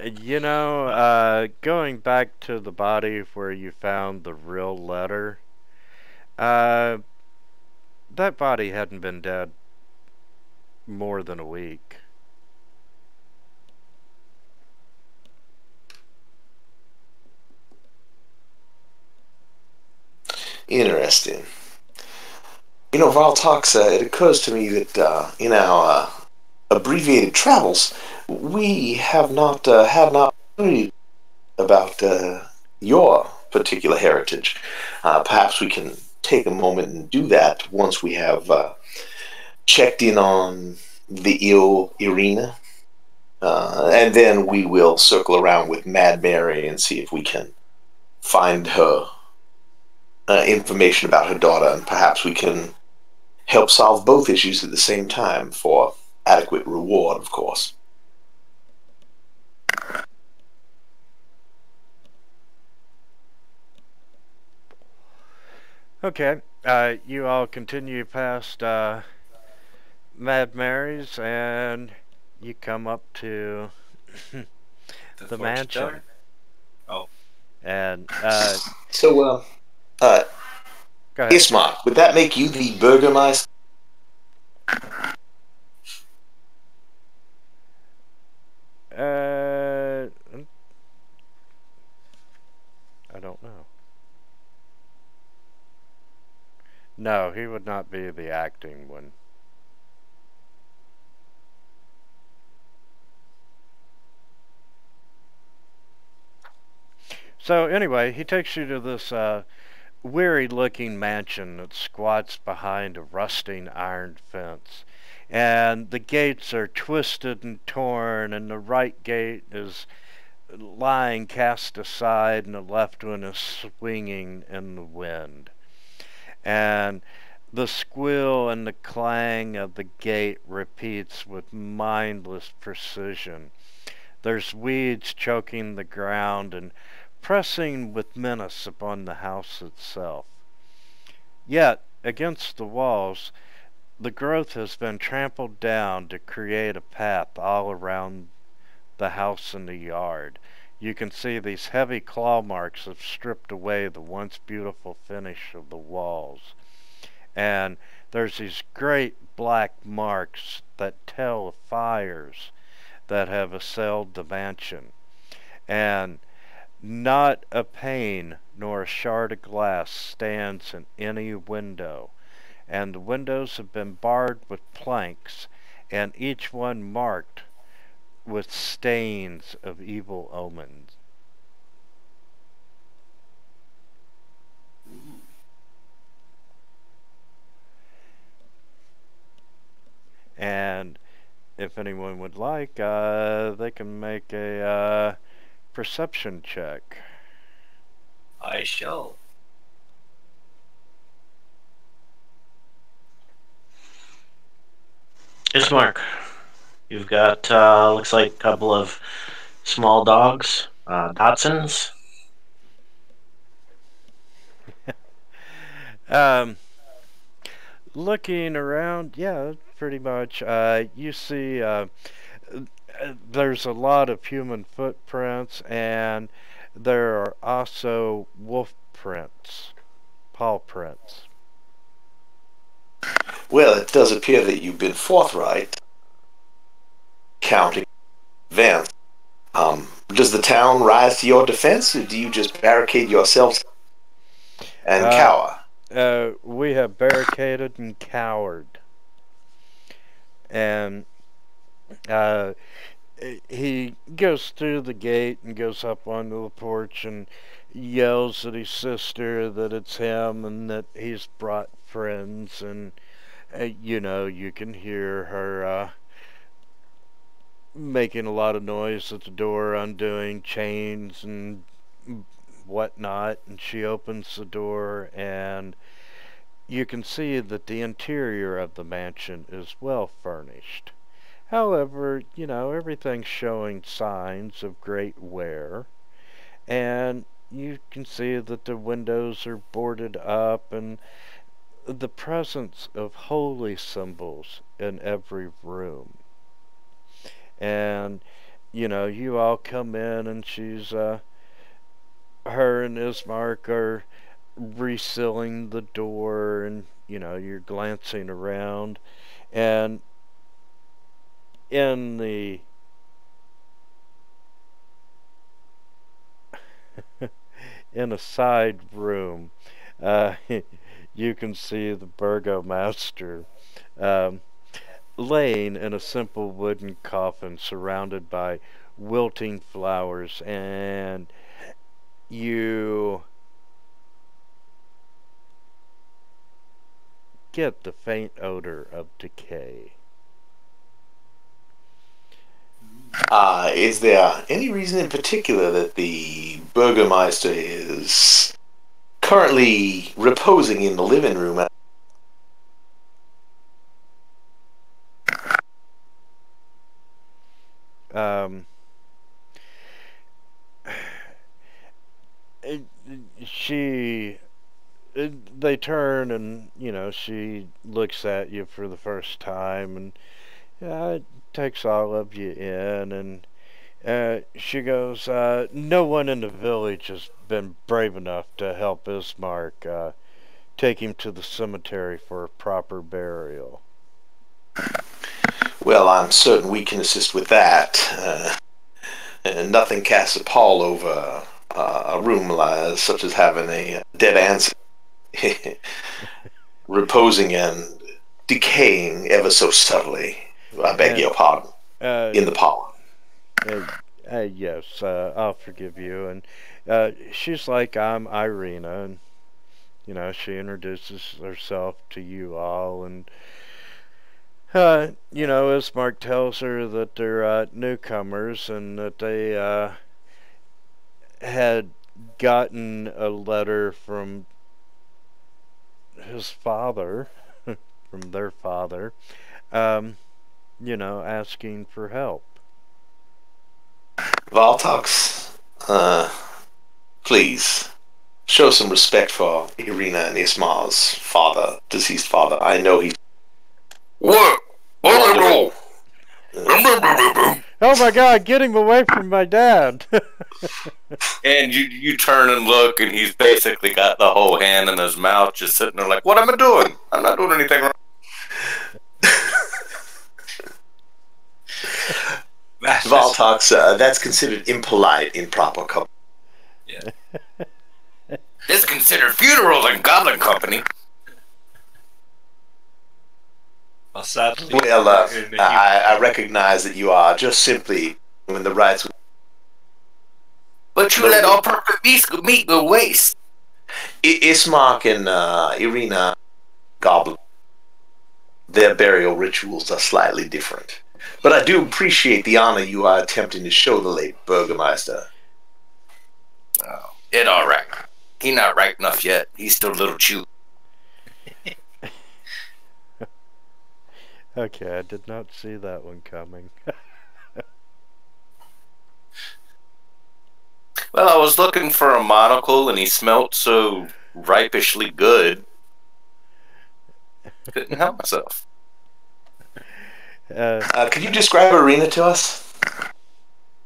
You know, going back to the body where you found the real letter, that body hadn't been dead more than a week. Interesting. You know, Valtox, it occurs to me that in our abbreviated travels, we have not had an opportunity about your particular heritage. Perhaps we can take a moment and do that once we have checked in on the ill Irina. And then we will circle around with Mad Mary and see if we can find her information about her daughter, and perhaps we can help solve both issues at the same time for adequate reward, of course. Okay, you all continue past Mad Mary's, and you come up to the mansion. Teller? Oh. And, So, go ahead. Ismark, would that make you the Burgermeister? I don't know. No, he would not be the acting one. So anyway, he takes you to this weary-looking mansion that squats behind a rusting iron fence. And the gates are twisted and torn, and the right gate is lying cast aside, and the left one is swinging in the wind. And the squeal and the clang of the gate repeats with mindless precision. There's weeds choking the ground and pressing with menace upon the house itself. Yet, against the walls, the growth has been trampled down to create a path all around the house and the yard. You can see these heavy claw marks have stripped away the once beautiful finish of the walls. And there's these great black marks that tell of fires that have assailed the mansion, and not a pane nor a shard of glass stands in any window, and the windows have been barred with planks, and each one marked with stains of evil omens. And if anyone would like, they can make a perception check. I shall. Ismark, you've got, looks like a couple of small dogs, Dachshunds. Looking around, yeah, pretty much. You see, there's a lot of human footprints, and there are also wolf prints, paw prints. Well, it does appear that you've been forthright, counting events. Does the town rise to your defense, or do you just barricade yourselves and cower? We have barricaded and cowered. And he goes through the gate and goes up onto the porch and yells at his sister that it's him and that he's brought friends. And, you can hear her making a lot of noise at the door, undoing chains and whatnot. And she opens the door, and you can see that the interior of the mansion is well furnished. However, everything's showing signs of great wear, and you can see that the windows are boarded up, and the presence of holy symbols in every room. And, you all come in, and her and Ismark are resealing the door, and, you're glancing around, and in the in a side room, you can see the burgomaster laying in a simple wooden coffin surrounded by wilting flowers, and you get the faint odor of decay. Is there any reason in particular that the Burgermeister is currently reposing in the living room? They turn, and she looks at you for the first time, and takes all of you in, and she goes, no one in the village has been brave enough to help Ismark take him to the cemetery for a proper burial. Well, I'm certain we can assist with that. And nothing casts a pall over a room such as having a dead ancestor reposing and decaying ever so subtly. I beg your pardon. In the parlor. Yes, I'll forgive you. And she's like, I'm Irina, and she introduces herself to you all, and Ismark tells her that they're newcomers, and that they had gotten a letter from his father, from their father, asking for help. Valtox, please, show some respect for Irina and Ismar's father, deceased father. I know he's... What? Wonderful. Oh my God, get him away from my dad! And you turn and look, and he's basically got the whole hand in his mouth, just sitting there like, what am I doing? I'm not doing anything wrong. Valtox, that's considered impolite in proper company. Yeah. It's considered funerals in Goblin Company. Well, sadly, Well, in the I recognize that you are just simply doing the rights. But you let all perfect meat go waste. Ismark and Irina Goblin, their burial rituals are slightly different. But I do appreciate the honor you are attempting to show the late Burgermeister. Oh, it all right. He not right enough yet. He's still a little chew. Okay, I did not see that one coming. Well, I was looking for a monocle, and he smelt so ripishly good. Couldn't help myself. Could you describe Irina to us?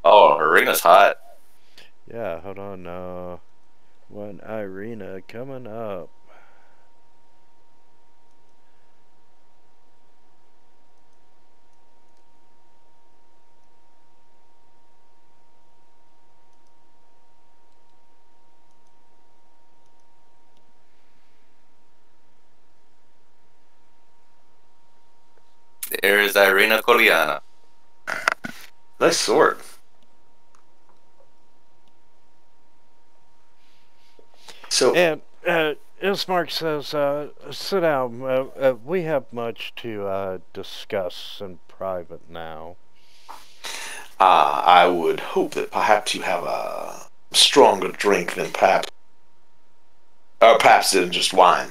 Oh, Irina's hot. Yeah, hold on. One Irina coming up. There is Irina Koliana. Nice sword. So, And Ismark says, sit down. We have much to discuss in private now. I would hope that perhaps you have a stronger drink than perhaps than just wine.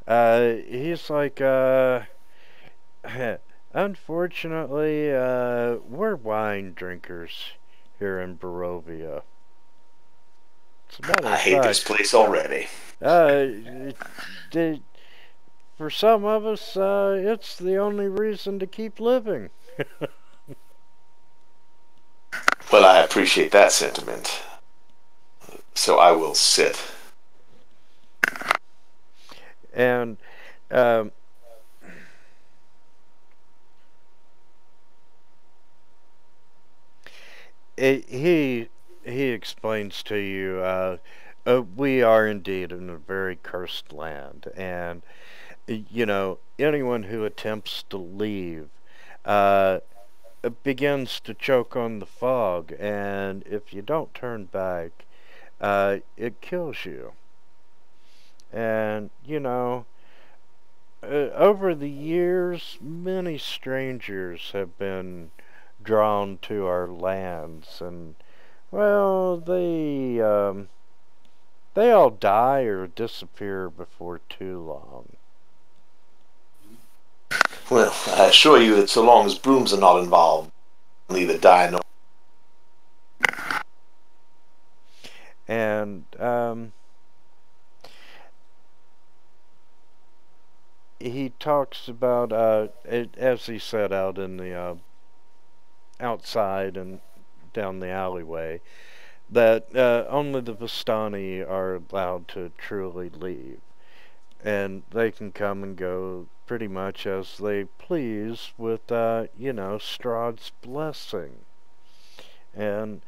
He's like, unfortunately, we're wine drinkers here in Barovia. I hate this place already. For some of us, it's the only reason to keep living. Well, I appreciate that sentiment. So I will sit. And he explains to you, we are indeed in a very cursed land, and you know, anyone who attempts to leave begins to choke on the fog, and if you don't turn back, it kills you. And you know, over the years, many strangers have been drawn to our lands, and well, they all die or disappear before too long. Well, I assure you that so long as brooms are not involved, neither die nor. And he talks about as he said out in the outside and down the alleyway, that only the Vistani are allowed to truly leave, and they can come and go pretty much as they please with you know, Strahd's blessing. And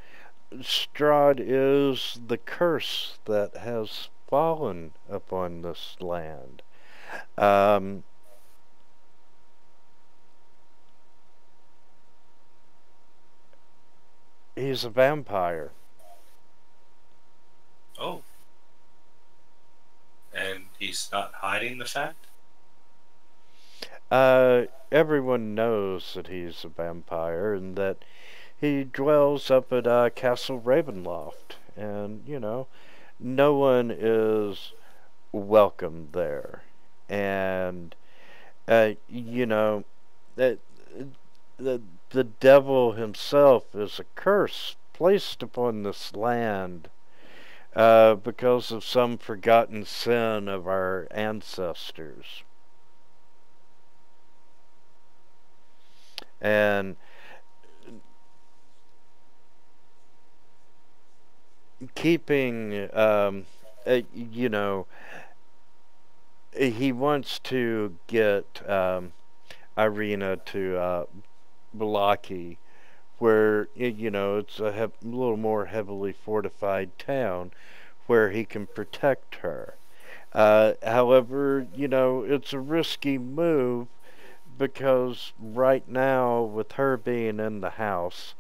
Strahd is the curse that has fallen upon this land. He's a vampire. Oh. And he's not hiding the fact? Everyone knows that he's a vampire and that he dwells up at Castle Ravenloft. And, you know, no one is welcome there. And, you know, the, the devil himself is a curse placed upon this land because of some forgotten sin of our ancestors. And keeping, you know, he wants to get Irina to Balaki, where you know it's a little more heavily fortified town where he can protect her. However, you know, it's a risky move because right now, with her being in the house,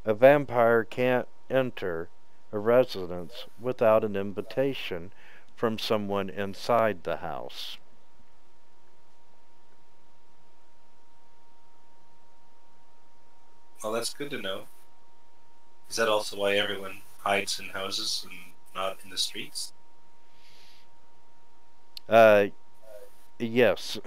a vampire can't enter a residence without an invitation from someone inside the house. Well, that's good to know. Is that also why everyone hides in houses and not in the streets? Uh, yes.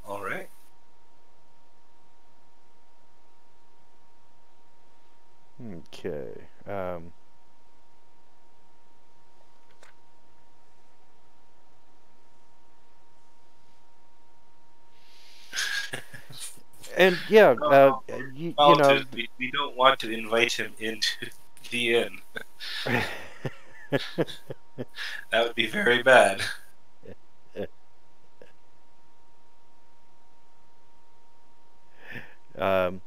All right. Okay. And yeah, you know, Alton, we don't want to invite him into the inn. That would be very bad. um,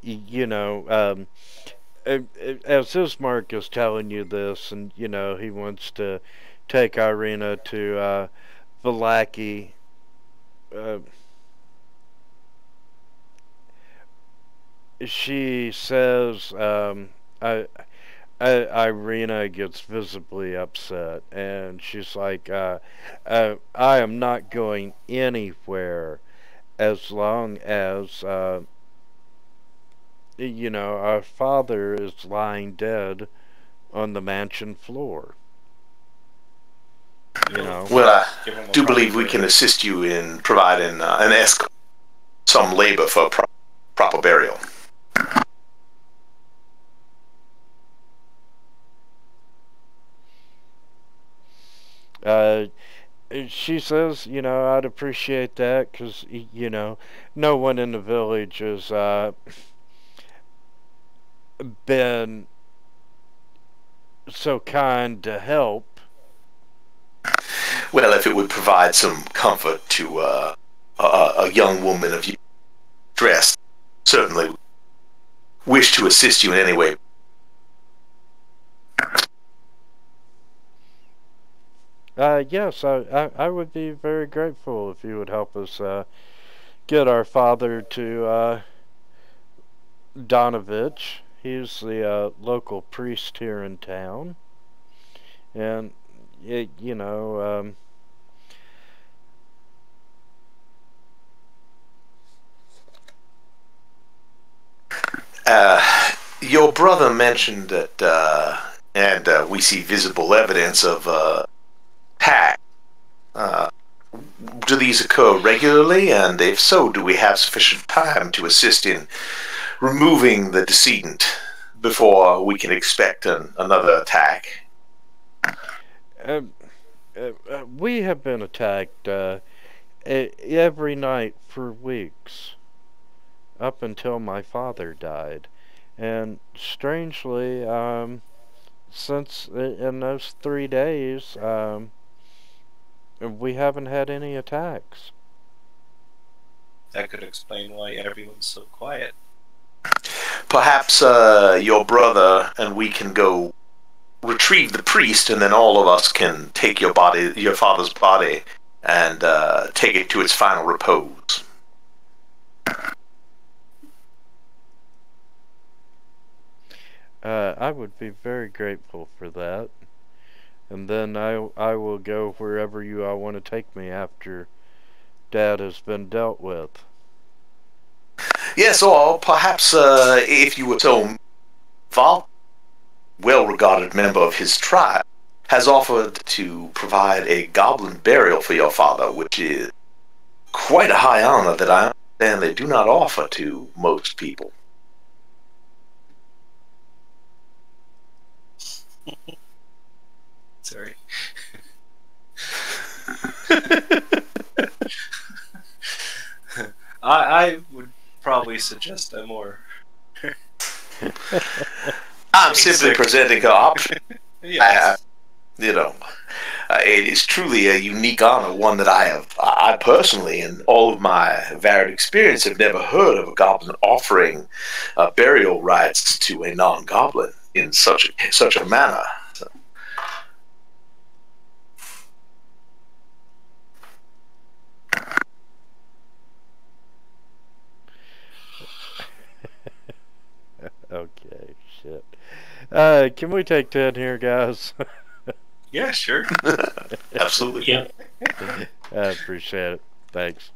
you know, as Ismark is telling you this, and you know, he wants to take Irina to Valaki. Uh, she says, Irina gets visibly upset, and she's like, I am not going anywhere as long as, you know, our father is lying dead on the mansion floor. You know. Well, I do believe we can assist you in providing an escort, some labor for proper burial. Uh, she says, you know, I'd appreciate that because, you know, no one in the village has been so kind to help. Well, if it would provide some comfort to a young woman of your dress, certainly wish to assist you in any way. Yes, I would be very grateful if you would help us get our father to Donovich. He's the local priest here in town. And, you know, your brother mentioned that, and we see visible evidence of hack. Do these occur regularly? And if so, do we have sufficient time to assist in removing the decedent before we can expect another attack? We have been attacked every night for weeks, up until my father died. And strangely, since in those 3 days, we haven't had any attacks. That could explain why everyone's so quiet. Perhaps your brother and we can go retrieve the priest, and then all of us can take your father's body, and take it to its final repose. I would be very grateful for that. And then I will go wherever you all want to take me after Dad has been dealt with. Yes, or perhaps if you were so involved, well-regarded member of his tribe has offered to provide a goblin burial for your father, which is quite a high honor that I understand they do not offer to most people. Sorry. I would probably suggest a more I'm simply Exactly. presenting an option. Yes. You know, it is truly a unique honor, one that I personally, in all of my varied experience, have never heard of a goblin offering burial rites to a non-goblin in such a manner. Okay, shit. Can we take 10 here, guys? Yeah, sure. Absolutely. Yep. I appreciate it. Thanks.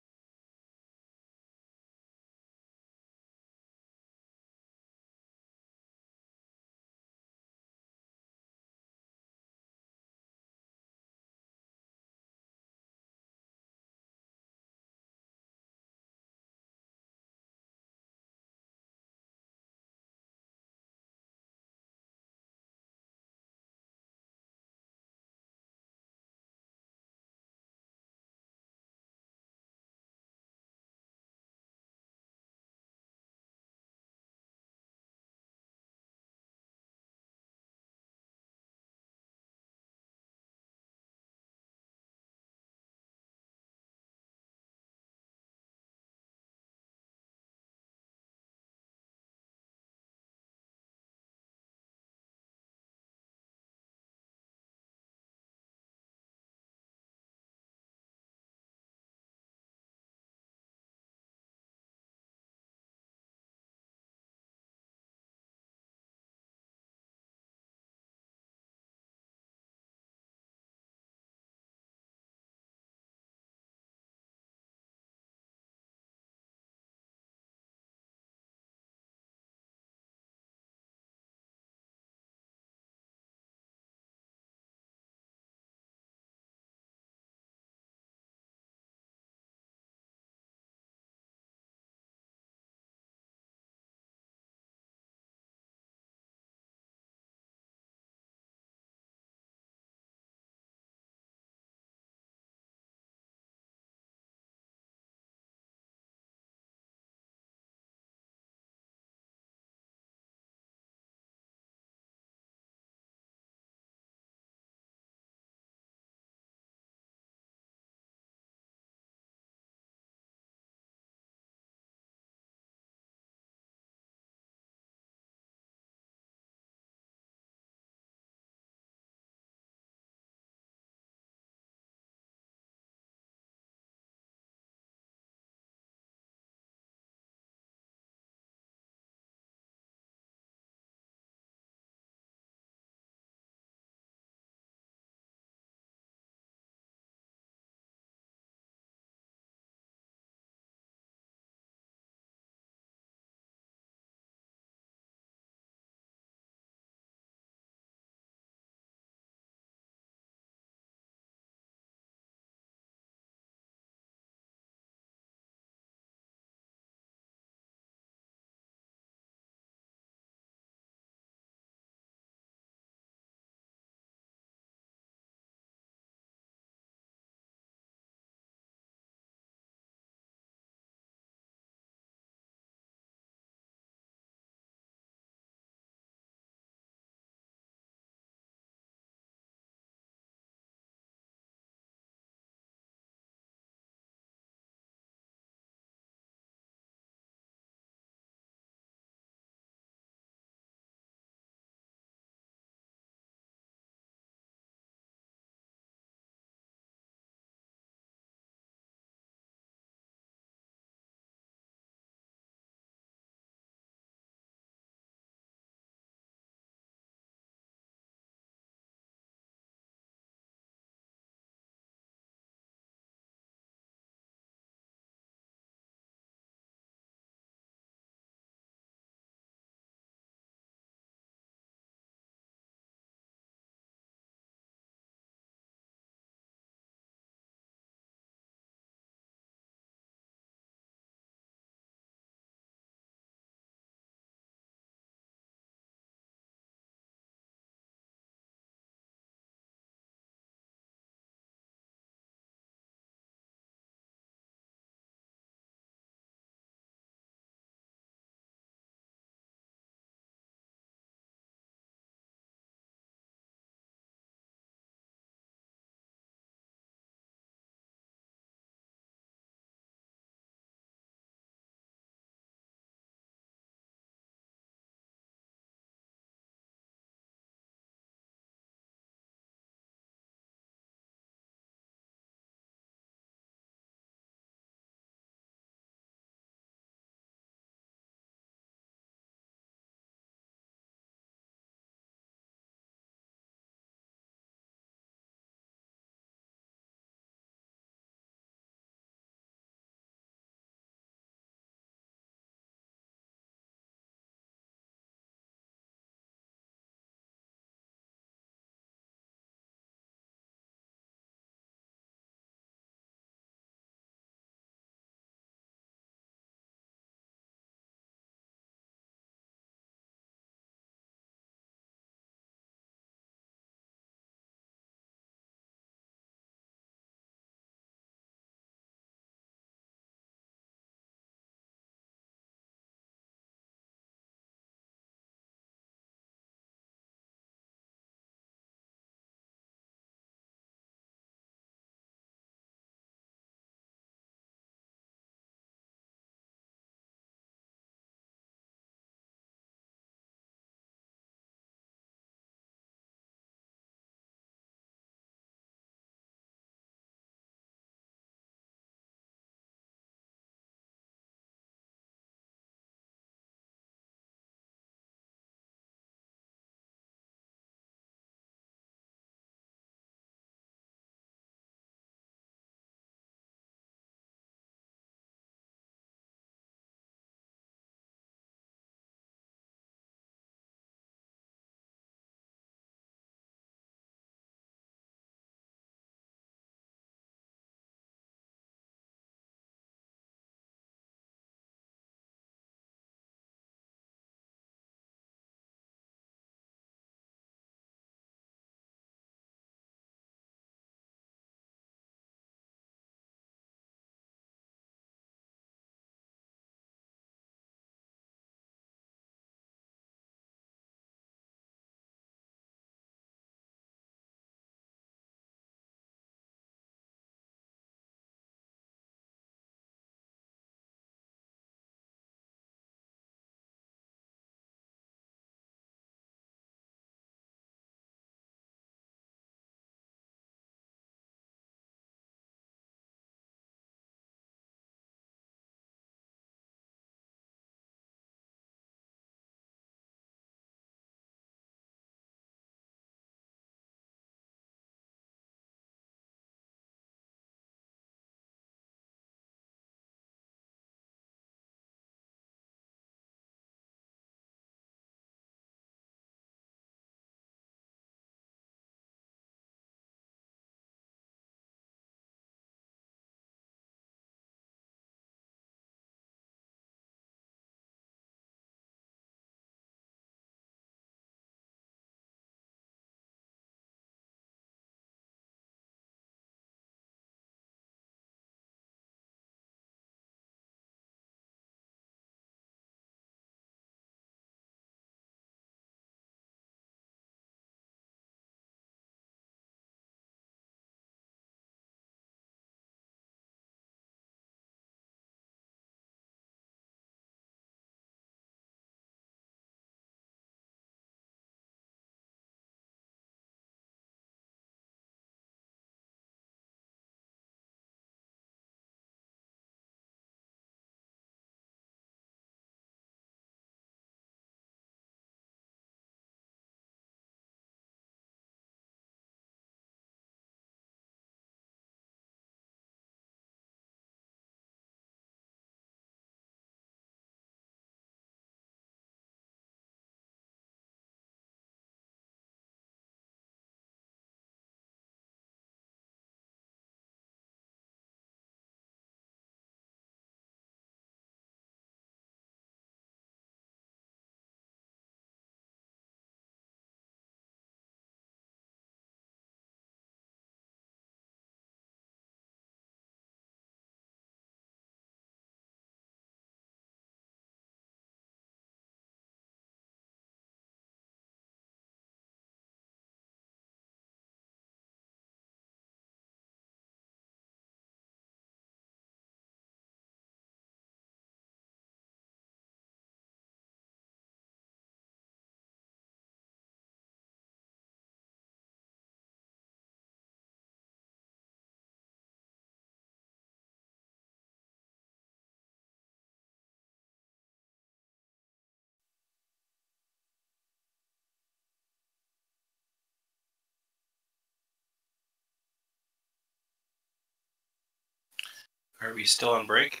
Are we still on break?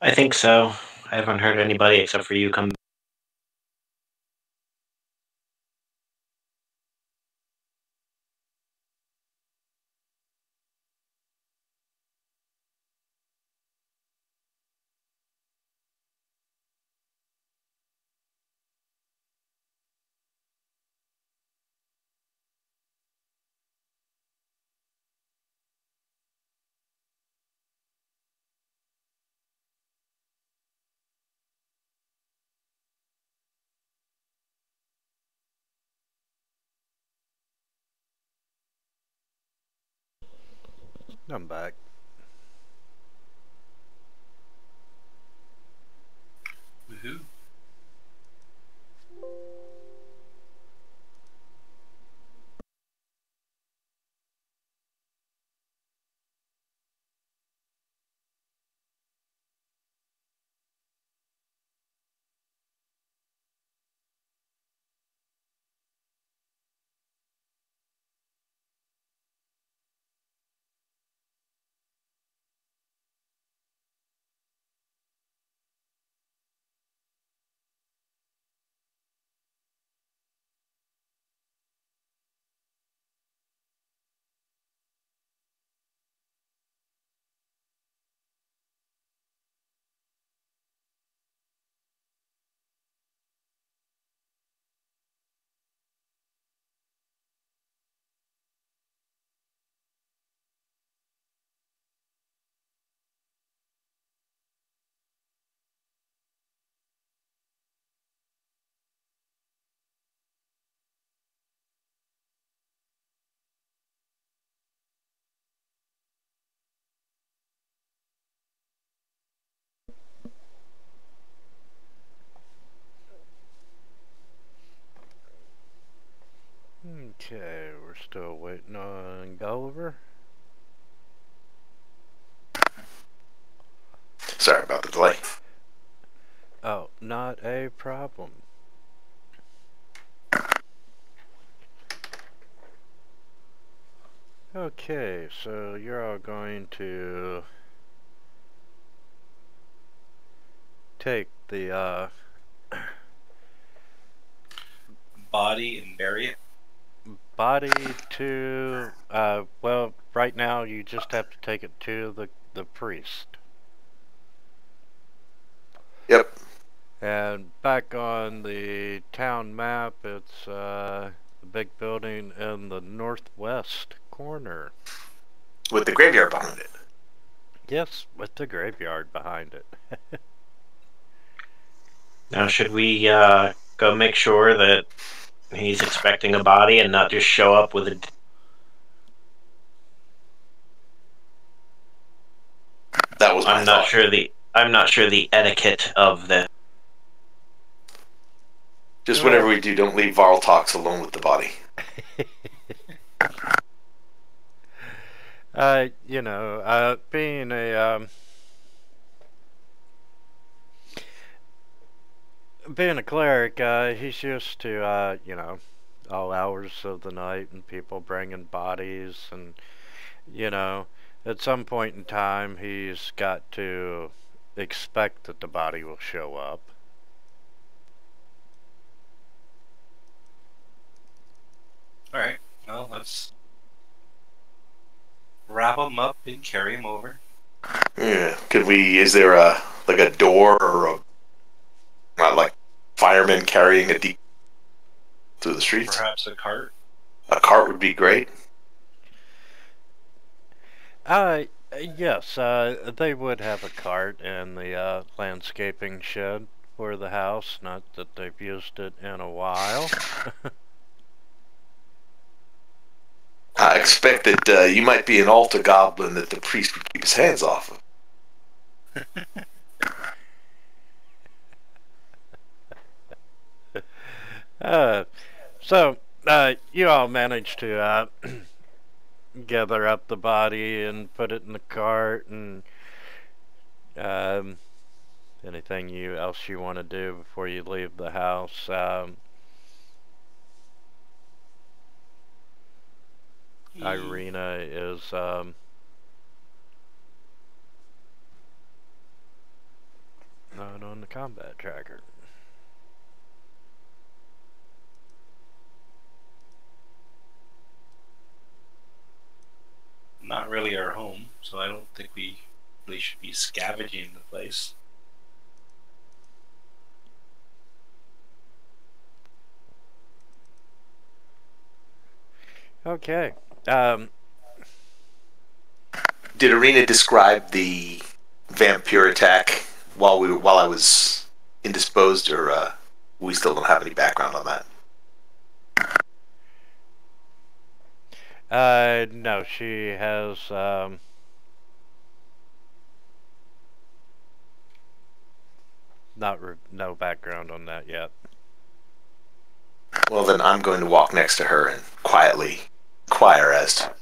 I think so. I haven't heard anybody except for you come. I'm back. Woohoo. Okay, we're still waiting on Gulliver. Sorry about the delay. Oh, not a problem. Okay, so you're all going to take the Body and bury it. body to, well, right now you just have to take it to the priest. Yep. And back on the town map, it's the big building in the northwest corner. With the graveyard behind it. Yes, with the graveyard behind it. Now, should we go make sure that he's expecting a body and not just show up with a? That was my I'm not thought. sure the. I'm not sure the etiquette of the. Just whatever we do, don't leave Varl alone with the body. You know, being a cleric, he's used to, you know, all hours of the night and people bringing bodies, and, you know, at some point in time, he's got to expect that the body will show up. Alright, well, let's wrap them up and carry them over. Yeah. Could we? Is there a door or a not like firemen carrying a deep through the streets? Perhaps a cart. A cart would be great. Yes, they would have a cart in the landscaping shed for the house. Not that they've used it in a while. I expect that you might be an altar goblin that the priest would keep his hands off of. So, you all managed to gather up the body and put it in the cart, and anything else you want to do before you leave the house? Irina is not on the combat tracker. Not really our home, so I don't think we really should be scavenging the place. Okay. Did Arena describe the vampire attack while I was indisposed, or we still don't have any background on that? No, she has no background on that yet. Well, then I'm going to walk next to her and quietly inquire as to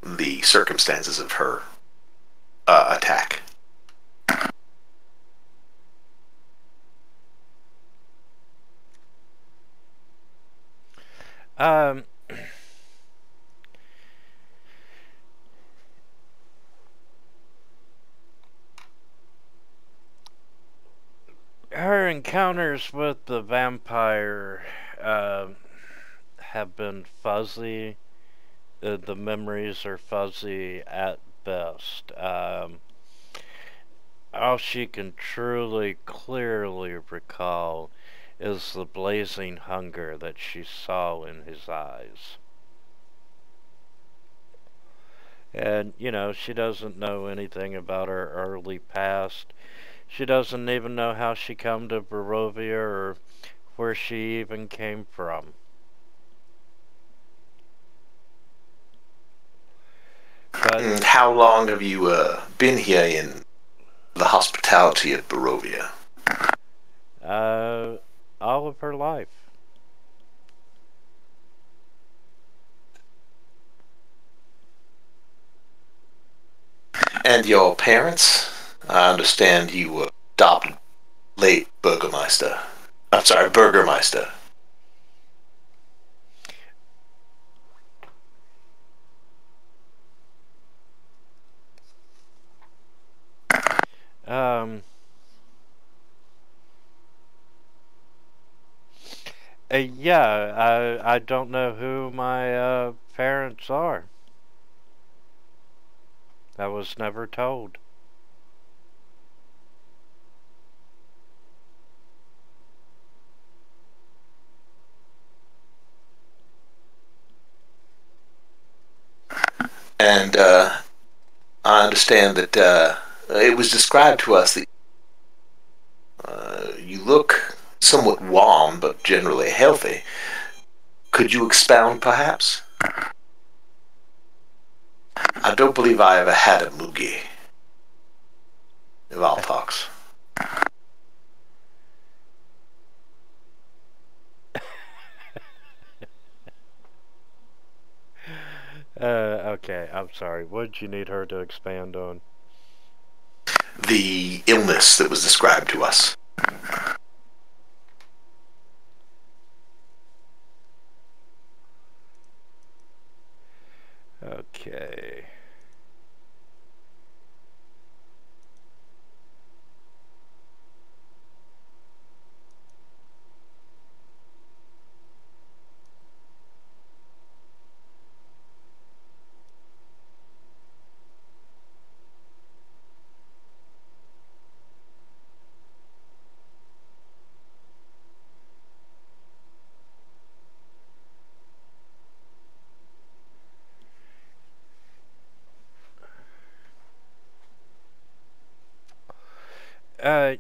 the circumstances of her attack. Her encounters with the vampire have been fuzzy. The memories are fuzzy at best. All she can truly, clearly recall is the blazing hunger that she saw in his eyes. And, you know, she doesn't know anything about her early past. She doesn't even know how she come to Barovia or where she even came from. But how long have you been here in the hospitality of Barovia? all of her life. And your parents? I understand you were adopted late Burgermeister. I'm sorry, Burgermeister. Yeah, I don't know who my parents are. I was never told. And I understand that it was described to us that you look somewhat wan, but generally healthy. Could you expound, perhaps? I don't believe I ever had a Mugi. Of all talks. Okay, I'm sorry. What did you need her to expand on? The illness that was described to us. Okay.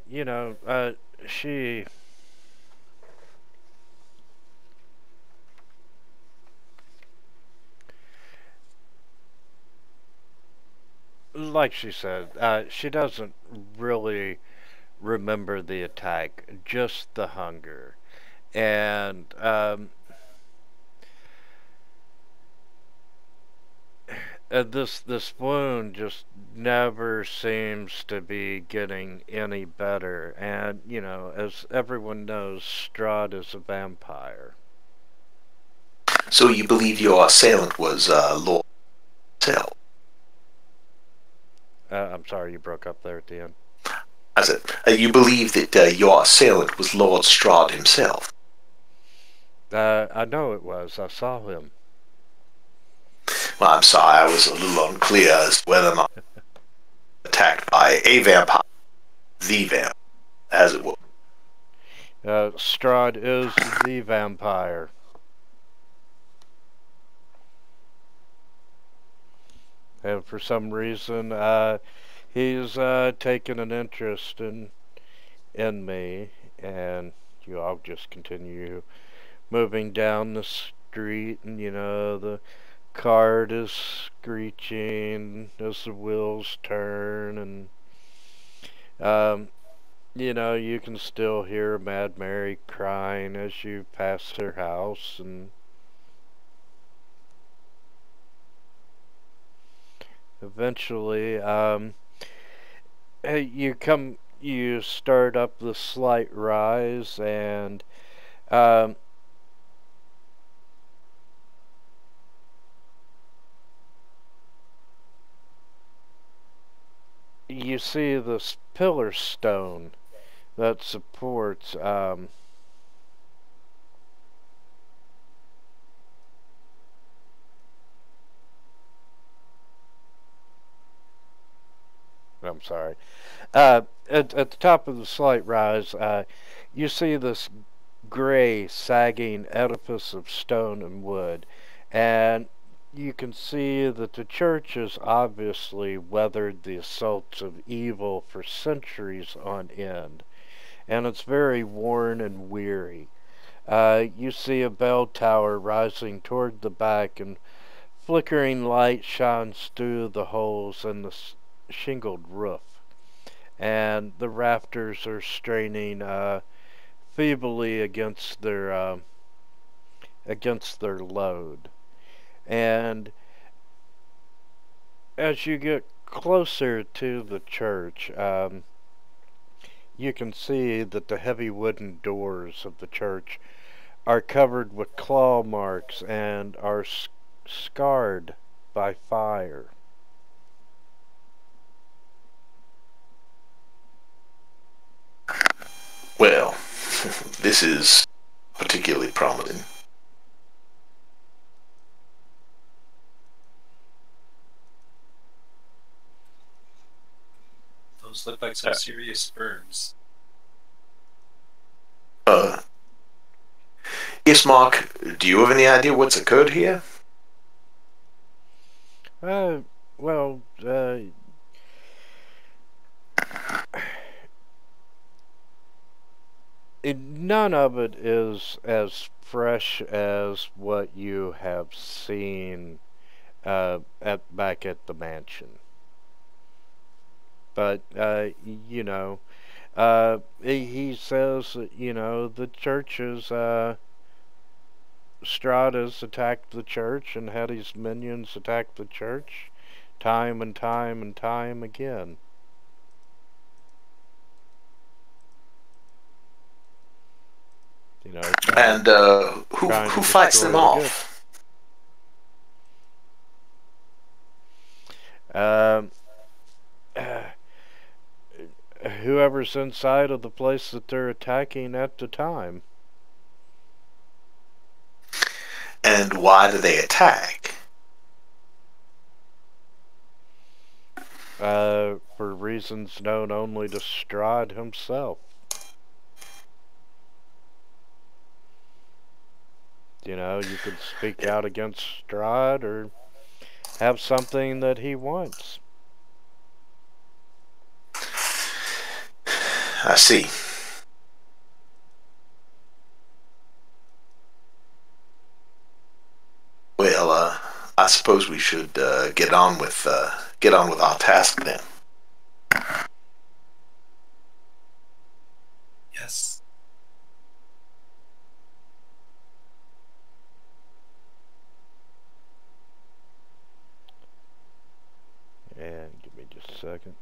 You know, she... Like she said, she doesn't really remember the attack, just the hunger. And, this wound just never seems to be getting any better. And, you know, as everyone knows, Strahd is a vampire. So you believe your assailant was Lord Self. I'm sorry, you broke up there at the end. I said, you believe that your assailant was Lord Strahd himself? I know it was. I saw him. Well, I'm sorry, I was a little unclear as to whether or not attacked by a vampire, the vampire, as it were. Strahd is the vampire. And for some reason, he's taken an interest in me, and I'll just continue moving down the street, and the cart is screeching as the wheels turn, and you can still hear Mad Mary crying as you pass her house, and eventually, you start up the slight rise, and you see this pillar stone that supports I'm sorry. At the top of the slight rise, you see this gray, sagging edifice of stone and wood, and you can see that the church has obviously weathered the assaults of evil for centuries on end, and it's very worn and weary. You see a bell tower rising toward the back, and flickering light shines through the holes in the shingled roof, and the rafters are straining feebly against their load. And as you get closer to the church, you can see that the heavy wooden doors of the church are covered with claw marks and are scarred by fire. Well, this is particularly prominent. Those look like some serious burns. Yes, Mark, do you have any idea what's occurred here? Well, none of it is as fresh as what you have seen back at the mansion. But he says that the churches Strahd has attacked the church and had his minions attack the church time and time and time again. And who fights them off? Whoever's inside of the place that they're attacking at the time. And why do they attack? For reasons known only to Strahd himself. You could speak out against Strahd or have something that he wants. I see. Well, I suppose we should get on with our task then. Yes. And give me just a second.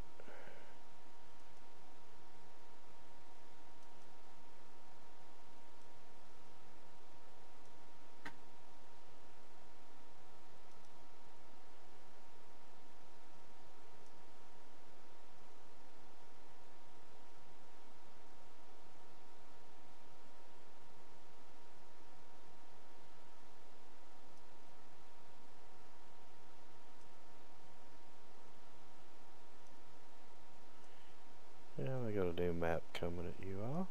map coming at you all.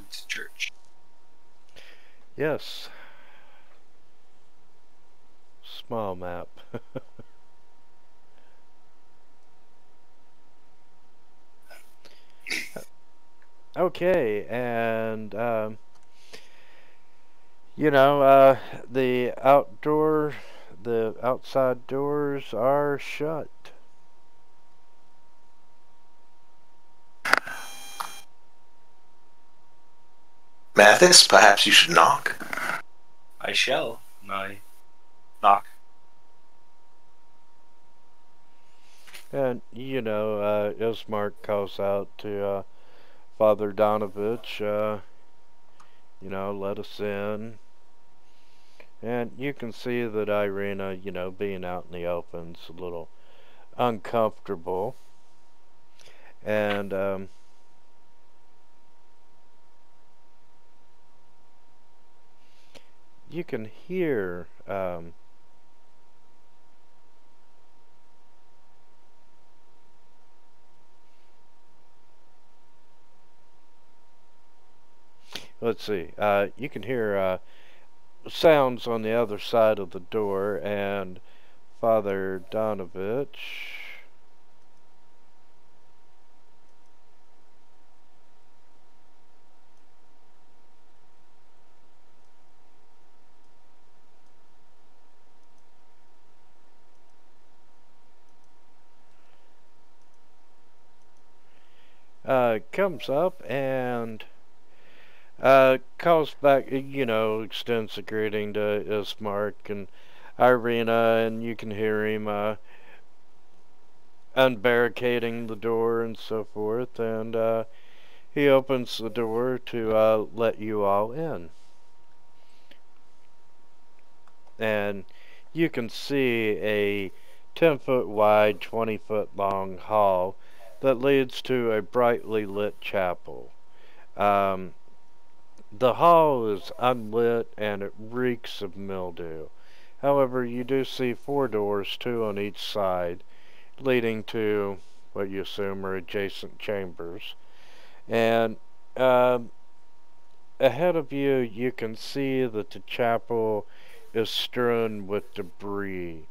It's a church. Yes. Small map. Okay, and you know, the outside doors are shut. Mathis, perhaps you should knock. I shall. And I knock. And you know, Ismark calls out to Father Donovich, you know, let us in. And you can see that Irina, you know, being out in the open's a little uncomfortable. And you can hear let's see, you can hear sounds on the other side of the door, and Father Donovich comes up and calls back, you know, extends a greeting to Ismark and Irina, and you can hear him unbarricading the door and so forth, and he opens the door to let you all in. And you can see a 10-foot wide, 20-foot long hall that leads to a brightly lit chapel. The hall is unlit and it reeks of mildew. However, you do see 4 doors, 2 on each side, leading to what you assume are adjacent chambers. And ahead of you, you can see that the chapel is strewn with debris.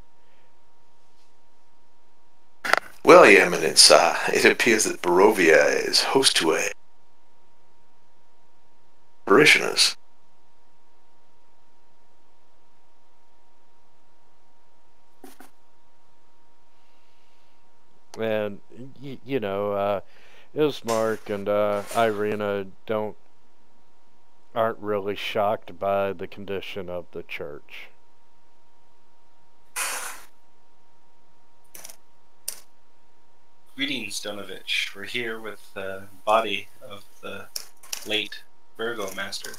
Well, Your Eminence, it appears that Barovia is host to a parishioners. And, you know, Ismark and Irina aren't really shocked by the condition of the church. Greetings, Donovich. We're here with the body of the late Virgo Master.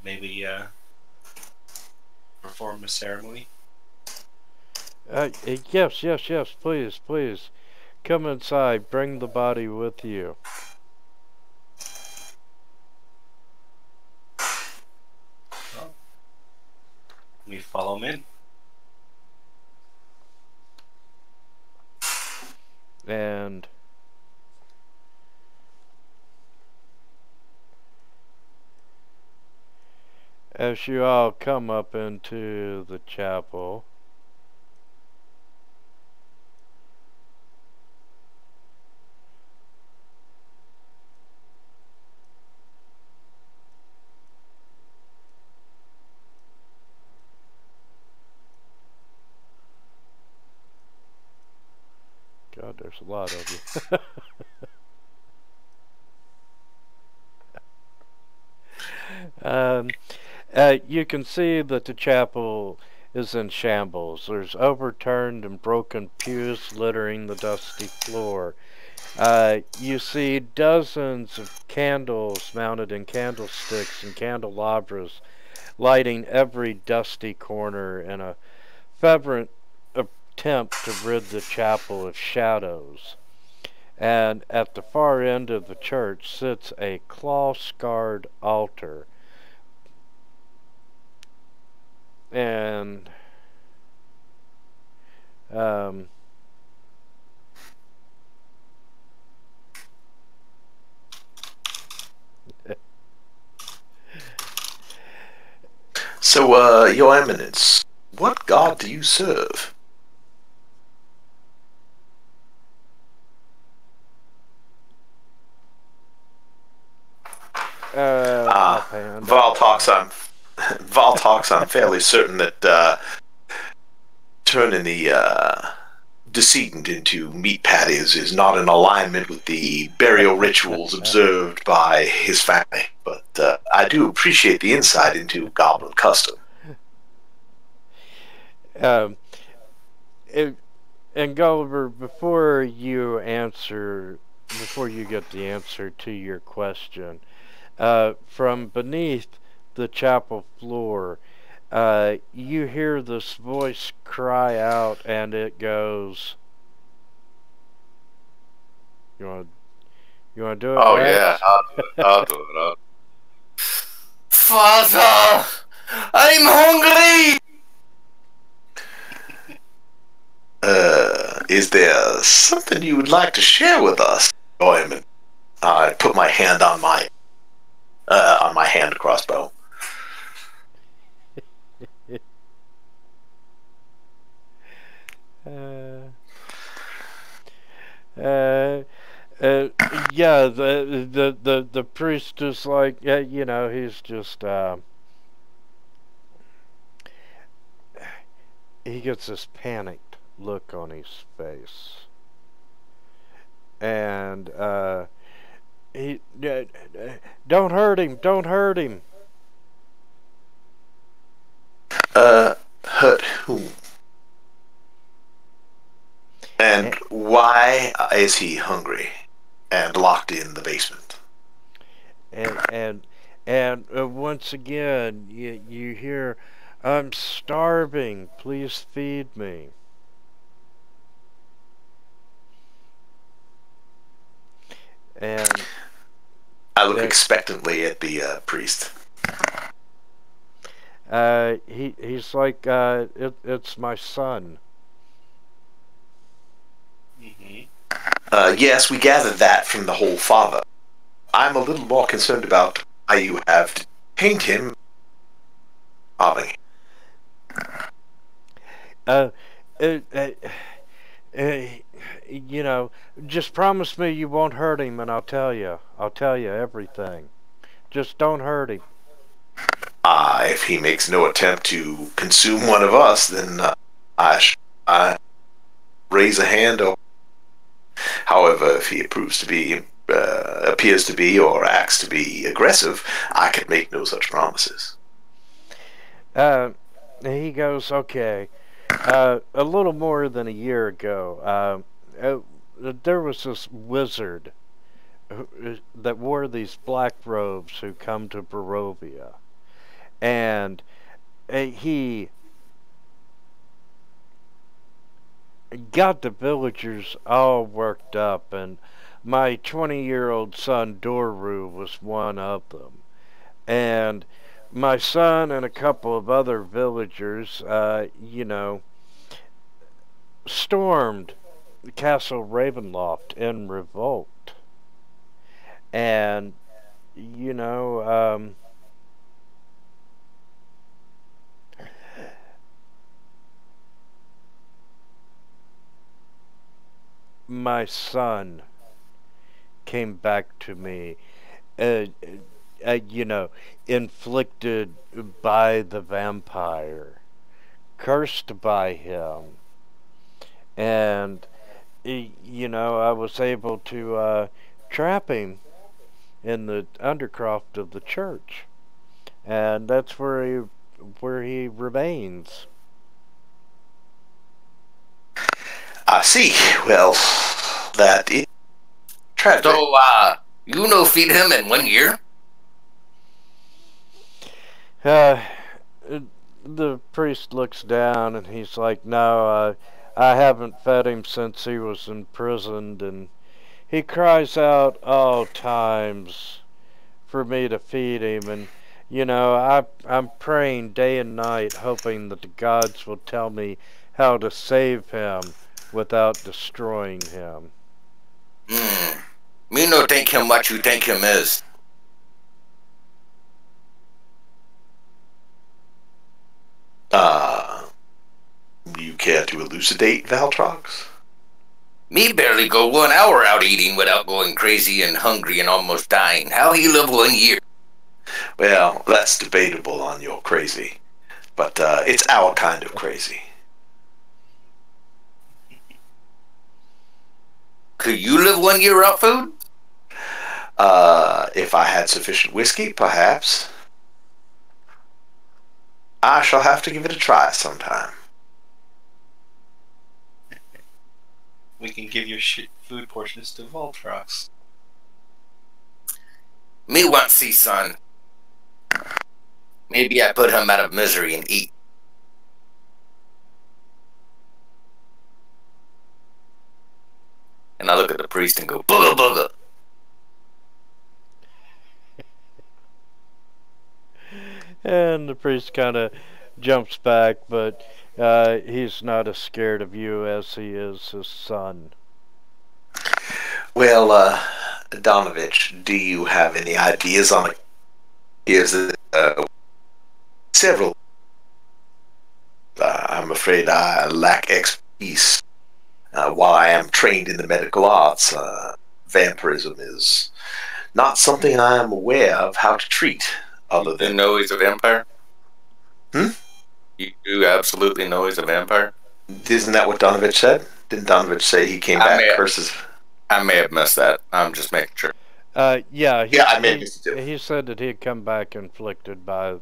Maybe perform a ceremony? Yes, please. Come inside, bring the body with you. Well, we follow him in. And as you all come up into the chapel, God, there's a lot of you. You can see that the chapel is in shambles. There's overturned and broken pews littering the dusty floor. You see dozens of candles mounted in candlesticks and candelabras lighting every dusty corner in a fervent attempt to rid the chapel of shadows. And at the far end of the church sits a claw-scarred altar. And So, Your Eminence, what god do you serve? offhand, Val talks. I'm fairly certain that turning the decedent into meat patties is not in alignment with the burial rituals observed by his family. But I do appreciate the insight into goblin custom. and Gulliver, before you get the answer to your question, from beneath the chapel floor, you hear this voice cry out, and it goes, You want to do it? Oh, Rex? yeah. I'll do it. Father! I'm hungry! Is there something you would like to share with us, Your Eminence? I put my hand on my hand crossbow. Yeah, the priest is like, he's just, he gets this panicked look on his face. And, don't hurt him. Hurt whom? And why is he hungry and locked in the basement? And once again, you hear, I'm starving, please feed me. And I look expectantly at the priest. he's like, it's my son. Yes, we gathered that from the whole father. I'm a little more concerned about why you have detained him. Ollie. Just promise me you won't hurt him, and I'll tell you everything. Just don't hurt him. If he makes no attempt to consume one of us, then I raise a hand. However, if he appears to be, or acts to be aggressive, I can make no such promises. He goes, okay. A little more than a year ago, there was this wizard that wore these black robes who come to Barovia. And he got the villagers all worked up, and my 20-year-old son Doru was one of them. And my son and a couple of other villagers, stormed Castle Ravenloft in revolt. And, my son came back to me, inflicted by the vampire, cursed by him, and you know, I was able to trap him in the undercroft of the church, and that's where he remains. I see. Well, that is tragic. So, you no feed him in 1 year? Uh, the priest looks down and he's like, "No, I haven't fed him since he was imprisoned," and he cries out all times for me to feed him. And you know, I'm praying day and night, hoping that the gods will tell me how to save him without destroying him. Me no think him what you think him is. You care to elucidate, Valtrox? Me barely go 1 hour out eating without going crazy and hungry and almost dying. How he live 1 year? Well, that's debatable on your crazy, but it's our kind of crazy. Could you live 1 year without food? If I had sufficient whiskey, perhaps. I shall have to give it a try sometime. We can give your food portions to Voltrox. Me want see, son. Maybe I put him out of misery and eat. And I look at the priest and go, booga booga. And the priest kind of jumps back, but he's not as scared of you as he is his son. Well, Donovich, do you have any ideas on it? Here's several. I'm afraid I lack expertise. While I am trained in the medical arts, vampirism is not something I am aware of how to treat. Other than You know he's a vampire? Hmm? You do absolutely know he's a vampire? Isn't that what Donovich said? Didn't Donovich say he came back curses? I may have missed that. I'm just making sure. Yeah, I may have missed it too. he said that he'd come back inflicted by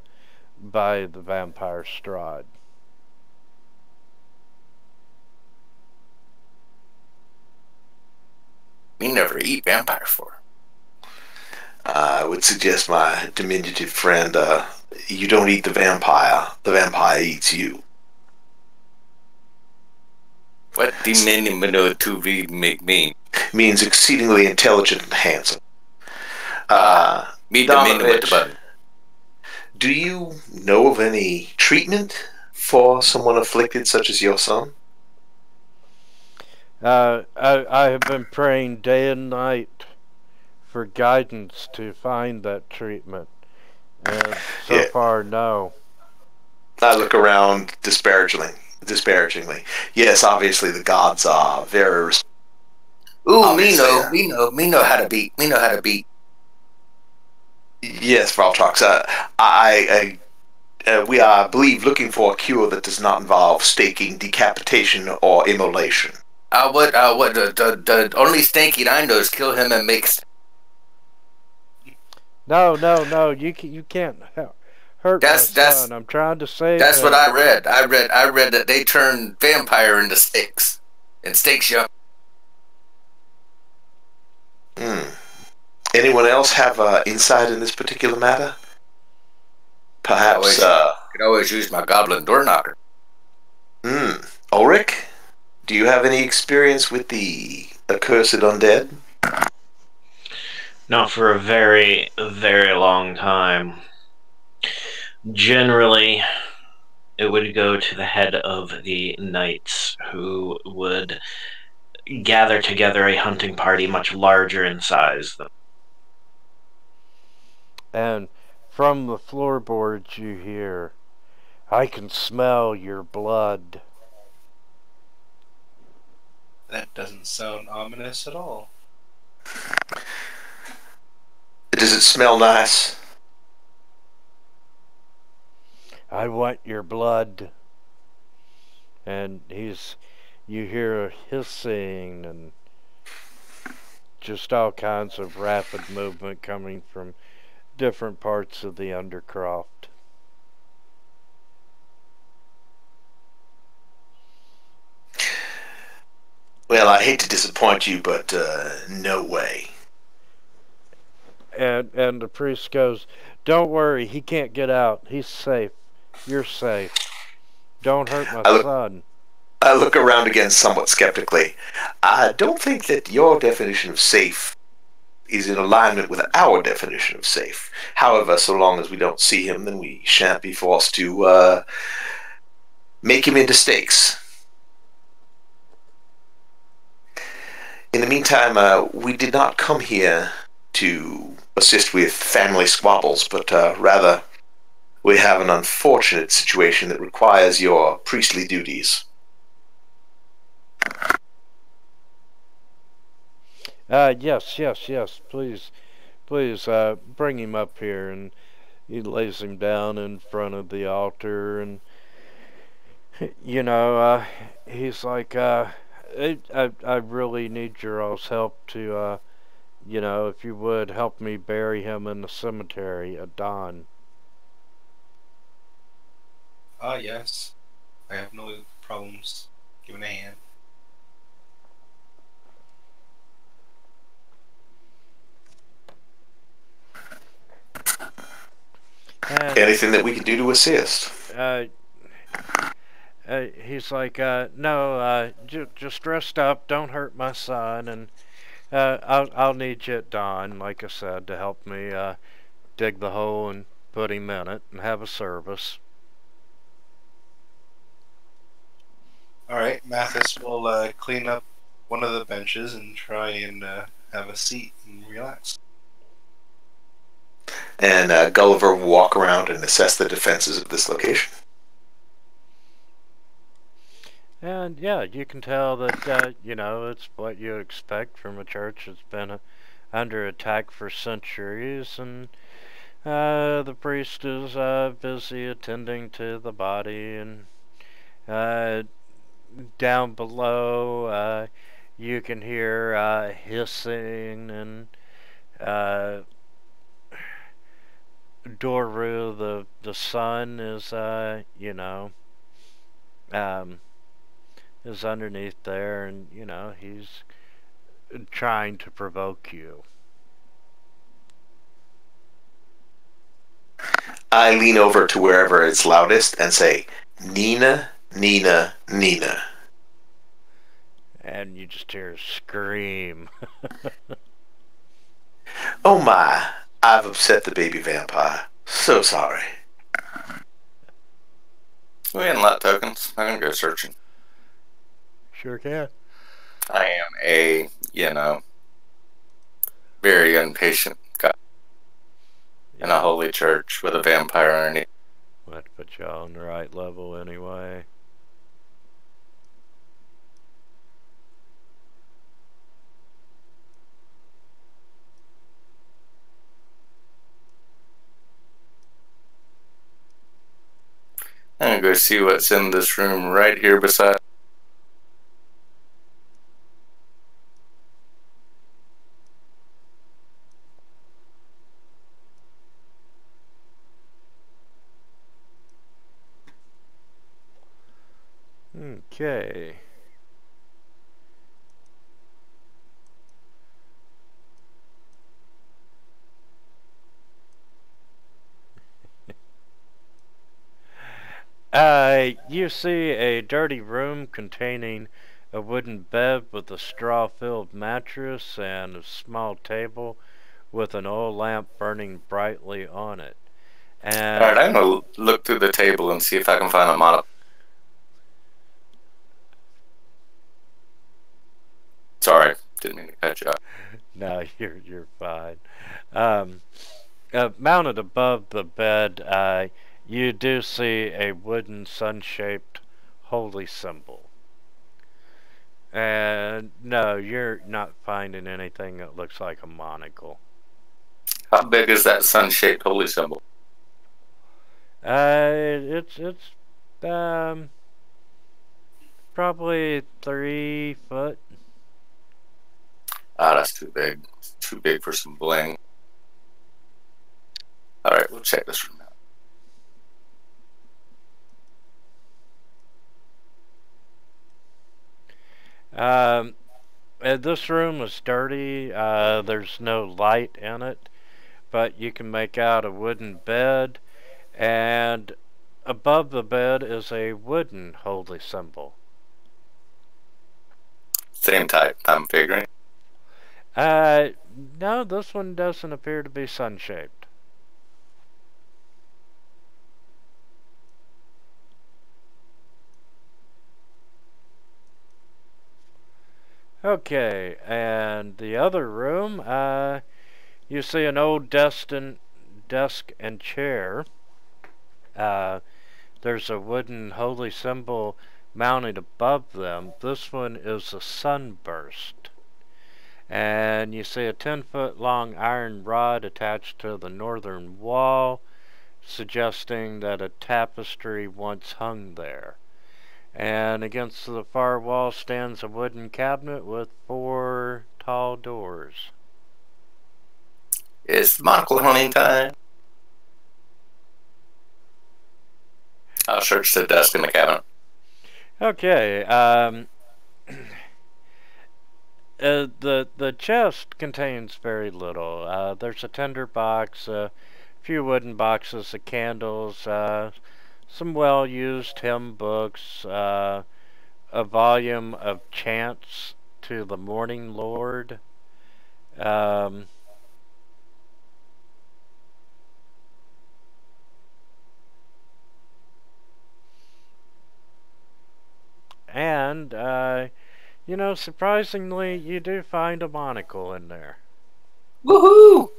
the vampire Strahd. Me never eat vampire for. I would suggest, my diminutive friend, you don't eat the vampire. The vampire eats you. What diminutive to make mean? Means exceedingly intelligent and handsome. Me diminutive Donovich, button. do you know of any treatment for someone afflicted such as your son? I have been praying day and night for guidance to find that treatment, and so far, no. I look around disparagingly. Yes, obviously the gods are very. Ooh, me know how to beat. Me know how to beat. Yes, Valtrox. We are, I believe, looking for a cure that does not involve staking, decapitation, or immolation. The only stanky I know is kill him and make. No, you can't hurt my son. I'm trying to save That's him. what I read. I read that they turn vampire into stakes. And stakes you. Anyone else have insight in this particular matter? Perhaps. Could always use my goblin door knocker. Ulrich, do you have any experience with the accursed undead? Not for a very, very long time. Generally, it would go to the head of the knights, who would gather together a hunting party much larger in size. And from the floorboards you hear, "I can smell your blood." That doesn't sound ominous at all. Does it smell nice? "I want your blood." And you hear a hissing and just all kinds of rapid movement coming from different parts of the undercroft. Well, I hate to disappoint you, but no way. And the priest goes, "Don't worry, he can't get out. He's safe. You're safe. Don't hurt my son." I look around again somewhat skeptically. I don't think that your definition of safe is in alignment with our definition of safe. However, so long as we don't see him, then we shan't be forced to make him into stakes. In the meantime, we did not come here to assist with family squabbles, but rather we have an unfortunate situation that requires your priestly duties. Yes. Please, bring him up here. And he lays him down in front of the altar, and he's like, I really need your all's help to, if you would help me bury him in the cemetery at dawn. Yes. I have no problems giving a hand. Anything that we can do to assist? He's like, no, just rest up, don't hurt my son, and I'll need you at dawn, like I said, to help me dig the hole and put him in it and have a service. Alright, Mathis will clean up one of the benches and try and have a seat and relax. And Gulliver will walk around and assess the defenses of this location. And yeah, you can tell that, it's what you expect from a church that's been under attack for centuries, and the priest is busy attending to the body, and down below you can hear hissing, and Doru, the son, is is underneath there, and he's trying to provoke you. I lean over to wherever it's loudest and say, "Nina, Nina, Nina." And you just hear a scream. Oh my, I've upset the baby vampire. So sorry. We ain't lot tokens. I'm gonna go searching. Sure can. I am a, very impatient guy in a holy church with a vampire underneath. Might put you on the right level anyway. I'm gonna go see what's in this room right here beside. Okay. You see a dirty room containing a wooden bed with a straw-filled mattress and a small table with an oil lamp burning brightly on it. And Alright, I'm gonna look through the table and see if I can find a model. Sorry, didn't mean to cut you off. No, you're fine. Mounted above the bed, you do see a wooden sun-shaped holy symbol. And no, you're not finding anything that looks like a monocle. How big is that sun-shaped holy symbol? It's Probably 3 foot. Ah, that's too big. It's too big for some bling. Alright, we'll check this room out. This room is dirty. There's no light in it, but you can make out a wooden bed, and above the bed is a wooden holy symbol. Same type, I'm figuring. No, this one doesn't appear to be sun-shaped. Okay, and the other room, you see an old desk and chair. There's a wooden holy symbol mounted above them. This one is a sunburst. And you see a 10-foot long iron rod attached to the northern wall, suggesting that a tapestry once hung there. And against the far wall stands a wooden cabinet with 4 tall doors. It's monocle hunting time. I'll search the desk in the cabinet. Okay, the chest contains very little. There's a tinder box, a few wooden boxes of candles, some well-used hymn books, a volume of chants to the Morning Lord. And, you know, surprisingly, you do find a monocle in there. Woohoo!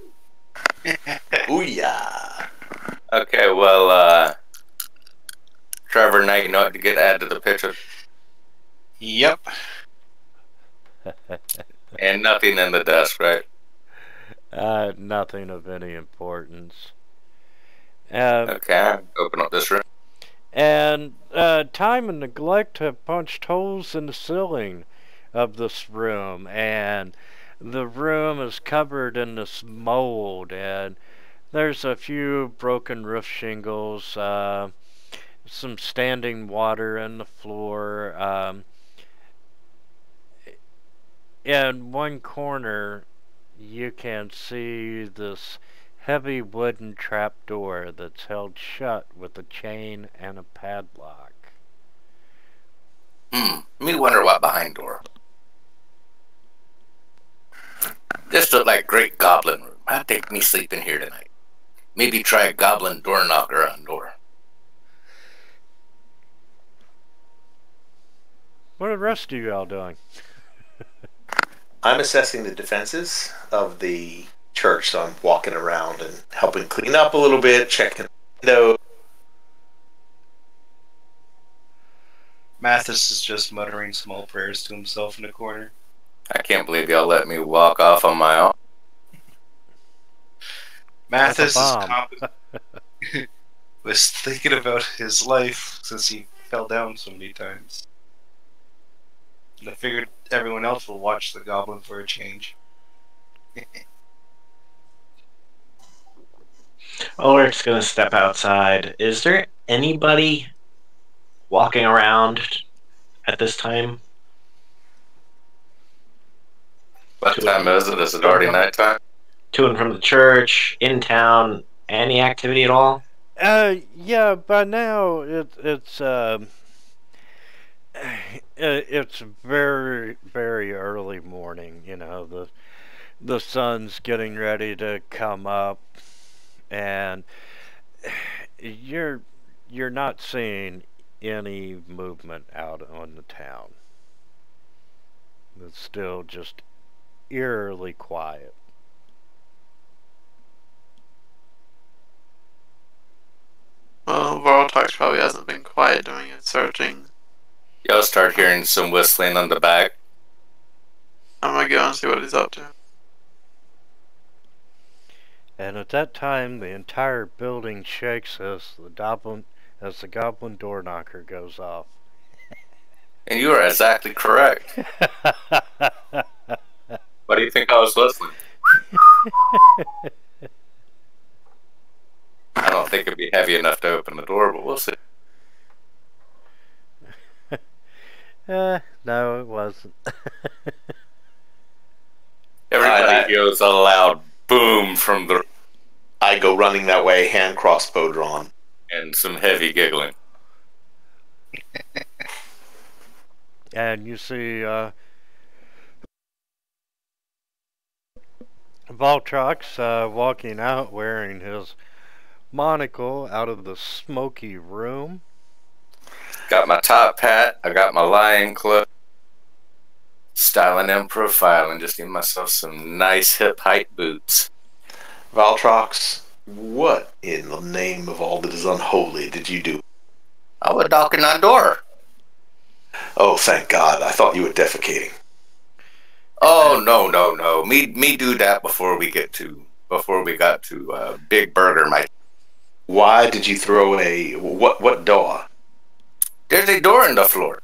Booyah! Okay, well, Trevor, now you know what to get added to the picture. Yep. And nothing in the desk, right? Nothing of any importance. Okay, open up this room. And time and neglect have punched holes in the ceiling of this room, and the room is covered in this mold, and there's a few broken roof shingles, some standing water in the floor. In one corner, you can see this heavy wooden trapdoor that's held shut with a chain and a padlock. Me wonder what behind door. This look like great goblin room. I'll take me sleep in here tonight. Maybe try a goblin door knocker on door. What are the rest of you all doing? I'm assessing the defenses of the church, so I'm walking around and helping clean up a little bit, checking the window. Mathis is just muttering small prayers to himself in the corner. I can't believe y'all let me walk off on my own. Mathis That's was thinking about his life since he fell down so many times. And I figured everyone else will watch the goblin for a change. Ulrich's gonna step outside. Is there anybody walking around at this time? What time is it? Is it already nighttime? To and from the church, in town, any activity at all? Yeah, by now it's very, very early morning. You know, the sun's getting ready to come up, and you're not seeing any movement out on the town. It's still just eerily quiet. Well, Vortex probably hasn't been quiet doing its searching. Y'all start hearing some whistling on the back. I'm gonna go and see what he's up to. And at that time, the entire building shakes as the goblin door knocker goes off. And you are exactly correct. Why do you think I was listening? I don't think it'd be heavy enough to open the door, but we'll see. No, it wasn't. Everybody hears a loud boom from the... I go running that way, hand crossbow drawn. and some heavy giggling. And you see Voltrox walking out wearing his monocle out of the smoky room. Got my top hat, I got my lion club, styling and profiling, just getting myself some nice hip height boots. Valtrox, what in the name of all that is unholy did you do? I was knocking on door. Oh, thank God. I thought you were defecating. Oh, no. Me do that before we got to Big Burger, my... Why did you throw a... What door? There's a door in the floor.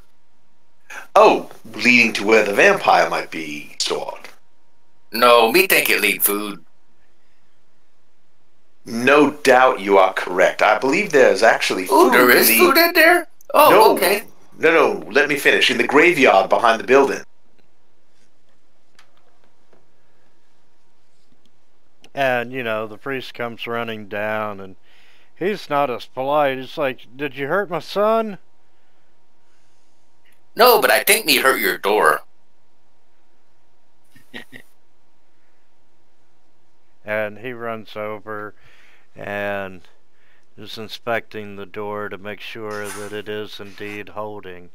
Oh, leading to where the vampire might be stored. No, me think it lead food. No doubt you are correct. I believe there's actually food. Oh, there is food in there? Oh, no, okay. No, let me finish. In the graveyard behind the building. And, you know, the priest comes running down, and he's not as polite. He's like, did you hurt my son? No, but I think me hurt your door. And he runs over and is inspecting the door to make sure that it is indeed holding.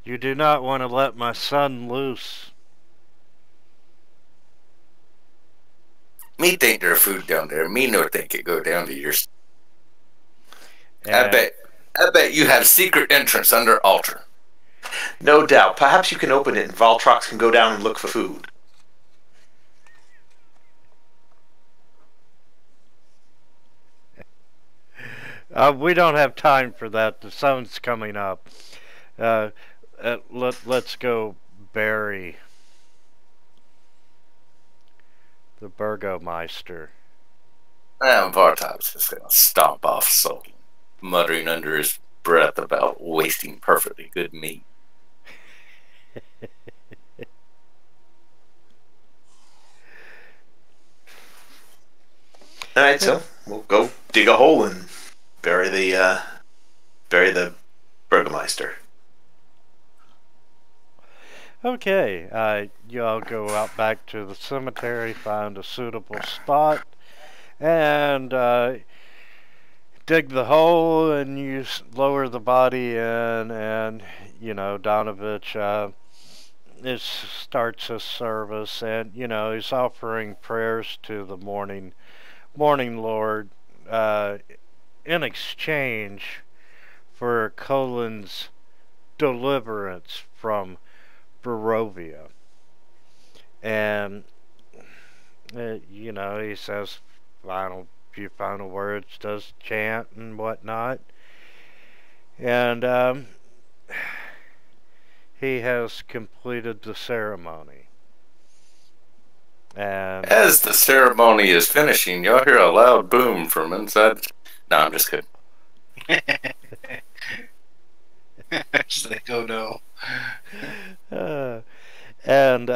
You do not want to let my son loose. Me think there's food down there. Me no think it go down to yours. And I bet you have secret entrance under altar. No doubt. Perhaps you can open it and Valtrox can go down and look for food. we don't have time for that. The sun's coming up. Let's go bury the Burgomeister. And Vartop's just gonna stomp off sulking, muttering under his breath about wasting perfectly good meat. Alright, so we'll go dig a hole and bury the Burgomeister. Okay, you all go out back to the cemetery, find a suitable spot, and dig the hole, and you lower the body in, and, you know, Donovich starts his service, and, you know, he's offering prayers to the morning Lord in exchange for Colin's deliverance from Barovia. And you know, he says few final words, does chant and whatnot, and he has completed the ceremony. And as the ceremony is finishing, you'll hear a loud boom from inside. No, I'm just kidding. It's like, oh no. And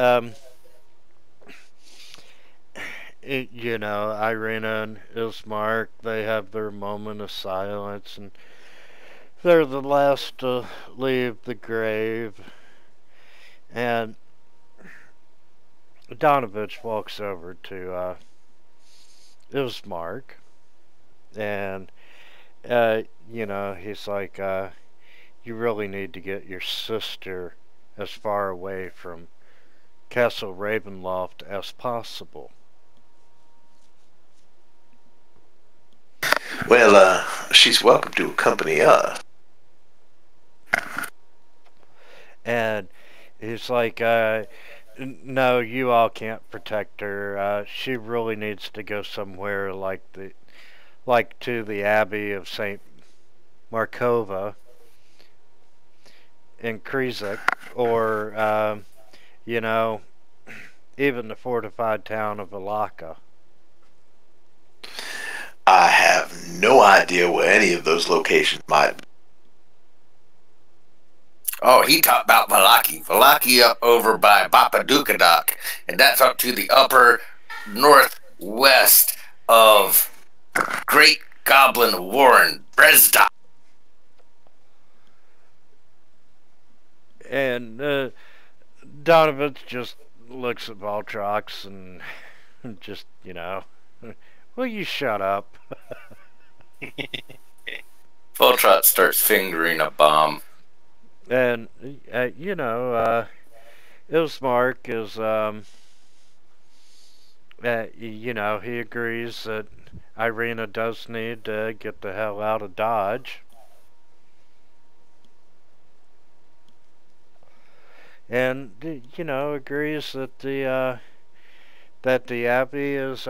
you know, Irina and Ismark, they have their moment of silence, and they're the last to leave the grave. And Donovich walks over to Ismark, and you know, he's like, you really need to get your sister as far away from Castle Ravenloft as possible. Well, she's welcome to accompany us. And he's like, no, you all can't protect her. She really needs to go somewhere like to the Abbey of St. Markova. in Krizik, or you know, even the fortified town of Alaka. I have no idea where any of those locations might be. Oh, he talked about Valaki. Valaki up over by Bapadukadok, and that's up to the upper northwest of Great Goblin Warren, Brezda. And Donovan just looks at Voltrox and just, will you shut up? Voltrot starts fingering a bomb. And, Ismark is, he agrees that Irina does need to get the hell out of Dodge. And, agrees that the Abbey is,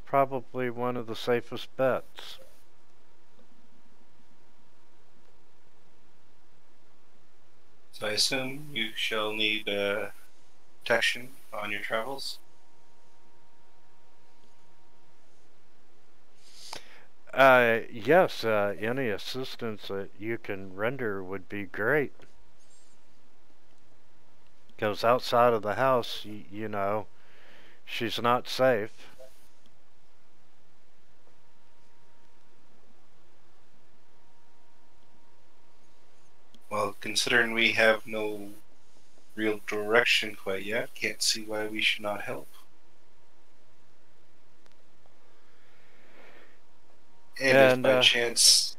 probably one of the safest bets. So I assume you shall need protection on your travels? Yes, any assistance that you can render would be great. Because outside of the house, she's not safe. Well, considering we have no real direction quite yet, can't see why we should not help. And if by chance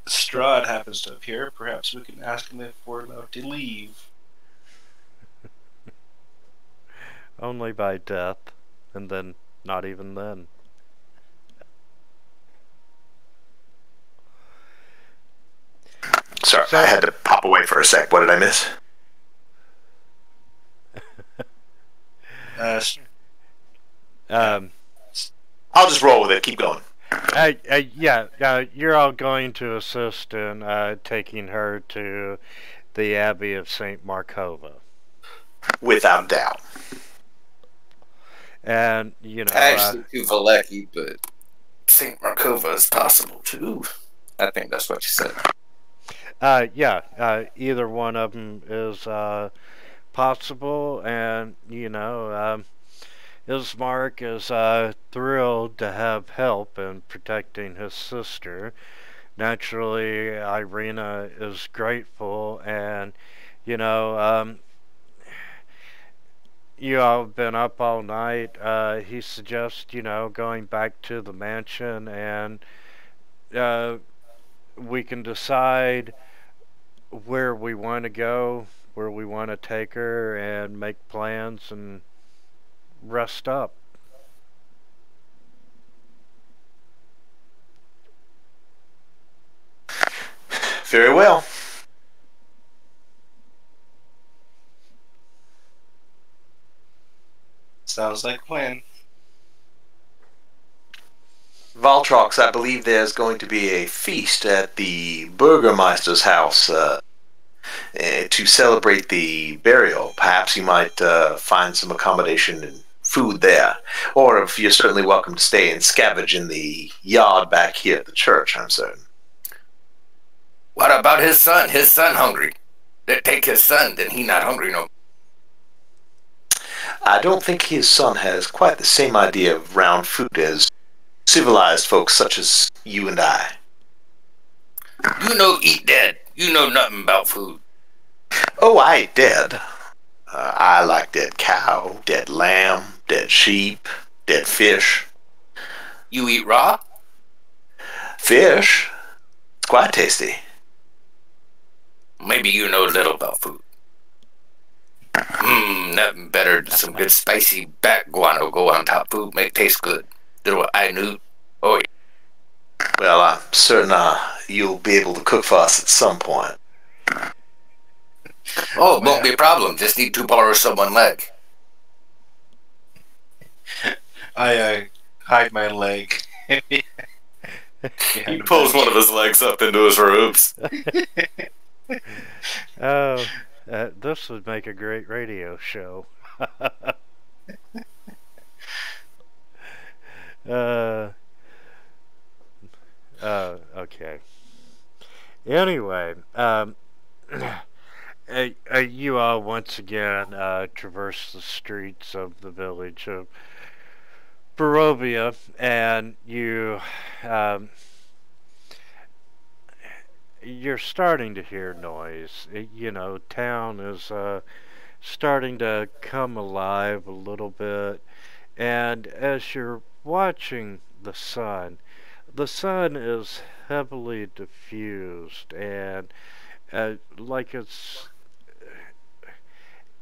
Strahd happens to appear, perhaps we can ask him if we're allowed to leave. Only by death, and then not even then. Sorry, I had to pop away for a sec. What did I miss? I'll just roll with it. Keep going. You're all going to assist in taking her to the Abbey of St. Markova. Without doubt. And, actually to Valeki, but St. Markova is possible too. I think that's what you said. Either one of them is possible, and Ismark is thrilled to have help in protecting his sister. Naturally, Irina is grateful, and you all have been up all night. He suggests going back to the mansion, and we can decide where we want to go, where we want to take her, and make plans and rest up. Very well. Sounds like a plan. Valtrox, I believe there's going to be a feast at the Burgermeister's house to celebrate the burial. Perhaps you might find some accommodation and food there. Or if you're certainly welcome to stay and scavenge in the yard back here at the church, I'm certain. What about his son? His son hungry. They take his son, then he not hungry no. I don't think his son has quite the same idea of round food as civilized folks such as you and I. You eat dead. You know nothing about food. Oh, I eat dead. I like dead cow, dead lamb, dead sheep, dead fish. You eat raw? Fish? It's quite tasty. Maybe you know little about food. Nothing better than some good spicy bat guano go on top food, make taste good. Little I knew. Oh, yeah. Well, I'm certain you'll be able to cook for us at some point. Oh, it won't be a problem. Just need to borrow someone's leg. I hide my leg. He pulls one of his legs up into his robes. Oh, this would make a great radio show. uh, okay. Anyway, you all once again traverse the streets of the village of Barovia, and um, you're starting to hear noise. Town is starting to come alive a little bit, and as you're watching the sun is heavily diffused, and like it's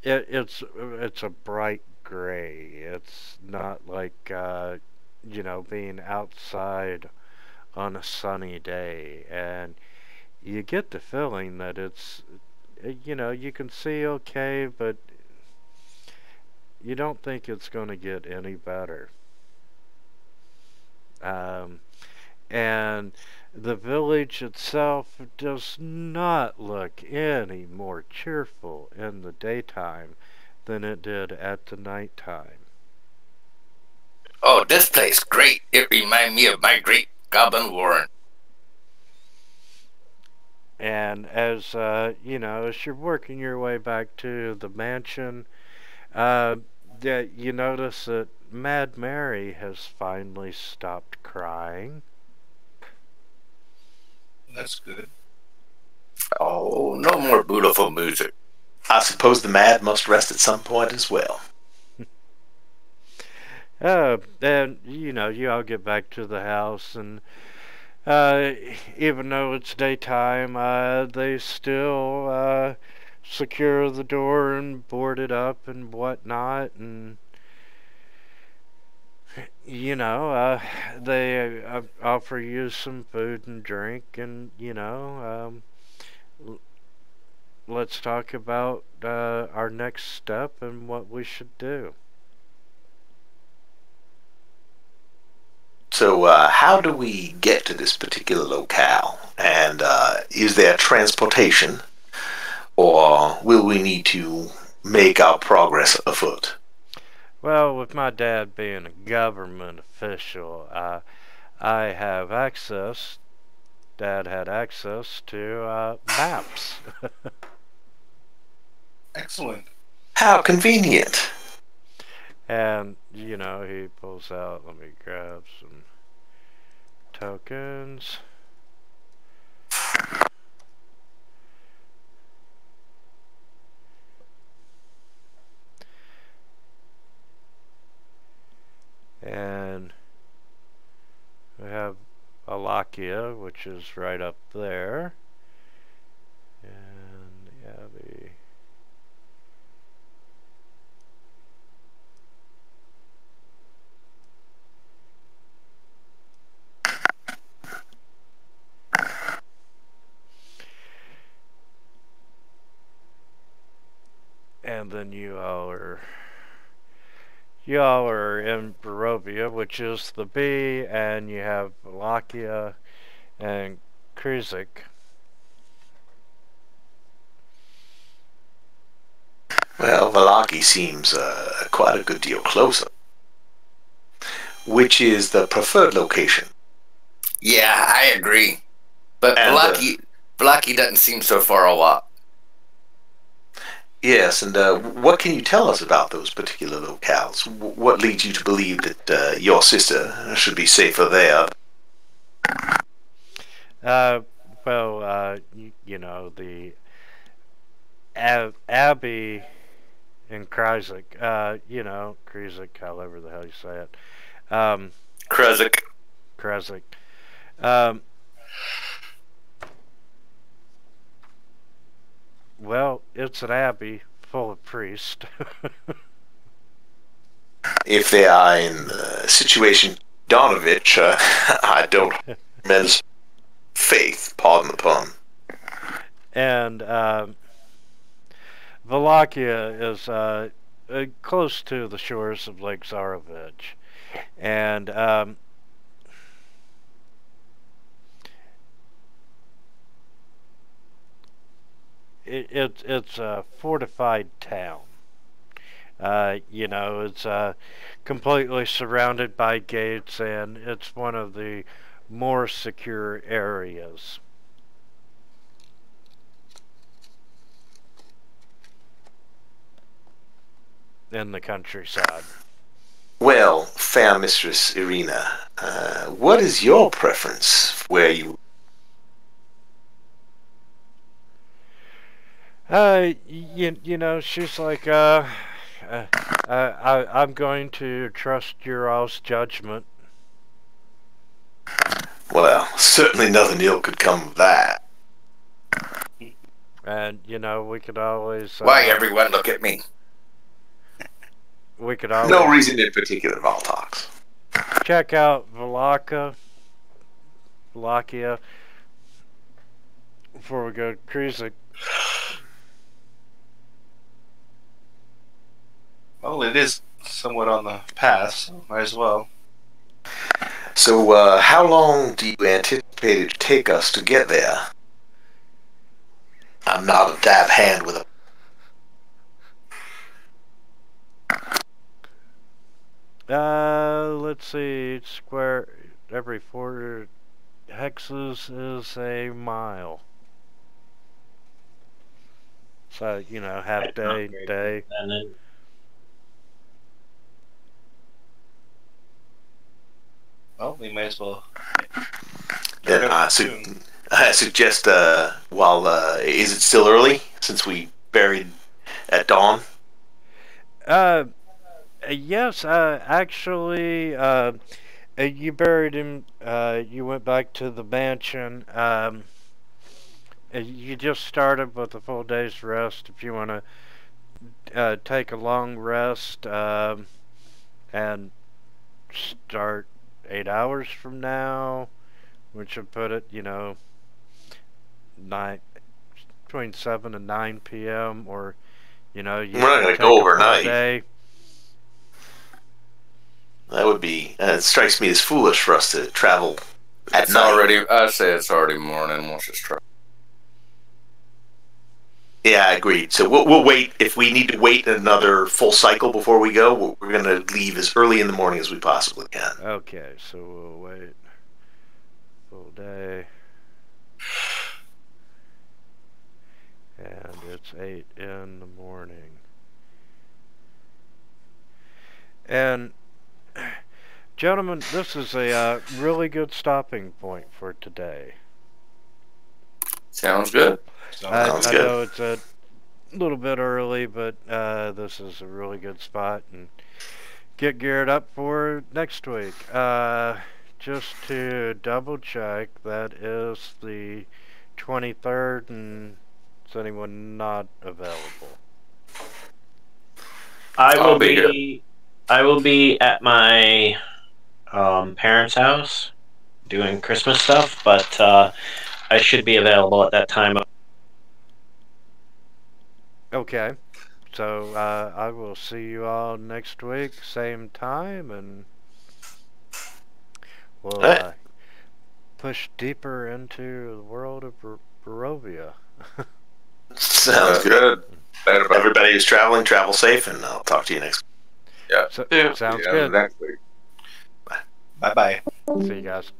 a bright gray. It's not like being outside on a sunny day, and you get the feeling that it's you can see okay, but you don't think it's going to get any better. Um, and the village itself does not look any more cheerful in the daytime than it did at the nighttime. Oh, this place great. It reminds me of my great goblin warren. And as as you're working your way back to the mansion, you notice that Mad Mary has finally stopped crying. That's good. Oh, no more beautiful music. I suppose the mad must rest at some point as well. And you all get back to the house, and even though it's daytime, they still secure the door and board it up and whatnot, and they offer you some food and drink, and let's talk about our next step and what we should do. So, how do we get to this particular locale? And is there transportation, or will we need to make our progress afoot? Well, with my dad being a government official, I have access. Dad had access to maps. Excellent. How convenient. And, he pulls out, let me grab some tokens. And we have Alakia, which is right up there. And the Abbey. And then you all are in Barovia, which is the B, and you have Valakia and Krizik. Well, Valaki seems quite a good deal closer. Which is the preferred location? Yeah, I agree. But And, Vlaki doesn't seem so far away. Yes, and what can you tell us about those particular locales? What leads you to believe that your sister should be safer there? Well, the Abbey in Krizik, Krizik, however the hell you say it. Krezik. Krizik. Well, it's an abbey full of priests. If they are in the situation Donovich, I don't recommend faith, pardon the pun. And Valakia is close to the shores of Lake Zarovich. And it's a fortified town. You know, it's completely surrounded by gates, and it's one of the more secure areas in the countryside. Well, fair Mistress Irina, what is your preference where you... You know, she's like, I'm going to trust your all's judgment. Well, certainly nothing ill could come of that. And, you know, we could always... Why, everyone look at me. We could always... No reason in particular, Voltox. check out Wallachia, before we go cruising. Well, it is somewhat on the path, so might as well. So, how long do you anticipate it to take us to get there? I'm not a dab hand with a... Let's see, square, every 4 hexes is a mile. So, you know, half day, day. Well, we might as well. Then I suggest, while, is it still early, since we buried at dawn? Yes, actually, you buried him, you went back to the mansion, you just started with a full day's rest. If you want to take a long rest, and start 8 hours from now, which would put it, you know, between 7 and 9 p.m., or, you know, you We're not going to go overnight. Day. That would be, it strikes me as foolish for us to travel at night. I say it's already morning. We'll just try. Yeah, I agreed. So we'll wait. If we need to wait another full cycle before we go, we're going to leave as early in the morning as we possibly can. Okay, so we'll wait full day. And it's 8 in the morning. And, gentlemen, this is a really good stopping point for today. Sounds good. I know it's a little bit early, but this is a really good spot, and get geared up for next week. Just to double check, that is the 23rd, and is anyone not available? I will be at my parents' house doing Christmas stuff, but I should be available at that time. Okay, so I will see you all next week, same time, and we'll push deeper into the world of Barovia. Sounds good. Everybody who's traveling, travel safe, and I'll talk to you next week. Yeah. Sounds good. Next week. Bye-bye. See you guys.